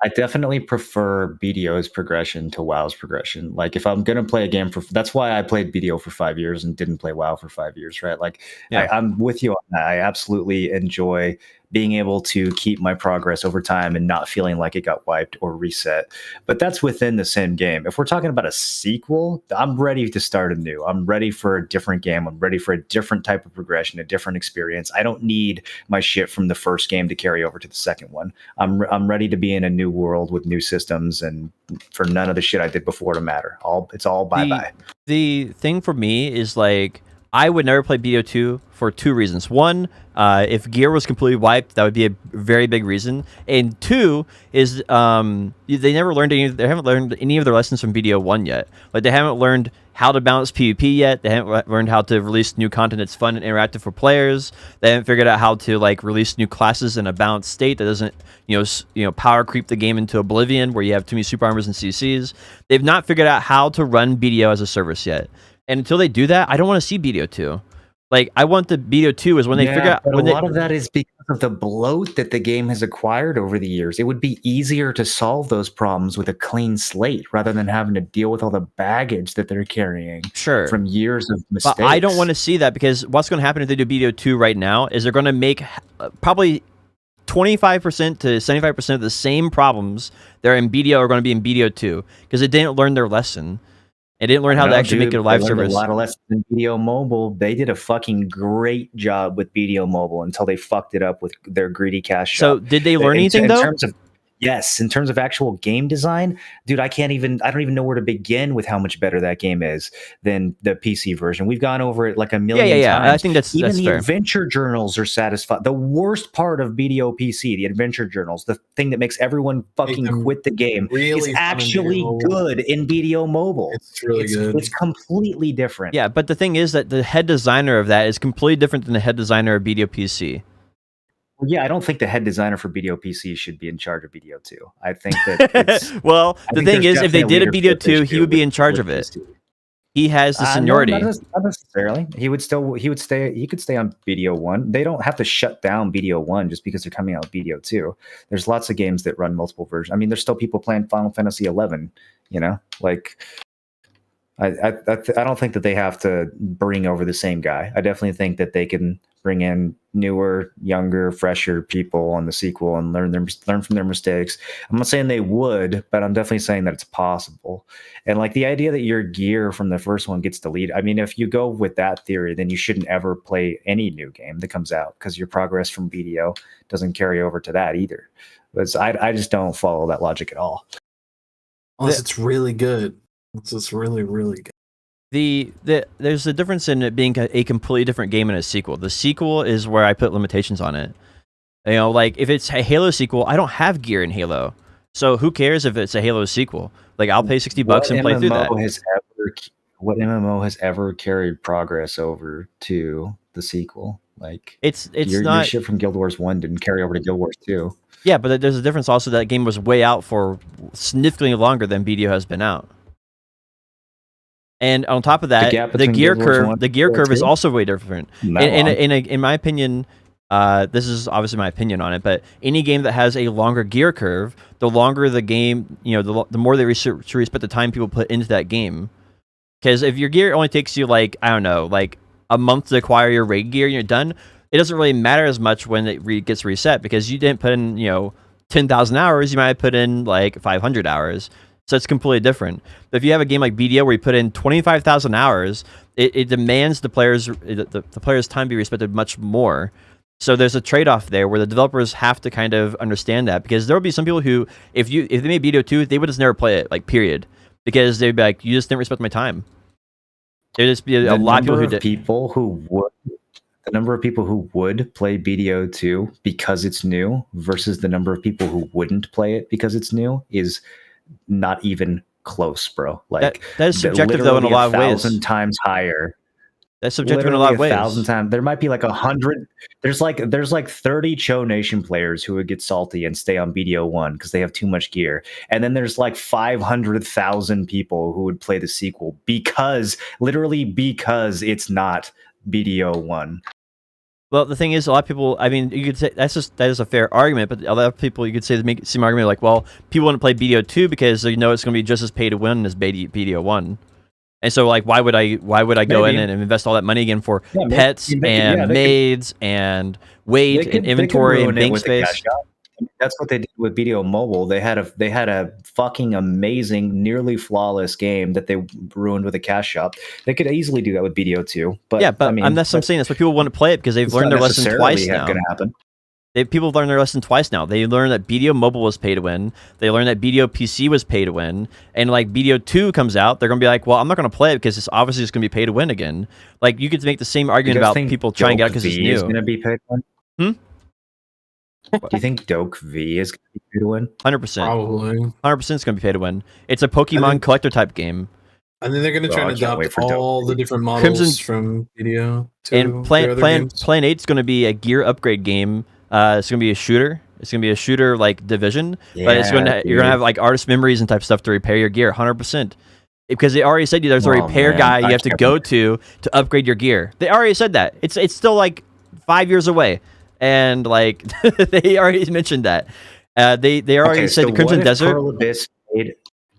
I definitely prefer BDO's progression to WoW's progression. Like, if I'm gonna play a game that's why I played BDO for 5 years and didn't play WoW for 5 years, right? Like, Yeah. I'm with you on that. I absolutely enjoy being able to keep my progress over time and not feeling like it got wiped or reset. But that's within the same game. If we're talking about a sequel, I'm ready to start anew. I'm ready for a different game. I'm ready for a different type of progression, a different experience. I don't need my shit from the first game to carry over to the second one. I'm ready to be in a new world with new systems, and for none of the shit I did before to matter. It's all bye-bye. The thing for me is like I would never play BO2 for two reasons. One, if gear was completely wiped, that would be a very big reason. And two is they never learned they haven't learned any of their lessons from BDO1 yet. Like they haven't learned how to balance PvP yet. They haven't learned how to release new content that's fun and interactive for players. They haven't figured out how to like release new classes in a balanced state that doesn't power creep the game into oblivion where you have too many super armors and CCs. They've not figured out how to run BDO as a service yet. And until they do that, I don't want to see BDO2. Like, I want the BDO2 is when they figure out... But a lot of that is because of the bloat that the game has acquired over the years. It would be easier to solve those problems with a clean slate rather than having to deal with all the baggage that they're carrying from years of mistakes. But I don't want to see that because what's going to happen if they do BDO2 right now is they're going to make probably 25% to 75% of the same problems that are in BDO are going to be in BDO2 because they didn't learn their lesson. They didn't learn how to actually make it a live service. A lot of lessons in BDO Mobile. They did a fucking great job with BDO Mobile until they fucked it up with their greedy cash shop. So did they learn anything though? Yes, in terms of actual game design, dude, I don't even know where to begin with how much better that game is than the PC version. We've gone over it like a million times. I think that's even the fair. adventure journals are satisfied. The worst part of BDO PC, the adventure journals, the thing that makes everyone fucking quit the game, is actually good in BDO Mobile. It's really good. It's completely different. Yeah, but the thing is that the head designer of that is completely different than the head designer of BDO PC. Yeah, I don't think the head designer for BDO PC should be in charge of BDO2. I think that it's... Well, the thing is, if they did a BDO2, he would be in charge of it. He has the seniority. No, not necessarily. He could stay on BDO1. They don't have to shut down BDO1 just because they're coming out with BDO2. There's lots of games that run multiple versions. I mean, there's still people playing Final Fantasy 11, like... I don't think that they have to bring over the same guy. I definitely think that they can bring in newer, younger, fresher people on the sequel and learn from their mistakes. I'm not saying they would, but I'm definitely saying that it's possible. And like the idea that your gear from the first one gets deleted. I mean, if you go with that theory, then you shouldn't ever play any new game that comes out because your progress from BDO doesn't carry over to that either. But I just don't follow that logic at all. Unless it's really good. It's just really, really good. There's a difference in it being a completely different game and a sequel. The sequel is where I put limitations on it. Like if it's a Halo sequel, I don't have gear in Halo, so who cares if it's a Halo sequel? Like I'll pay $60 and play through that. What MMO has ever carried progress over to the sequel? Like it's not your shit from Guild Wars 1 didn't carry over to Guild Wars 2. Yeah, but there's a difference also. That game was way out for significantly longer than BDO has been out. And on top of that, the gear curve is also way different. In my opinion, this is obviously my opinion on it, but any game that has a longer gear curve, the longer the game, the more they respect the time people put into that game. Because if your gear only takes you like, I don't know, like a month to acquire your raid gear and you're done, it doesn't really matter as much when it gets reset because you didn't put in, 10,000 hours, you might have put in like 500 hours. So it's completely different. But if you have a game like BDO where you put in 25,000 hours, it demands the players' time be respected much more. So there's a trade-off there where the developers have to kind of understand that, because there will be some people who, if they made BDO 2, they would just never play it, like, period. Because they'd be like, you just didn't respect my time. There'd just be a lot of people who did. The number of people who would play BDO 2 because it's new versus the number of people who wouldn't play it because it's new is not even close, bro. Like that is subjective though in a lot of ways. 1,000 times higher. That's subjective in a lot of ways. 1,000 times. There might be like 100. There's like 30 Cho Nation players who would get salty and stay on BDO 1 because they have too much gear. And then there's like 500,000 people who would play the sequel because it's not BDO 1. Well, the thing is, a lot of people, I mean, you could say that is a fair argument, but a lot of people, you could say, make some argument like, well, people want to play BDO 2 because they know it's going to be just as pay to win as BDO 1. And so, like, why would I go in and invest all that money again for pets and maids and weight and inventory and bank space? That's what they did with BDO Mobile. They had a fucking amazing, nearly flawless game that they ruined with a cash shop. They could easily do that with BDO 2. But yeah, but I mean, I'm saying that's why people want to play it, because they've learned their lesson twice now. People have learned their lesson twice now. They learned that BDO Mobile was pay to win. They learned that BDO PC was pay to win. And like BDO 2 comes out, they're going to be like, well, I'm not going to play it because it's obviously just going to be pay to win again. Like, you could make the same argument about people trying to get out because it's new. Is going to be pay to win? Do you think Doke V is going to be pay to win? 100%. Probably. 100% is going to be pay to win. It's a Pokemon collector type game. I think they're going to try to adopt all the different models from BDO to and Plan 8 is going to be a gear upgrade game. It's going to be a shooter. It's going to be a shooter like Division, but you're going to have like artist memories and type stuff to repair your gear 100%. Because they already said there's a repair guy you have to go to upgrade your gear. They already said that. It's still like 5 years away. And like they already mentioned that. They already said the Crimson Desert.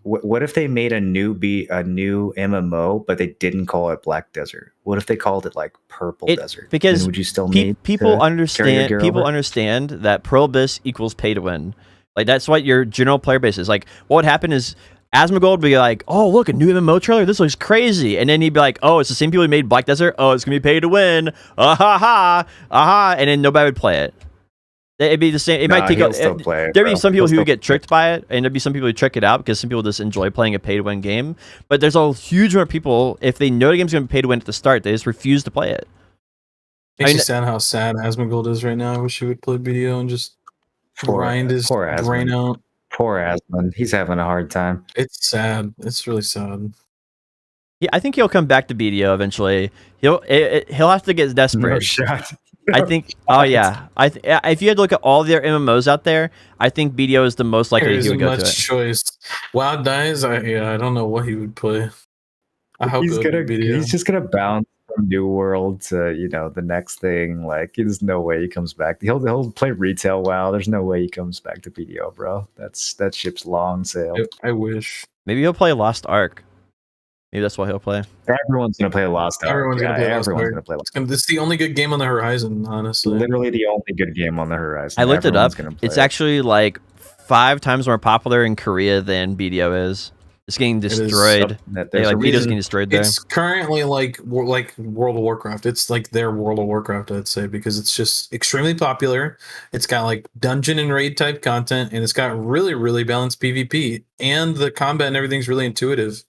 What if they made a new MMO, but they didn't call it Black Desert? What if they called it like Purple Desert? Because would you still need people understand that Pearl Abyss equals pay to win. Like, that's what your general player base is. Like, what would happen is Asmongold would be like, oh, look, a new MMO trailer. This looks crazy. And then he'd be like, oh, it's the same people who made Black Desert. Oh, it's going to be pay to win. And then nobody would play it. It'd be the same. It might take out. There'd be some people who would get tricked by it, and there'd be some people who trick it out because some people just enjoy playing a pay to win game. But there's a huge amount of people, if they know the game's going to be pay to win at the start, they just refuse to play it. Makes you sad how sad Asmongold is right now. I wish he would play BDO and just grind his brain out. Poor Asmon. He's having a hard time. It's sad. It's really sad. Yeah, I think he'll come back to BDO eventually. He'll have to get desperate. No shot. I think. Oh yeah. If you had to look at all the MMOs out there, I think BDO is the most likely he would go to it. Choice. WoW dies. I don't know what he would play. I hope he's just gonna bounce from New World to the next thing. Like, there's no way he comes back. He'll play retail WoW. There's no way he comes back to BDO, bro. That ship's long sailed. I wish. Maybe he'll play Lost Ark. Maybe that's what he'll play. Everyone's gonna play Lost Ark. Everyone's gonna play Lost Ark. This is the only good game on the horizon, honestly. Literally the only good game on the horizon. I looked it up. It's actually like 5 times more popular in Korea than BDO is. It's getting destroyed. BDO's getting destroyed there. It's currently like World of Warcraft. It's like their World of Warcraft, I'd say, because it's just extremely popular. It's got like dungeon and raid type content, and it's got really, really balanced PvP, and the combat and everything's really intuitive.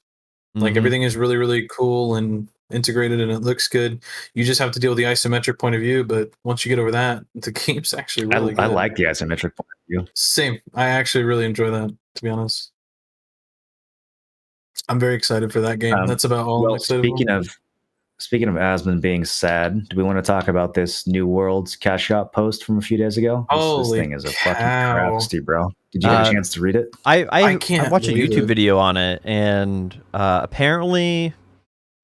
Like, everything is really, really cool and integrated, and it looks good. You just have to deal with the isometric point of view, but once you get over that, the game's actually really good. I like the isometric point of view. Same. I actually really enjoy that, to be honest. I'm very excited for that game. That's about all I'm excited about. Speaking of Asmon being sad, do we want to talk about this New World's cash shop post from a few days ago? This thing is a fucking travesty, bro. Did you get a chance to read it? I watched a YouTube video on it, and apparently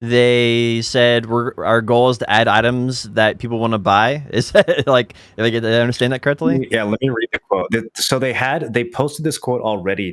they said our goal is to add items that people want to buy. Is that like, did I understand that correctly? Yeah, let me read the quote. So they posted this quote already.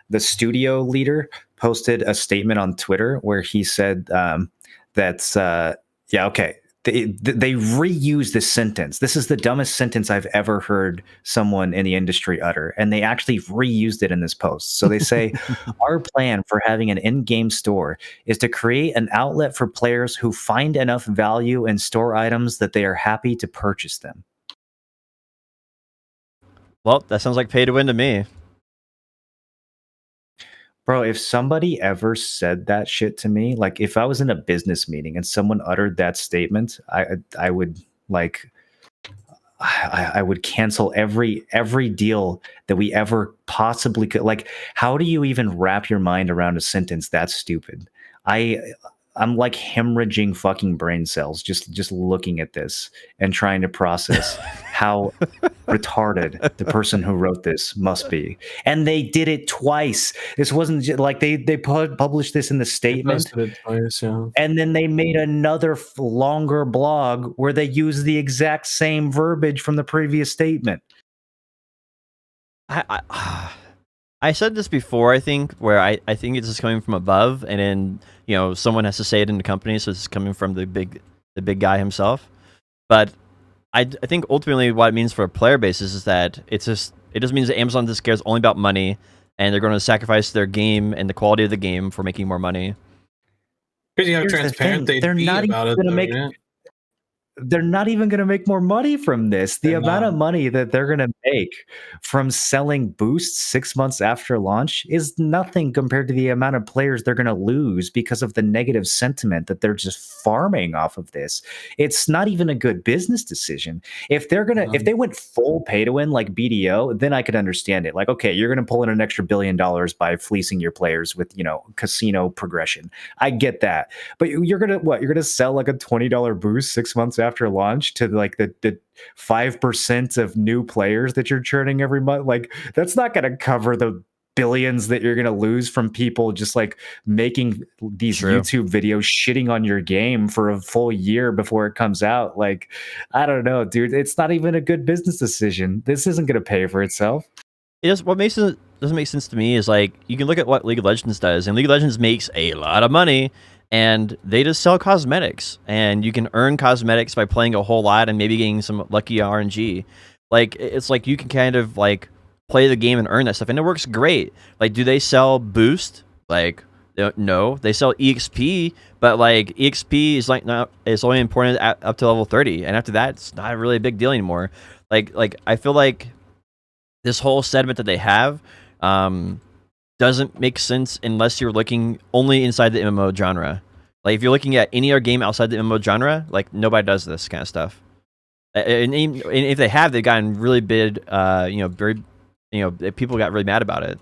The studio leader posted a statement on Twitter where he said that yeah, okay. They reuse this sentence. This is the dumbest sentence I've ever heard someone in the industry utter, and they actually reused it in this post. So they say, our plan for having an in-game store is to create an outlet for players who find enough value in store items that they are happy to purchase them. Well, that sounds like pay to win to me. Bro, if somebody ever said that shit to me, like if I was in a business meeting and someone uttered that statement, I would like I would cancel every deal that we ever possibly could. Like, how do you even wrap your mind around a sentence that stupid? I'm like hemorrhaging fucking brain cells just looking at this and trying to process how retarded the person who wrote this must be. And they did it twice. This wasn't just, like they published this in the statement, Posted it twice, yeah. and then they made another longer blog where they used the exact same verbiage from the previous statement. I said this before, I think, where I think it's just coming from above, and then someone has to say it in the company, so it's coming from the big guy himself. But I think ultimately what it means for a player base is that it just means that Amazon just cares only about money, and they're going to sacrifice their game and the quality of the game for making more money. Because how transparent they'd be about it. They're not even going to make more money from this. The amount of money that they're going to make from selling boosts 6 months after launch is nothing compared to the amount of players they're going to lose because of the negative sentiment that they're just farming off of this. It's not even a good business decision. If if they went full pay to win like BDO, then I could understand it. Like, okay, you're going to pull in an extra $1 billion by fleecing your players with, casino progression. I get that. But you're going to sell like a $20 boost 6 months after launch to like the 5% of new players that you're churning every month. Like, that's not going to cover the billions that you're going to lose from people just like making these YouTube videos shitting on your game for a full year before it comes out. Like, I don't know, dude. It's not even a good business decision. This isn't going to pay for itself. What doesn't make sense to me is like, you can look at what League of Legends does, and League of Legends makes a lot of money, and they just sell cosmetics, and you can earn cosmetics by playing a whole lot and maybe getting some lucky RNG. Like, it's like you can kind of like play the game and earn that stuff, and it works great. Like, do they sell boost? Like, no, they sell EXP, but like EXP is it's only important up to level 30, and after that, it's not really a big deal anymore. Like I feel like this whole sentiment that they have doesn't make sense unless you're looking only inside the MMO genre. Like, if you're looking at any other game outside the MMO genre, like, nobody does this kind of stuff. And if they have, they've gotten really big. People got really mad about it.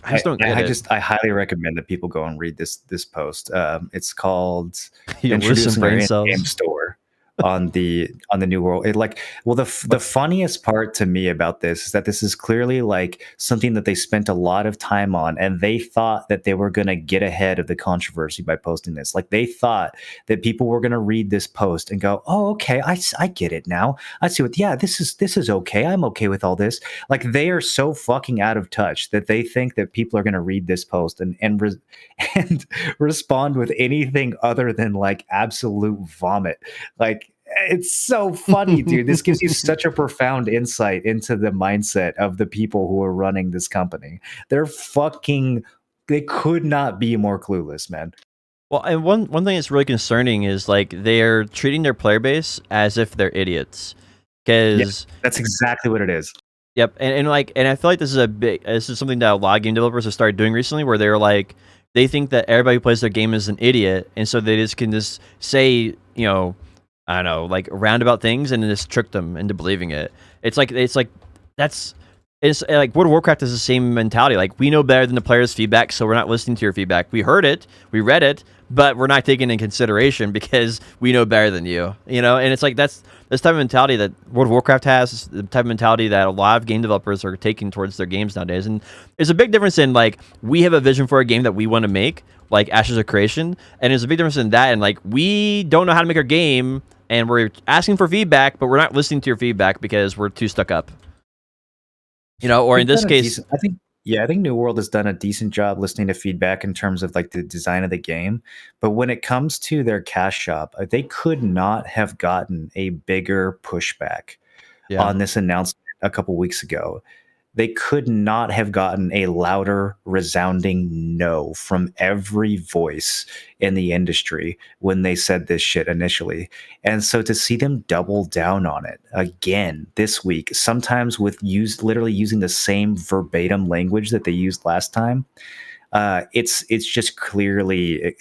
I just don't get it. I highly recommend that people go and read this post. It's called Introducing Our In-Game Store on the New World. The funniest part to me about this is that this is clearly like something that they spent a lot of time on, and they thought that they were going to get ahead of the controversy by posting this. Like, they thought that people were going to read this post and go, "Oh, okay, I get it now. I see what. Yeah, this is okay. I'm okay with all this." Like, they are so fucking out of touch that they think that people are going to read this post and respond with anything other than like absolute vomit. Like, it's so funny, dude. This gives you such a profound insight into the mindset of the people who are running this company. They could not be more clueless, man. Well, and one thing that's really concerning is like they're treating their player base as if they're idiots. Because that's exactly what it is. Yep, and I feel like this is something that a lot of game developers have started doing recently, where they're like, they think that everybody who plays their game is an idiot, and so they can just say, I don't know, like roundabout things, and just trick them into believing it. It's like World of Warcraft has the same mentality. Like, we know better than the players' feedback, so we're not listening to your feedback. We heard it, we read it, but we're not taking it in consideration because we know better than you. And it's like that's this type of mentality that World of Warcraft has, the type of mentality that a lot of game developers are taking towards their games nowadays. And there's a big difference in like, we have a vision for a game that we want to make, like Ashes of Creation, and there's a big difference in that, and like, we don't know how to make our game, and we're asking for feedback, but we're not listening to your feedback because we're too stuck up. Or in this case, I think Yeah, I think New World has done a decent job listening to feedback in terms of like the design of the game. But when it comes to their cash shop, they could not have gotten a bigger pushback Yeah. on this announcement a couple weeks ago. They could not have gotten a louder, resounding no from every voice in the industry when they said this shit initially. And so to see them double down on it again this week, sometimes with literally using the same verbatim language that they used last time, it's just clearly,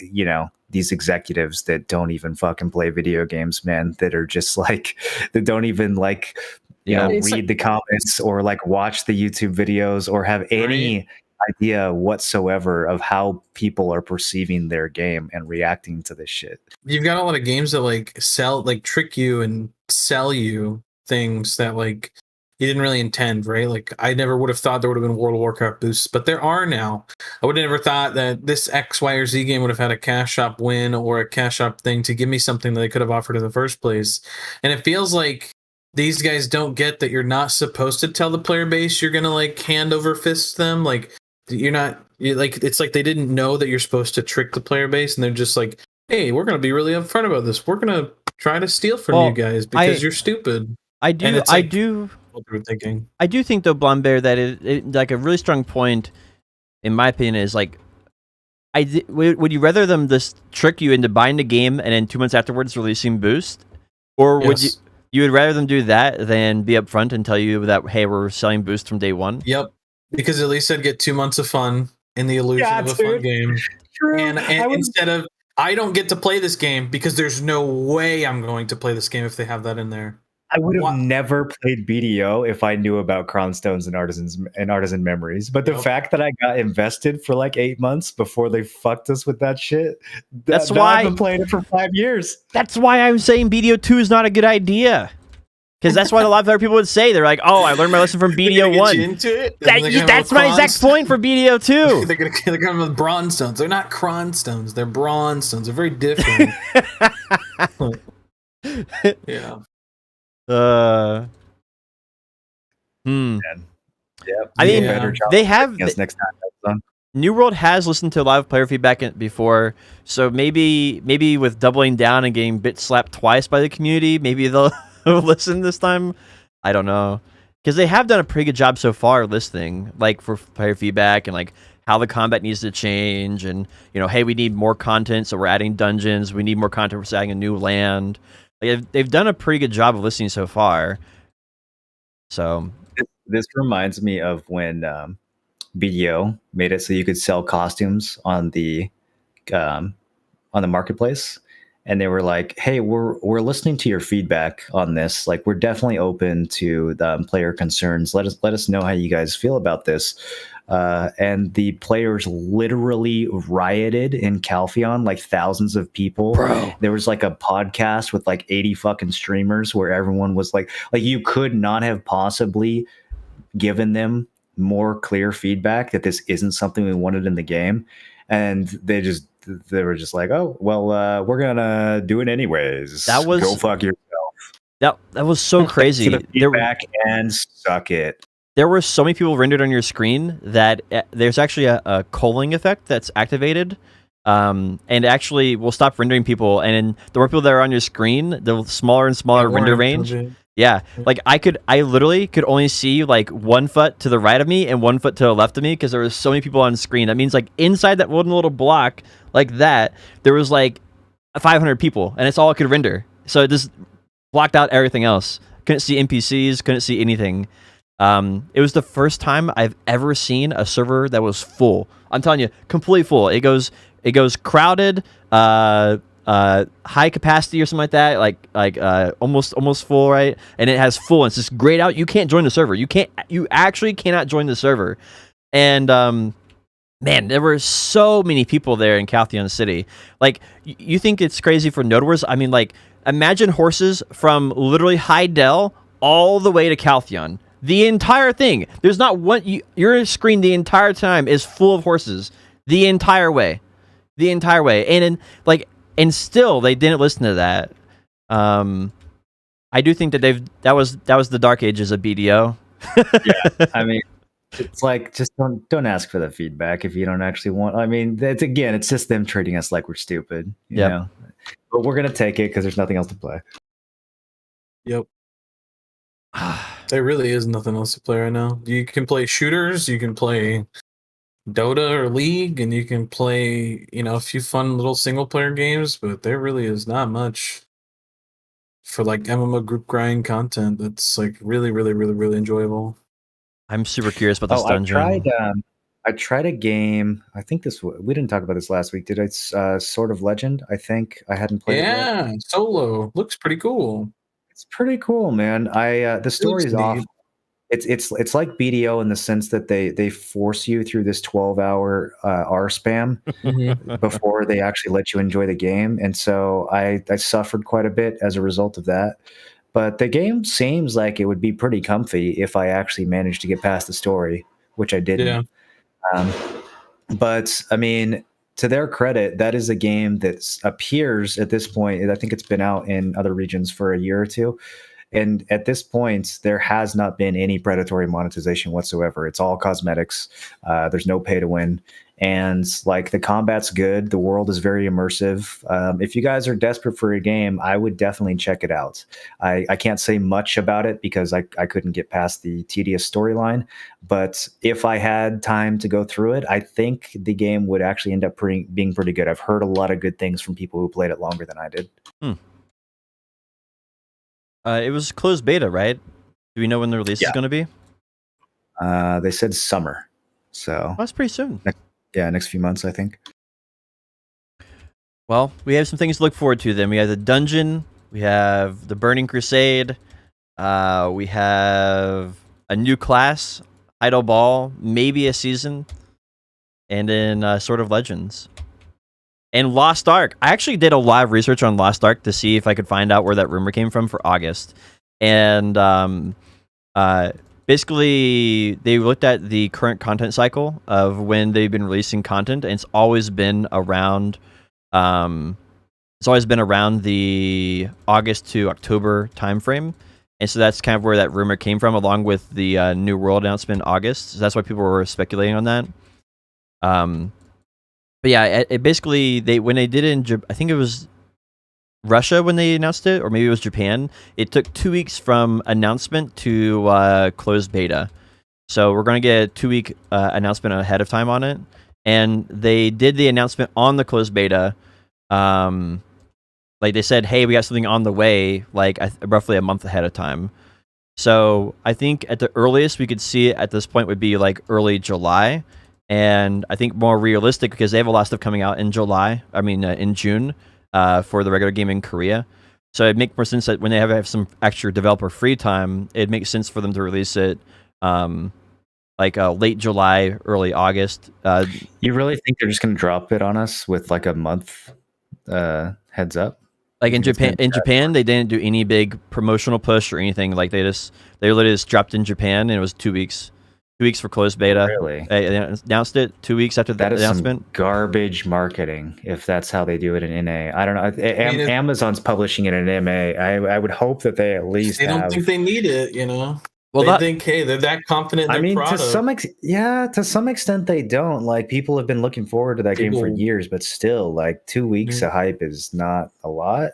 these executives that don't even fucking play video games, man, that are just like, that don't even like, Yeah. read the comments or like watch the YouTube videos or have any idea whatsoever of how people are perceiving their game and reacting to this shit. You've got a lot of games that like trick you and sell you things that like you didn't really intend, right? Like I never would have thought there would have been World of Warcraft boosts, but there are now. I would have never thought that this X, Y, or Z game would have had a cash shop win or a cash shop thing to give me something that they could have offered in the first place. And it feels like these guys don't get that you're not supposed to tell the player base you're gonna like hand over fist them. Like it's like they didn't know that you're supposed to trick the player base, and they're just like, hey, we're gonna be really upfront about this. We're gonna try to steal from you guys because you're stupid. I do What they were thinking. I do think though, Blonde Bear, that it like a really strong point, in my opinion, is like, would you rather them just trick you into buying the game and then 2 months afterwards releasing boost, or would you would rather them do that than be upfront and tell you that, hey, we're selling boost from day one? Yep, because at least I'd get 2 months of fun in the illusion of a fun game. True. And instead of, I don't get to play this game because there's no way I'm going to play this game if they have that in there. I would have never played BDO if I knew about Cronstones and Artisan Memories. But the fact that I got invested for like 8 months before they fucked us with that shit, that's why I've been playing it for 5 years. That's why I'm saying BDO 2 is not a good idea. Because that's what a lot of other people would say. They're like, oh, I learned my lesson from BDO 1. That's my exact point for BDO 2. They're coming with bronze stones. They're not cron stones. They're bronze stones. They're very different. Yeah. Yeah. I mean, they have next time. New World has listened to live player feedback before, so maybe with doubling down and getting bit slapped twice by the community, maybe they'll listen this time. I don't know, because they have done a pretty good job so far listening, like for player feedback and like how the combat needs to change, and hey, we need more content, so we're adding dungeons. We need more content, we're adding a new land. Like, they've done a pretty good job of listening so far. So this reminds me of when BDO made it so you could sell costumes on the marketplace, and they were like, "Hey, we're listening to your feedback on this. Like, we're definitely open to the player concerns. Let us know how you guys feel about this." And the players literally rioted in Calpheon, like thousands of people. Bro. There was like a podcast with like 80 fucking streamers where everyone was like you could not have possibly given them more clear feedback that this isn't something we wanted in the game. And they were just like, oh, well, we're gonna do it anyways. Go fuck yourself. That was so crazy. To the feedback and suck it. There were so many people rendered on your screen that there's actually a culling effect that's activated, and actually will stop rendering people. And the more people that are on your screen, the smaller and smaller render range. Yeah, like I literally could only see like 1 foot to the right of me and 1 foot to the left of me because there was so many people on screen. That means like inside that one little block like that, there was like 500 people, and it's all it could render. So it just blocked out everything else. Couldn't see NPCs, couldn't see anything. It was the first time I've ever seen a server that was full. I'm telling you, completely full. It goes crowded, high capacity or something like that, like almost full, right? And it has full. And it's just grayed out. You can't join the server. You actually cannot join the server. And man, there were so many people there in Caltheon City. Like, you think it's crazy for Nodewars? I mean, like, imagine horses from literally Hydel all the way to Caltheon. The entire thing. There's not one. Your screen the entire time is full of horses. The entire way. And still they didn't listen to that. I do think that that was the dark ages of BDO. Yeah, I mean, It's like, just don't ask for the feedback if you don't actually want. I mean, it's just them treating us like we're stupid, you Yep. know. But we're gonna take it because there's nothing else to play. Yep. There really is nothing else to play right now. You can play shooters, you can play Dota or League, and you can play, a few fun little single player games, but there really is not much for like MMO group grind content that's like really, really, really, really enjoyable. I'm super curious about this Oh, dungeon. I tried a game. I think we didn't talk about this last week. Did I? Sword of Legend. I think I hadn't played it yet. Yeah, solo looks pretty cool. It's pretty cool, man. The It story looks is off. neat. It's like BDO in the sense that they force you through this 12-hour R spam Mhm. before they actually let you enjoy the game, and so I suffered quite a bit as a result of that. But the game seems like it would be pretty comfy if I actually managed to get past the story, which I didn't. Yeah, Um, but I mean, to their credit, that is a game that appears at this point. I think it's been out in other regions for a year or two. And at this point, there has not been any predatory monetization whatsoever. It's all cosmetics. There's no pay to win. And like the combat's good. The world is very immersive. If you guys are desperate for a game, I would definitely check it out. I can't say much about it because I couldn't get past the tedious storyline. But if I had time to go through it, I think the game would actually end up being pretty good. I've heard a lot of good things from people who played it longer than I did. It was closed beta, right? Do we know when the release is going to be? They said summer, so Oh, that's pretty soon. next few months, I think. Well, we have some things to look forward to then. We have the dungeon, we have the Burning Crusade, we have a new class, Idle Ball, maybe a season, and then Sword of Legends. And Lost Ark. I actually did a lot of research on Lost Ark to see if I could find out where that rumor came from for August. And basically, they looked at the current content cycle of when they've been releasing content, and it's always been around. It's always been around the August to October timeframe, and so that's kind of where that rumor came from, along with the New World announcement in August. So that's why people were speculating on that. But yeah, it basically when they did it in I think it was Russia when they announced it, or maybe it was Japan. It took 2 weeks from announcement to closed beta. So we're going to get a 2-week announcement ahead of time on it. And they did the announcement on the closed beta. Like they said, hey, we got something on the way, like roughly a month ahead of time. So I think at the earliest we could see it at this point would be like early July. And I think more realistic because they have a lot of stuff coming out in in June for the regular game in Korea. So it'd make more sense that when they have some extra developer free time, it makes sense for them to release it late July, early August. You really think they're just going to drop it on us with like a month heads up? Like in Japan, they didn't do any big promotional push or anything. Like they literally just dropped in Japan, and it was 2 weeks. 2 weeks for closed beta. Really? They announced it 2 weeks after the announcement. Some garbage marketing if that's how they do it in NA. I don't know. Amazon's publishing it in MA. I would hope that they at least they don't think they need it, Well, they think, hey, they're that confident in their product. To some extent they don't. Like people have been looking forward to that game for years, but still, like 2 weeks of hype is not a lot.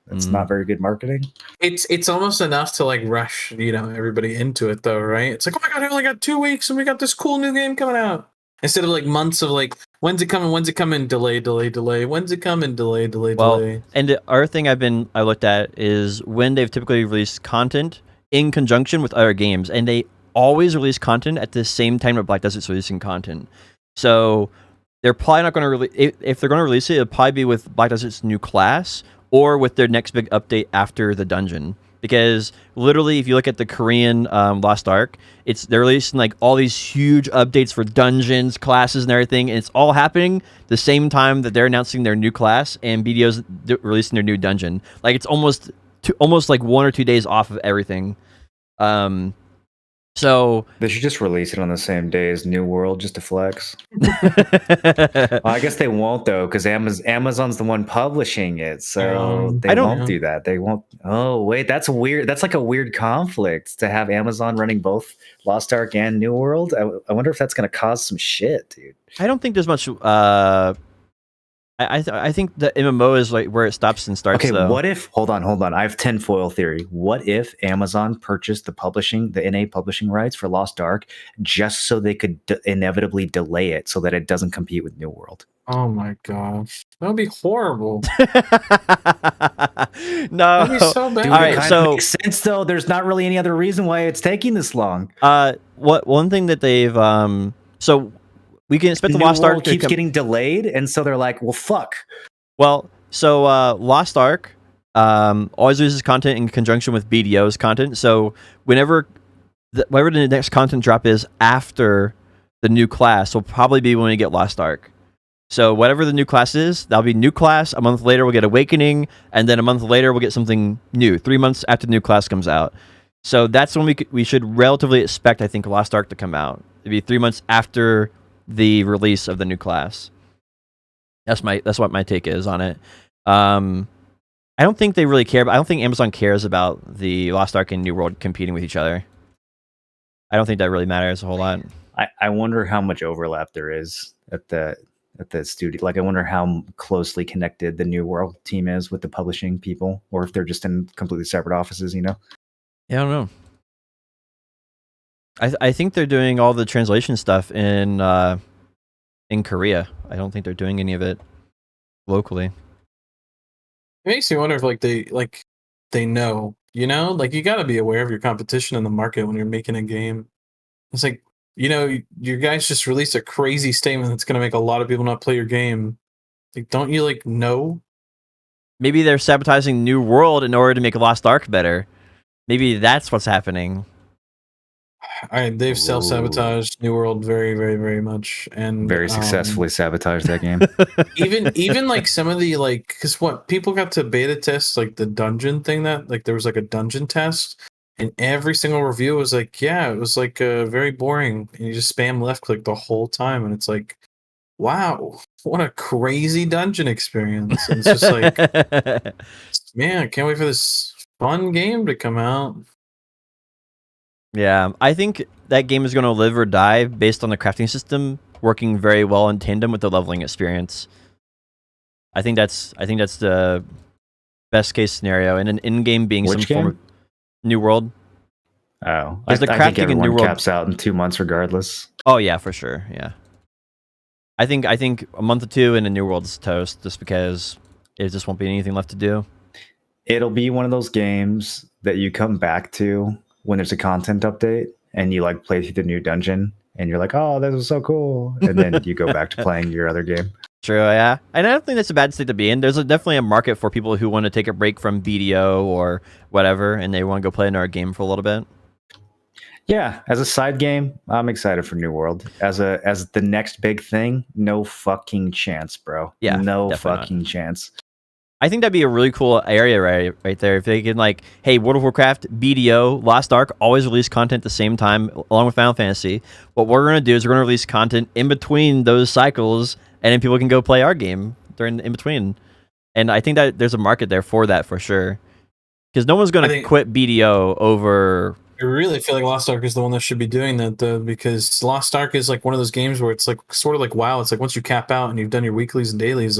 It's not very good marketing. It's almost enough to like rush, everybody into it though, right? It's like, oh my god, I only got 2 weeks and we got this cool new game coming out. Instead of like months of like, when's it coming? When's it coming? Delay. When's it coming? Delay. And the other thing I looked at is when they've typically released content in conjunction with other games, and they always release content at the same time that Black Desert's releasing content. So they're probably not going to release. If they're going to release it, it'll probably be with Black Desert's new class or with their next big update after the dungeon. Because literally, if you look at the Korean Lost Ark, they're releasing like all these huge updates for dungeons, classes, and everything, and it's all happening the same time that they're announcing their new class and BDO's releasing their new dungeon. Like it's almost like 1 or 2 days off of everything. So So They should just release it on the same day as New World just to flex. Well, I guess they won't though, because Amazon's the one publishing it, so they I don't- won't do that. They won't. Oh wait, that's weird. That's like a weird conflict to have Amazon running both Lost Ark and New World. I wonder if that's going to cause some shit, dude. I don't think there's much. I think the MMO is like where it stops and starts. Okay, though. what if? Hold on. I have tinfoil theory. What if Amazon purchased the NA publishing rights for Lost Ark just so they could inevitably delay it so that it doesn't compete with New World? Oh my gosh, that would be horrible. No, That'd be so bad. Dude, All it right, kind so- of makes sense though. There's not really any other reason why it's taking this long. what one thing that they've so we can expect the New Lost World Ark to keeps come. getting delayed, and so they're like, "Well, fuck." Well, so Lost Ark always releases content in conjunction with BDO's content. So whenever the next content drop is after the new class, will probably be when we get Lost Ark. So whatever the new class is, that'll be new class. A month later, we'll get Awakening, and then a month later, we'll get something new. 3 months after the new class comes out. So that's when we should relatively expect, I think, Lost Ark to come out. It'd be 3 months after the release of the new class. That's what my take is on it. I don't think they really care. I don't think Amazon cares about the Lost Ark and New World competing with each other. I don't think that really matters a whole lot. I wonder how much overlap there is at the studio. Like, I wonder how closely connected the New World team is with the publishing people, or if they're just in completely separate offices. You know? Yeah, I don't know. I think they're doing all the translation stuff in Korea. I don't think they're doing any of it locally. It makes me wonder if they know, like you got to be aware of your competition in the market when you're making a game. It's like, you guys just released a crazy statement that's going to make a lot of people not play your game. Like, don't you know? Maybe they're sabotaging New World in order to make Lost Ark better. Maybe that's what's happening. They've self-sabotaged New World very, very, very much, and Very successfully sabotaged that game. even like some of the because what people got to beta test like the dungeon thing, that there was like a dungeon test, and every single review was like, yeah, it was like very boring, and you just spam left click the whole time, and it's like, wow, what a crazy dungeon experience. And it's just like, man, I can't wait for this fun game to come out. Yeah, I think that game is going to live or die based on the crafting system working very well in tandem with the leveling experience. I think that's the best case scenario, and an in-game being Which some form of game? New World. Oh, Is the I think crafting in New everyone World- caps out in 2 months regardless. Oh yeah, for sure. Yeah, I think a month or two and a New World's toast, just because it just won't be anything left to do. It'll be one of those games that you come back to when there's a content update and you play through the new dungeon and you're like, oh, this was so cool. And then you go back to playing your other game. True, yeah. And I don't think that's a bad state to be in. There's definitely a market for people who want to take a break from BDO or whatever, and they want to go play another game for a little bit. Yeah, as a side game, I'm excited for New World. As the next big thing, no fucking chance, bro. Yeah, no definitely fucking chance. I think that'd be a really cool area right there. If they can hey, World of Warcraft, BDO, Lost Ark always release content at the same time along with Final Fantasy. What we're going to do is we're going to release content in between those cycles, and then people can go play our game during in between. And I think that there's a market there for that for sure. Because no one's going to quit BDO over... I really feel like Lost Ark is the one that should be doing that, though, because Lost Ark is one of those games where it's sort of like WoW. It's once you cap out and you've done your weeklies and dailies,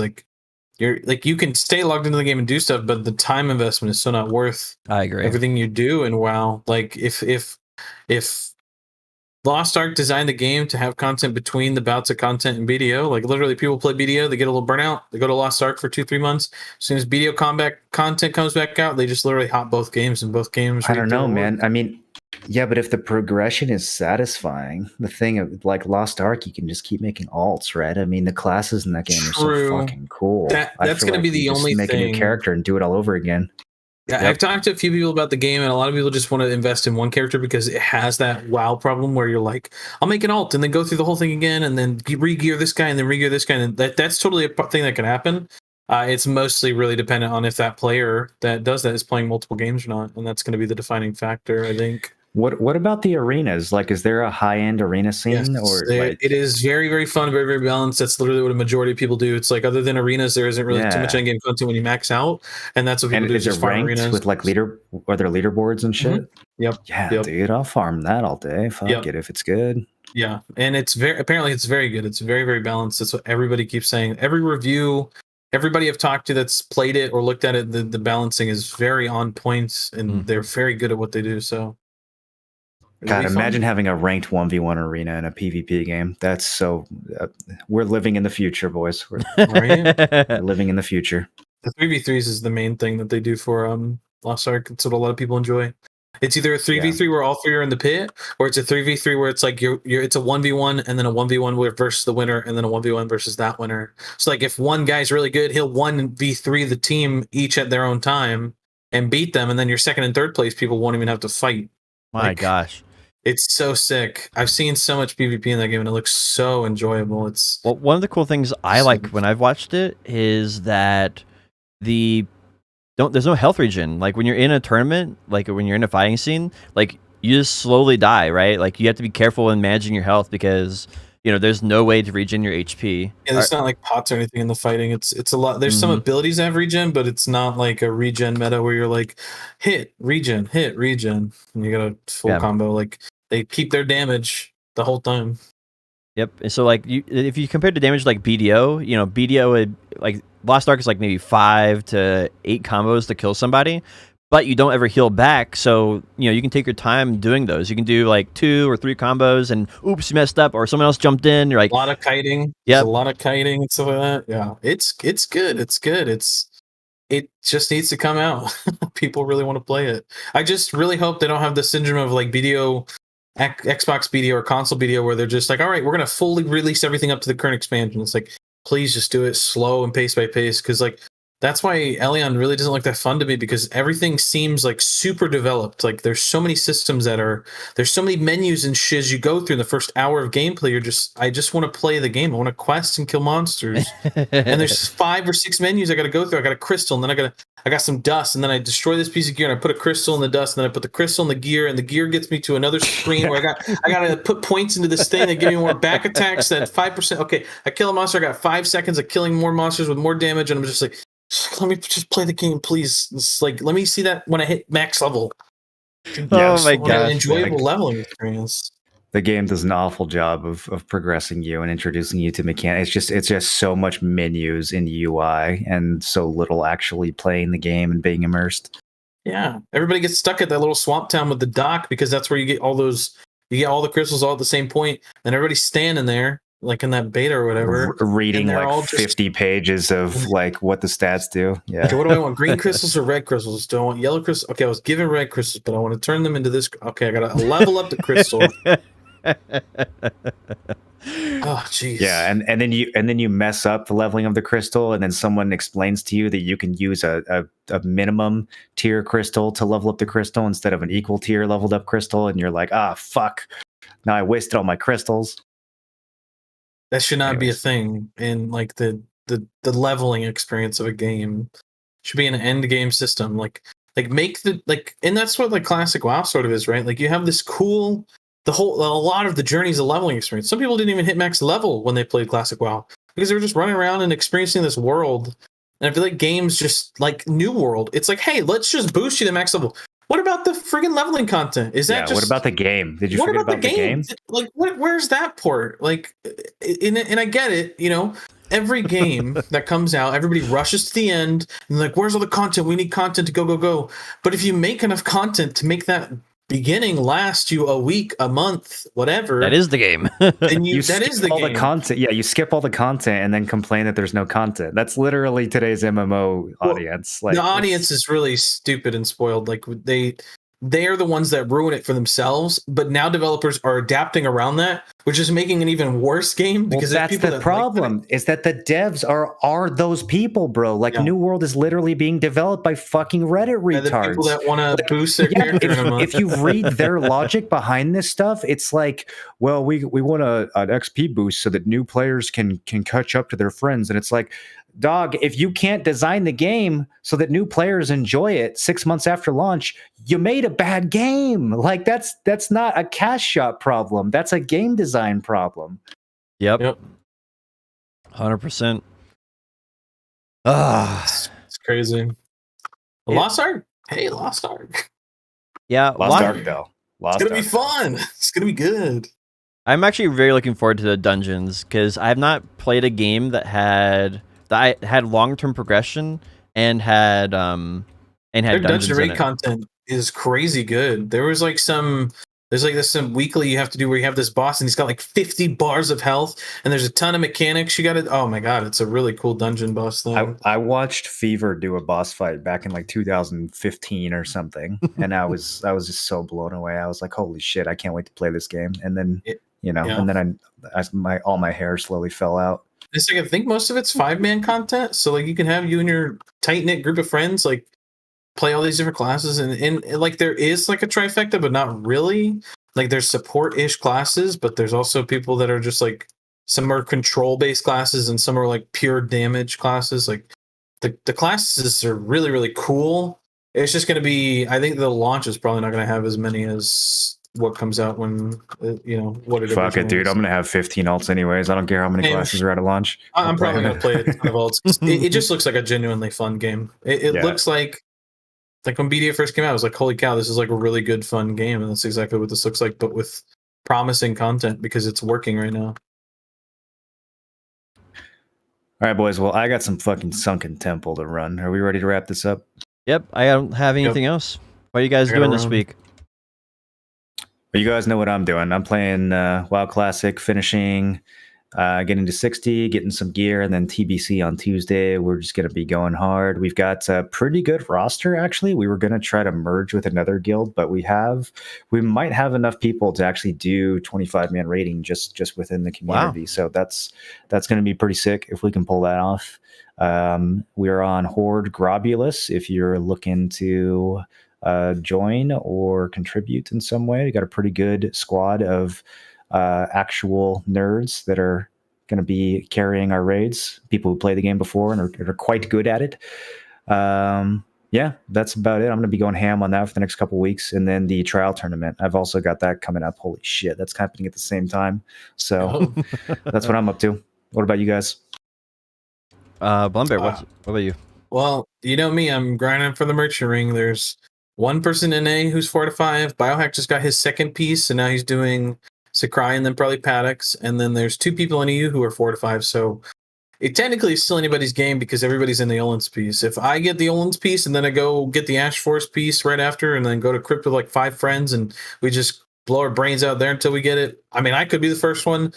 you're you can stay logged into the game and do stuff, but the time investment is so not worth. I agree. Everything you do in WoW. If Lost Ark designed the game to have content between the bouts of content and BDO, literally people play BDO, they get a little burnout, they go to Lost Ark for 2-3 months. As soon as BDO combat content comes back out, they just literally hop both games, and both games. I don't know, man. I mean, yeah, but if the progression is satisfying, the thing of Lost Ark, you can just keep making alts, right? I mean, the classes in that game are so fucking cool. That's going to be the only thing. Make a new character and do it all over again. Yeah, I've talked to a few people about the game, and a lot of people just want to invest in one character because it has that WoW problem where you're like, I'll make an alt and then go through the whole thing again, and then re-gear this guy and then re-gear this guy, and that's totally a thing that can happen. It's mostly really dependent on if that player that does that is playing multiple games or not, and that's going to be the defining factor, I think. What about the arenas? Like, is there a high-end arena scene, Yes, or like it is very, very fun, very, very balanced. That's literally what a majority of people do. It's like other than arenas, there isn't really too much yeah? end-game content when you max out, and that's what people And do is is it just farm ranked arenas. with like are there leaderboards and shit? Yep, Yeah, yep, dude, I'll farm that all day. Fuck yep. it if it's good. Yeah, and it's apparently it's very good. It's very, very balanced. That's what everybody keeps saying. Every review, everybody I've talked to that's played it or looked at it, the balancing is very on point, and they're very good at what they do. So, it'll God, be imagine fun. having a ranked 1v1 arena in a PvP game. That's so. We're living in the future, boys. Right? We're living in the future. The 3v3s is the main thing that they do for Lost Ark. It's what a lot of people enjoy. It's either a 3v3 where all three are in the pit, or it's a 3v3 where it's like it's a 1v1 and then a 1v1 versus the winner, and then a 1v1 versus that winner. So like if one guy's really good, he'll 1v3 the team each at their own time and beat them, and then your second and third place people won't even have to fight. My gosh. It's so sick. I've seen so much PvP in that game, and it looks so enjoyable. It's Well, one of the cool things I like when I've watched it is that there's no health regen. Like when you're in a tournament, like when you're in a fighting scene, like you just slowly die, right? Like you have to be careful in managing your health because there's no way to regen your HP. Yeah, there's not like pots or anything in the fighting. It's a lot. There's some abilities that have regen, but it's not like a regen meta where you're like hit regen, and you got a full combo. Like they keep their damage the whole time. Yep. And so like if you compare the damage like BDO, BDO would like Lost Ark is like maybe 5 to 8 combos to kill somebody, but you don't ever heal back. So, you can take your time doing those. You can do like 2 or 3 combos and oops, you messed up, or someone else jumped in. You're like a lot of kiting. Yeah. A lot of kiting and stuff like that. Yeah. It's good. It's good. It just needs to come out. People really want to play it. I just really hope they don't have the syndrome of like BDO, Xbox BDO or console BDO where they're just like, all right, we're going to fully release everything up to the current expansion. It's like, please just do it slow and pace by pace. Cause like, that's why Albion really doesn't look that fun to me because everything seems like super developed. Like there's so many systems there's so many menus and shiz you go through in the first hour of gameplay. I just want to play the game. I want to quest and kill monsters. And there's 5 or 6 menus I got to go through. I got a crystal, and then I got some dust, and then I destroy this piece of gear, and I put a crystal in the dust, and then I put the crystal in the gear, and the gear gets me to another screen where I got to put points into this thing that give me more back attacks. That 5%. Okay, I kill a monster. I got 5 seconds of killing more monsters with more damage, and I'm just like, let me just play the game, please. It's like, let me see that when I hit max level. Oh my gosh, an enjoyable leveling experience. The game does an awful job of progressing you and introducing you to mechanics. It's just so much menus in UI and so little actually playing the game and being immersed. Yeah, everybody gets stuck at that little swamp town with the dock because that's where you get all the crystals all at the same point, and everybody's standing there like in that beta or whatever, reading like 50 pages of like what the stats do. Yeah. Okay, what do I want? Green crystals or red crystals? Do I want yellow crystals? Okay, I was given red crystals, but I want to turn them into this. Okay, I got to level up the crystal. Oh, jeez. Yeah, and then you mess up the leveling of the crystal, and then someone explains to you that you can use a minimum tier crystal to level up the crystal instead of an equal tier leveled up crystal, and you're like, fuck. Now I wasted all my crystals. That should not be a thing in like the leveling experience of a game. It should be an end game system. Like make and that's what like classic WoW sort of is, right? Like you have this cool a lot of the journey's a leveling experience. Some people didn't even hit max level when they played classic WoW because they were just running around and experiencing this world. And I feel like games just like New World, it's like, hey, let's just boost you to max level. What about the friggin' leveling content? Is that what about the game? Did you forget about the game? Like, where's that port? Like, and I get it, every game that comes out, everybody rushes to the end and like, where's all the content? We need content to go. But if you make enough content to make that beginning last you a week, a month, whatever, that is the game. Then that is the all game. The content. Yeah, you skip all the content and then complain that there's no content. That's literally today's MMO audience. Like the audience is really stupid and spoiled. Like they are the ones that ruin it for themselves. But now developers are adapting around that which is making an even worse game because Well, there's that's people the that problem. Is that the devs are those people, bro? Like Yeah. New World is literally being developed by fucking Reddit Like the people retards. that want to Like, boost their yeah, character in a month. if you read their logic behind this stuff, it's like, well, we want an XP boost so that new players can catch up to their friends, and it's like, dog, if you can't design the game so that new players enjoy it 6 months after launch, you made a bad game. Like that's not a cash shop problem. That's a game design problem. Yep. Yep. 100%. Ah, It's crazy. Lost Ark? Hey, Lost Ark. yeah. Lost Ark though. It's gonna be fun. It's gonna be good. I'm actually very looking forward to the dungeons because I have not played a game that I had long-term progression and had Their dungeons dungeon in raid it. content is crazy good. There's like this some weekly you have to do where you have this boss and he's got like 50 bars of health and there's a ton of mechanics you got to. Oh my god, it's a really cool dungeon boss thing. I watched Fever do a boss fight back in like 2015 or something, and I was just so blown away. I was like, holy shit, I can't wait to play this game. And then and then all my hair slowly fell out. It's like I think most of it's 5-man content, so like you can have you and your tight knit group of friends like play all these different classes, and like there is like a trifecta, but not really. Like there's support-ish classes, but there's also people that are just like some are control-based classes and some are like pure damage classes. Like the classes are really really cool. It's just going to be, I think the launch is probably not going to have as many as what comes out when what it Fuck it, dude. is. I'm gonna have 15 alts anyways. I don't care how many classes are at a launch. I'm probably going to play it. It just looks like a genuinely fun game. It looks like when BDA first came out, I was like, holy cow, this is like a really good, fun game. And that's exactly what this looks like, but with promising content because it's working right now. All right, boys. Well, I got some fucking Sunken Temple to run. Are we ready to wrap this up? Yep. I don't have anything else. What are you guys doing this week? Well, you guys know what I'm doing. I'm playing WoW Classic, finishing, getting to 60, getting some gear, and then TBC on Tuesday. We're just going to be going hard. We've got a pretty good roster, actually. We were going to try to merge with another guild, but we might have enough people to actually do 25-man raiding just within the community. Wow. So that's going to be pretty sick if we can pull that off. We're on Horde Grobulus if you're looking to join or contribute in some way. We got a pretty good squad of actual nerds that are going to be carrying our raids, people who play the game before and are quite good at it. Yeah, that's about it. I'm going to be going ham on that for the next couple of weeks. And then the trial tournament, I've also got that coming up. Holy shit, that's happening at the same time. So that's what I'm up to. What about you guys? Blumbear, what about you? Well, you know me, I'm grinding for the merchant ring. There's one person in A who's 4 to 5. Biohack just got his second piece, and now he's doing Sakurai and then probably Paddocks. And then there's 2 people in EU who are 4 to 5. So it technically is still anybody's game because everybody's in the Olins piece. If I get the Olins piece and then I go get the Ash Force piece right after and then go to Crypt with like 5 friends and we just blow our brains out there until we get it. I mean, I could be the first one.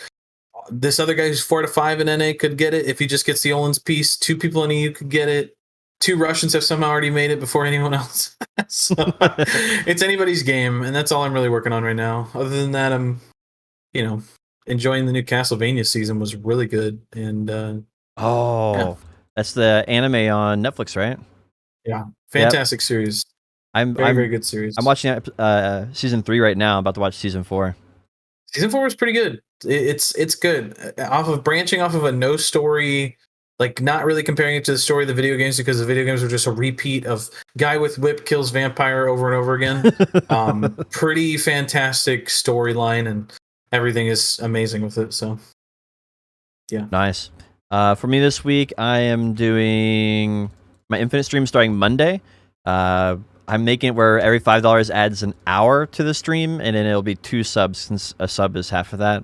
This other guy who's 4 to 5 in NA could get it. If he just gets the Olins piece, 2 people in EU could get it. 2 Russians have somehow already made it before anyone else. So it's anybody's game, and that's all I'm really working on right now. Other than that, I'm, enjoying the new Castlevania season. Was really good. And that's the anime on Netflix, right? Yeah, fantastic series. Very good series. I'm watching season 3 right now. I'm about to watch season 4. Season 4 was pretty good. It's good. Branching off of a no story. Like, not really comparing it to the story of the video games because the video games were just a repeat of guy with whip kills vampire over and over again. Pretty fantastic storyline, and everything is amazing with it. So, yeah. Nice. For me this week, I am doing my Infinite stream starting Monday. I'm making it where every $5 adds an hour to the stream, and then it'll be 2 subs since a sub is half of that.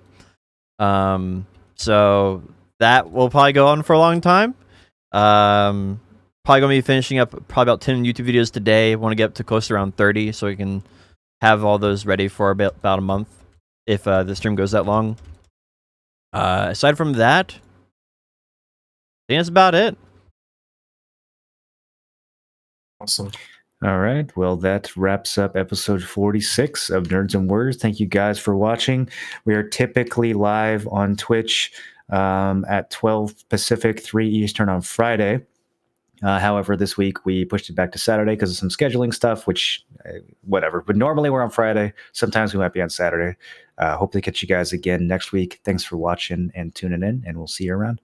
So that will probably go on for a long time. Probably going to be finishing up probably about 10 YouTube videos today. Want to get up to close to around 30 so we can have all those ready for about a month if the stream goes that long. Aside from that, I think that's about it. Awesome. All right. Well, that wraps up episode 46 of Nerds and Words. Thank you guys for watching. We are typically live on Twitch at 12 Pacific, 3 Eastern on Friday. However, this week we pushed it back to Saturday because of some scheduling stuff, which, whatever. But normally we're on Friday. Sometimes we might be on Saturday. Hopefully catch you guys again next week. Thanks for watching and tuning in, and we'll see you around.